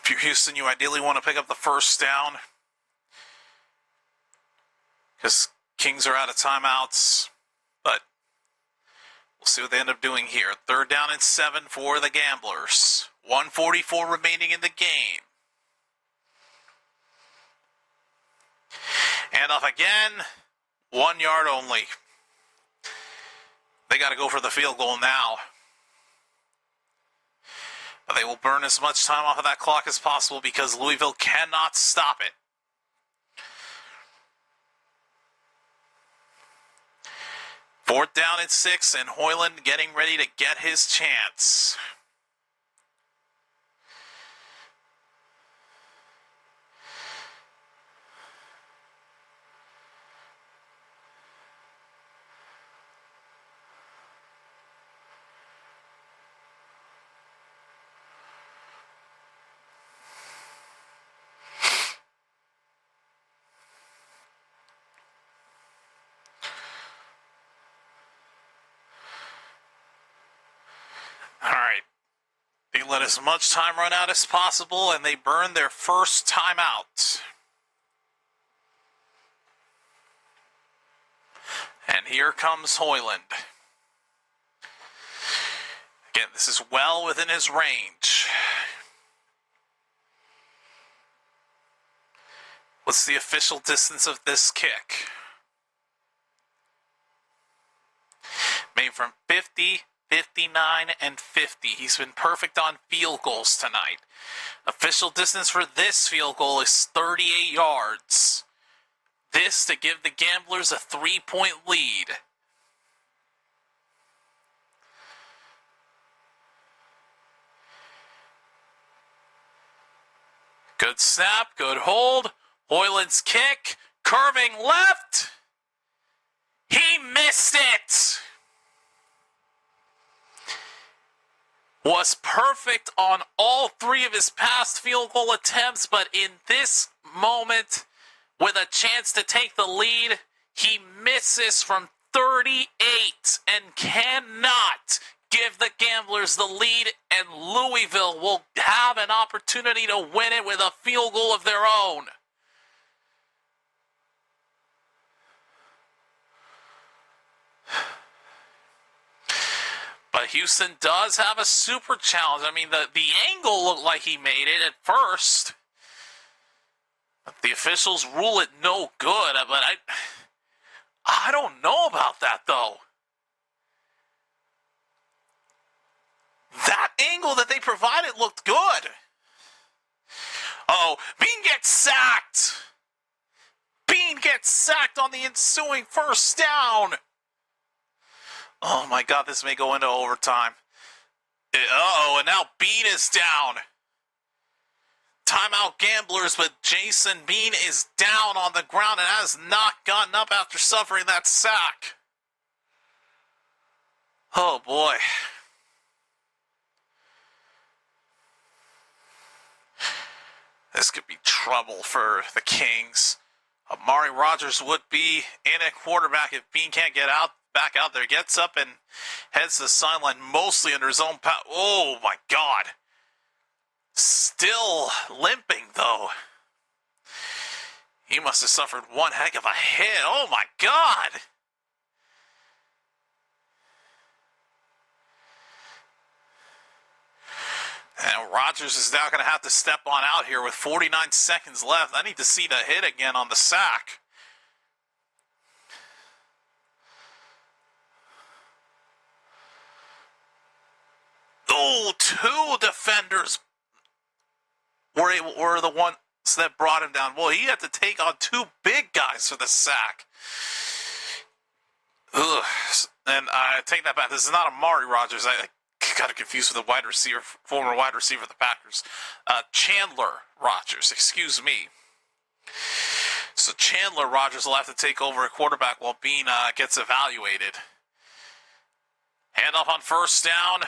If you're Houston, you ideally want to pick up the first down, because Kings are out of timeouts. But we'll see what they end up doing here. 3rd down and 7 for the Gamblers. 1:44 remaining in the game. Handoff again. 1 yard only. They got to go for the field goal now. But they will burn as much time off of that clock as possible because Louisville cannot stop it. Fourth down and 6, and Hoyland getting ready to get his chance. They let as much time run out as possible, and they burn their first timeout. And here comes Hoyland. Again, this is well within his range. What's the official distance of this kick? Made from 50, 59, and 50. He's been perfect on field goals tonight. Official distance for this field goal is 38 yards. This to give the Gamblers a 3-point lead. Good snap, good hold. Hoyland's kick, curving left. He missed it. Was perfect on all 3 of his past field goal attempts, but in this moment, with a chance to take the lead, he misses from 38 and cannot give the Gamblers the lead, and Louisville will have an opportunity to win it with a field goal of their own. But Houston does have a super challenge. I mean, the angle looked like he made it at first. But the officials rule it no good. But I don't know about that, though. That angle that they provided looked good. Uh-oh, Bean gets sacked. Bean gets sacked on the ensuing first down. Oh my God, this may go into overtime. Uh-oh, and now Bean is down. Timeout Gamblers, but Jason Bean is down on the ground and has not gotten up after suffering that sack. Oh boy. This could be trouble for the Kings. Amari Rogers would be in at quarterback if Bean can't get back out there. Gets up and heads to the sideline, mostly under his own power. Oh my God. Still limping though. He must have suffered one heck of a hit. Oh my God. And Rogers is now going to have to step on out here with 49 seconds left. I need to see the hit again on the sack. Oh, 2 defenders were the ones that brought him down. Well, he had to take on 2 big guys for the sack. Ugh. And I take that back. This is not Amari Rogers. I got it confused with the wide receiver, former wide receiver of the Packers. Chandler Rogers, excuse me. So Chandler Rogers will have to take over at quarterback while Bean gets evaluated. Handoff on first down.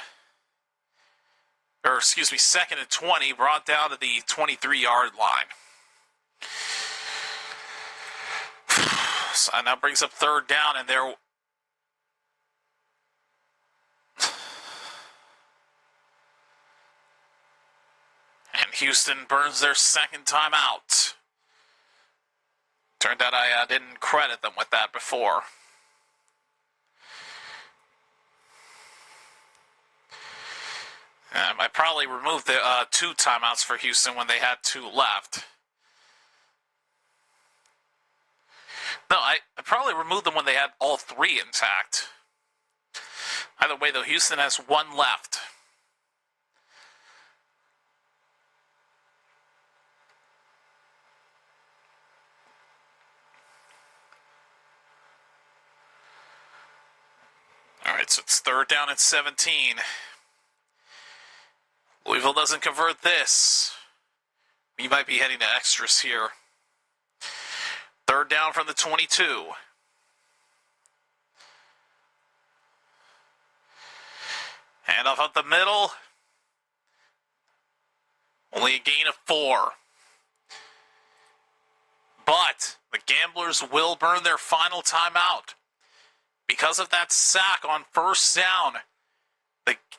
Or, excuse me, 2nd and 20, brought down to the 23-yard line. So now brings up third down, and they're... And Houston burns their second timeout. Turned out I didn't credit them with that before. I probably removed the 2 timeouts for Houston when they had 2 left. No, I probably removed them when they had all 3 intact. Either way, though, Houston has 1 left. All right, so it's third down and 17. Louisville doesn't convert this. We might be heading to extras here. Third down from the 22. Handoff up the middle. Only a gain of 4. But the Gamblers will burn their final timeout. Because of that sack on first down,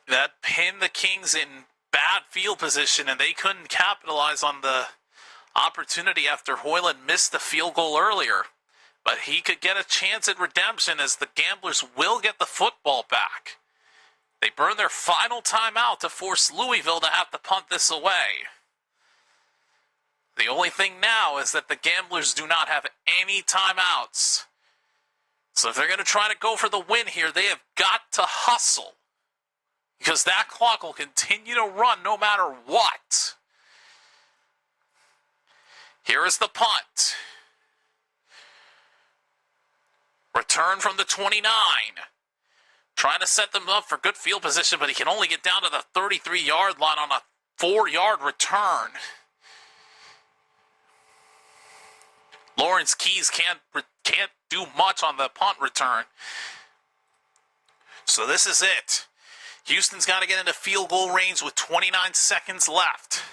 that pinned the Kings in bad field position, and they couldn't capitalize on the opportunity after Hoyland missed the field goal earlier. But he could get a chance at redemption as the Gamblers will get the football back. They burn their final timeout to force Louisville to have to punt this away. The only thing now is that the Gamblers do not have any timeouts. So if they're going to try to go for the win here, they have got to hustle. Because that clock will continue to run no matter what. Here is the punt. Return from the 29. Trying to set them up for good field position, but he can only get down to the 33-yard line on a 4-yard return. Lawrence Keys can't do much on the punt return. So this is it. Houston's got to get into field goal range with 29 seconds left.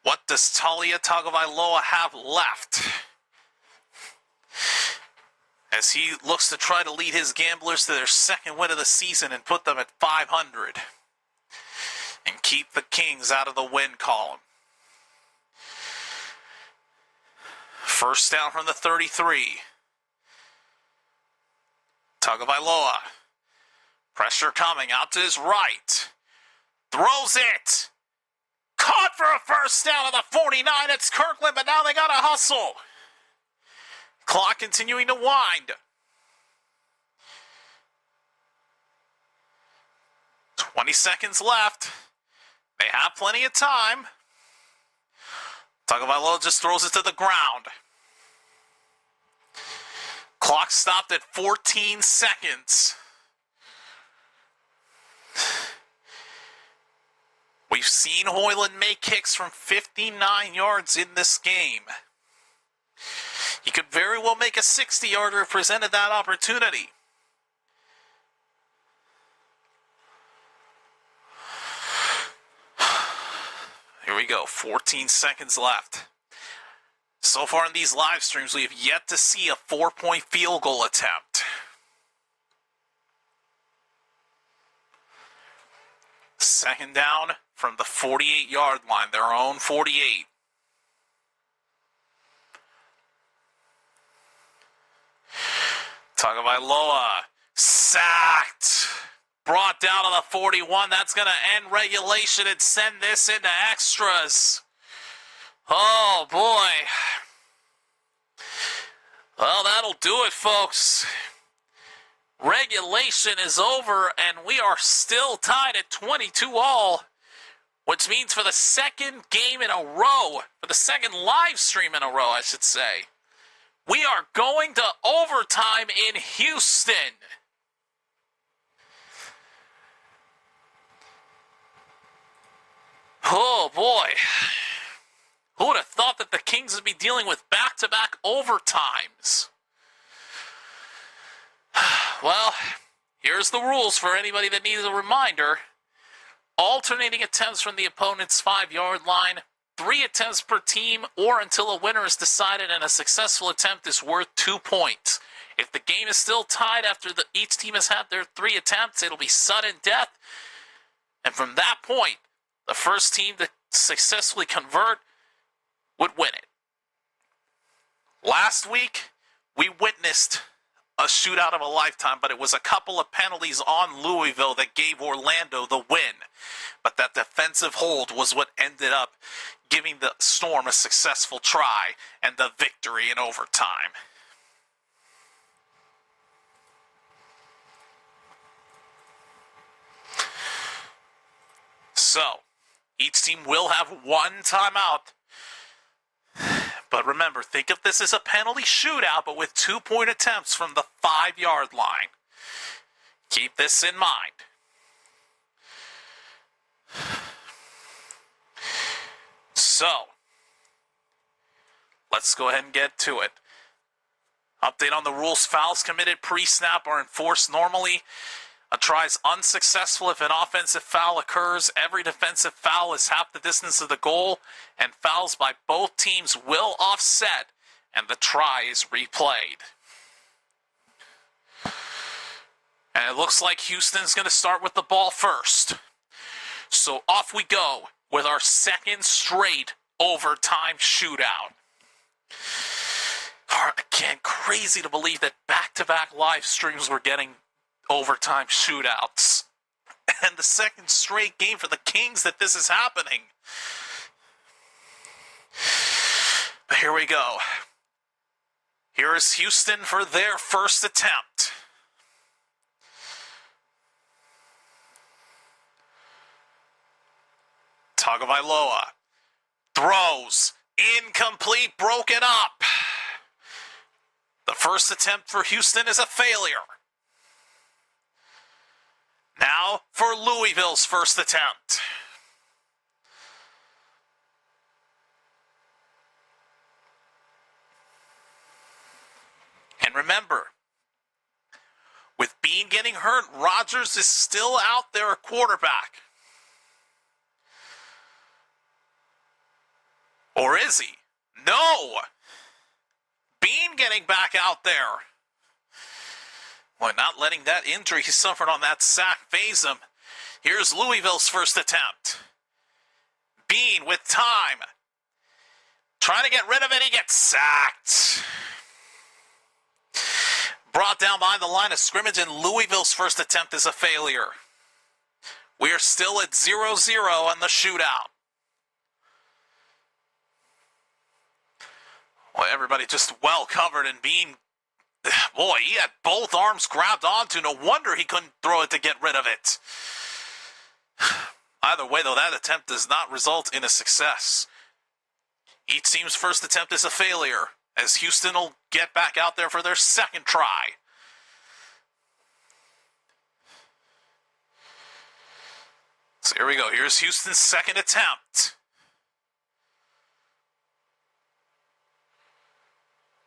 What does Talia Tagovailoa have left? As he looks to try to lead his Gamblers to their second win of the season and put them at 500. And keep the Kings out of the win column. First down from the 33. Tagovailoa. Pressure coming out to his right. Throws it. Caught for a first down on the 49. It's Kirkland, but now they got to hustle. Clock continuing to wind. 20 seconds left. They have plenty of time. Tagovailoa just throws it to the ground. Clock stopped at 14 seconds. We've seen Hoyland make kicks from 59 yards in this game. He could very well make a 60-yarder if presented that opportunity. Here we go, 14 seconds left. So far in these live streams, we have yet to see a 4-point field goal attempt. Second down from the 48-yard line, their own 48. Tagovailoa sacked. Brought down to the 41. That's going to end regulation and send this into extras. Oh, boy. Well, that'll do it, folks. Regulation is over, and we are still tied at 22-all, which means for the second game in a row, for the second live stream in a row, I should say, we are going to overtime in Houston. Oh, boy. Who would have thought that the Kings would be dealing with back-to-back overtimes? Well, here's the rules for anybody that needs a reminder. Alternating attempts from the opponent's 5-yard line 3 attempts per team or until a winner is decided and a successful attempt is worth 2 points. If the game is still tied after each team has had their 3 attempts, it'll be sudden death. And from that point, the first team to successfully convert would win it. Last week, we witnessed a shootout of a lifetime, but it was a couple of penalties on Louisville that gave Orlando the win. But that defensive hold was what ended up giving the Storm a successful try and the victory in overtime. So, each team will have 1 timeout. But remember, think of this as a penalty shootout, but with 2-point attempts from the 5-yard line. Keep this in mind. So, let's go ahead and get to it. Update on the rules. Fouls committed pre-snap are enforced normally. A try is unsuccessful if an offensive foul occurs. Every defensive foul is half the distance of the goal, and fouls by both teams will offset, and the try is replayed. And it looks like Houston's going to start with the ball first. So off we go with our second straight overtime shootout. Again, crazy to believe that back-to-back live streams were getting overtime shootouts. And the second straight game for the Kings that this is happening. But here we go. Here is Houston for their first attempt. Tagovailoa throws. Incomplete, broken up. The first attempt for Houston is a failure. Now for Louisville's first attempt. And remember, with Bean getting hurt, Rodgers is still out there at quarterback. Or is he? No! Bean getting back out there. Well, not letting that injury he suffered on that sack phase him. Here's Louisville's first attempt. Bean with time. Trying to get rid of it, he gets sacked. Brought down behind the line of scrimmage, and Louisville's first attempt is a failure. We are still at 0-0 on the shootout. Well, everybody just well covered, and Bean, boy, he had both arms grabbed onto. No wonder he couldn't throw it to get rid of it. Either way, though, that attempt does not result in a success. Each team's first attempt is a failure, as Houston will get back out there for their second try. So here we go. Here's Houston's second attempt.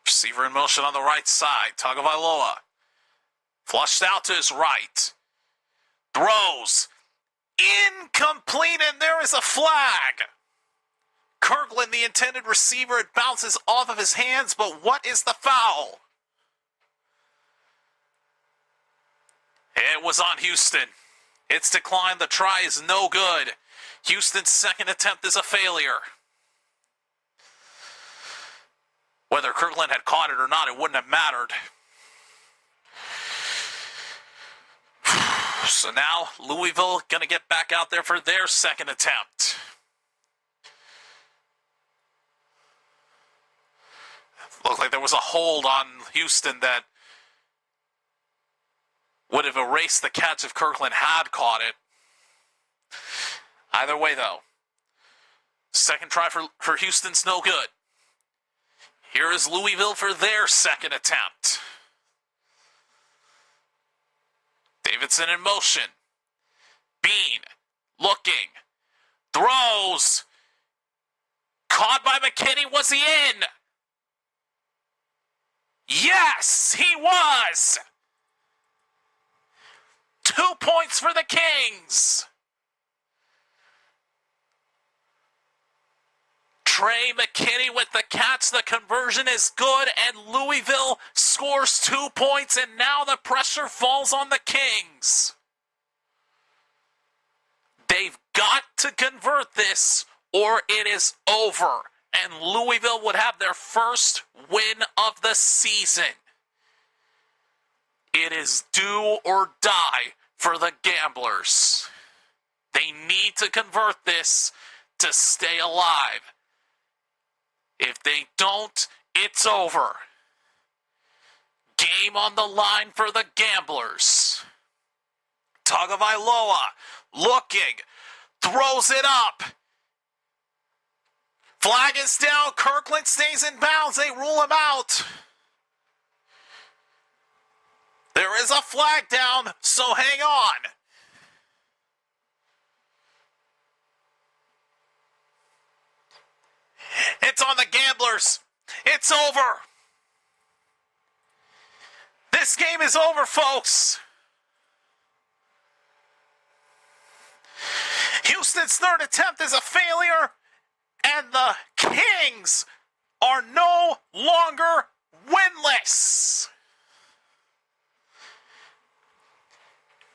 Receiver in motion on the right side. Tagovailoa. Flushed out to his right. Throws. Incomplete, and there is a flag. Kirkland, the intended receiver, it bounces off of his hands, but what is the foul? It was on Houston. It's declined. The try is no good. Houston's second attempt is a failure. Whether Kirkland had caught it or not, it wouldn't have mattered. So now, Louisville going to get back out there for their second attempt. Looked like there was a hold on Houston that would have erased the catch if Kirkland had caught it. Either way, though, second try for Houston's no good. Here is Louisville for their second attempt. Davidson in motion. Bean looking. Throws. Caught by McKinney. Was he in? Yes, he was. 2 points for the Kings. Trey McKinney with the catch. The conversion is good, and Louisville scores 2 points, and now the pressure falls on the Kings. They've got to convert this, or it is over, and Louisville would have their first win of the season. It is do or die for the Gamblers. They need to convert this to stay alive. If they don't, it's over. Game on the line for the Gamblers. Tagovailoa looking, throws it up. Flag is down. Kirkland stays in bounds. They rule him out. There is a flag down, so hang on. It's on the Gamblers. It's over. This game is over, folks. Houston's third attempt is a failure, and the Kings are no longer winless.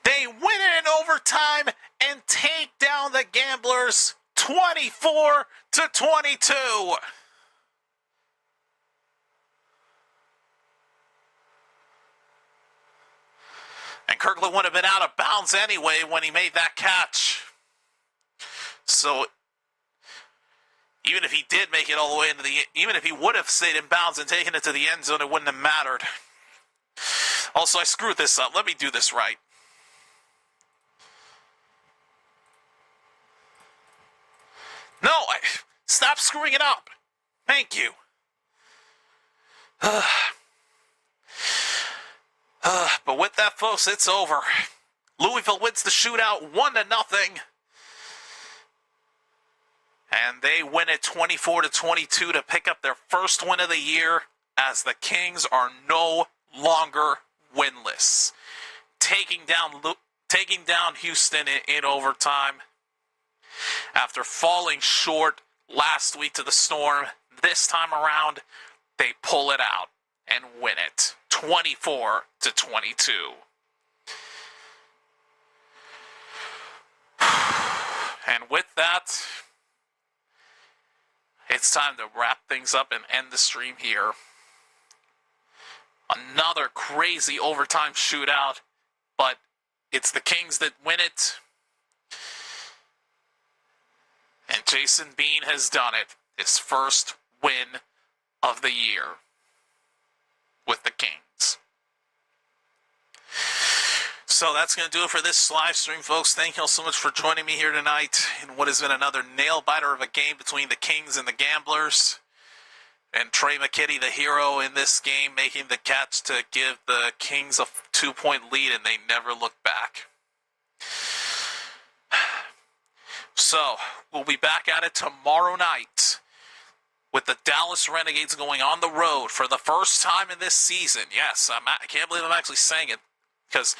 They win it in overtime and take down the Gamblers 24-22. And Kirkland would have been out of bounds anyway when he made that catch. So even if he did make it all the way into even if he would have stayed in bounds and taken it to the end zone, it wouldn't have mattered. Also, I screwed this up. Let me do this right. No, stop screwing it up. Thank you. But with that, folks, it's over. Louisville wins the shootout 1-0. And they win it 24-22 to pick up their first win of the year, as the Kings are no longer winless. Taking down Houston in overtime. After falling short last week to the Storm, this time around, they pull it out and win it 24-22. And with that, it's time to wrap things up and end the stream here. Another crazy overtime shootout, but it's the Kings that win it. And Jason Bean has done it. His first win of the year with the Kings. So that's going to do it for this live stream, folks. Thank you all so much for joining me here tonight in what has been another nail-biter of a game between the Kings and the Gamblers. And Trey McKinney, the hero in this game, making the catch to give the Kings a 2-point lead, and they never looked back. So, we'll be back at it tomorrow night with the Dallas Renegades going on the road for the first time in this season. Yes, I can't believe I'm actually saying it, because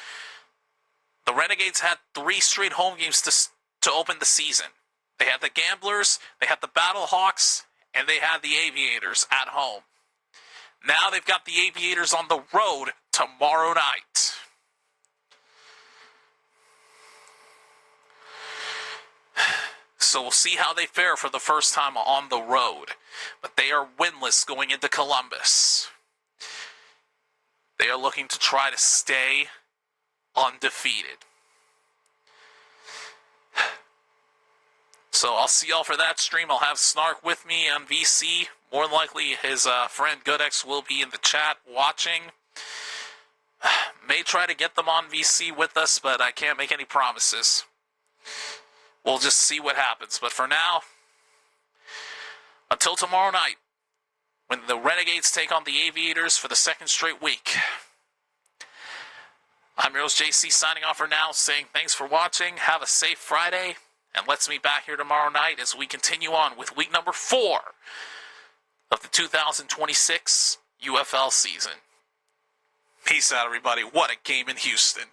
the Renegades had 3 straight home games to open the season. They had the Gamblers, they had the Battlehawks, and they had the Aviators at home. Now they've got the Aviators on the road tomorrow night. So we'll see how they fare for the first time on the road. But they are winless going into Columbus. They are looking to try to stay undefeated. So I'll see y'all for that stream. I'll have Snark with me on VC. More than likely his friend Goodex will be in the chat watching. May try to get them on VC with us, but I can't make any promises. We'll just see what happens. But for now, until tomorrow night, when the Renegades take on the Aviators for the second straight week, I'm your host JC signing off for now, saying thanks for watching, have a safe Friday, and let's meet back here tomorrow night as we continue on with week number 4 of the 2026 UFL season. Peace out, everybody. What a game in Houston.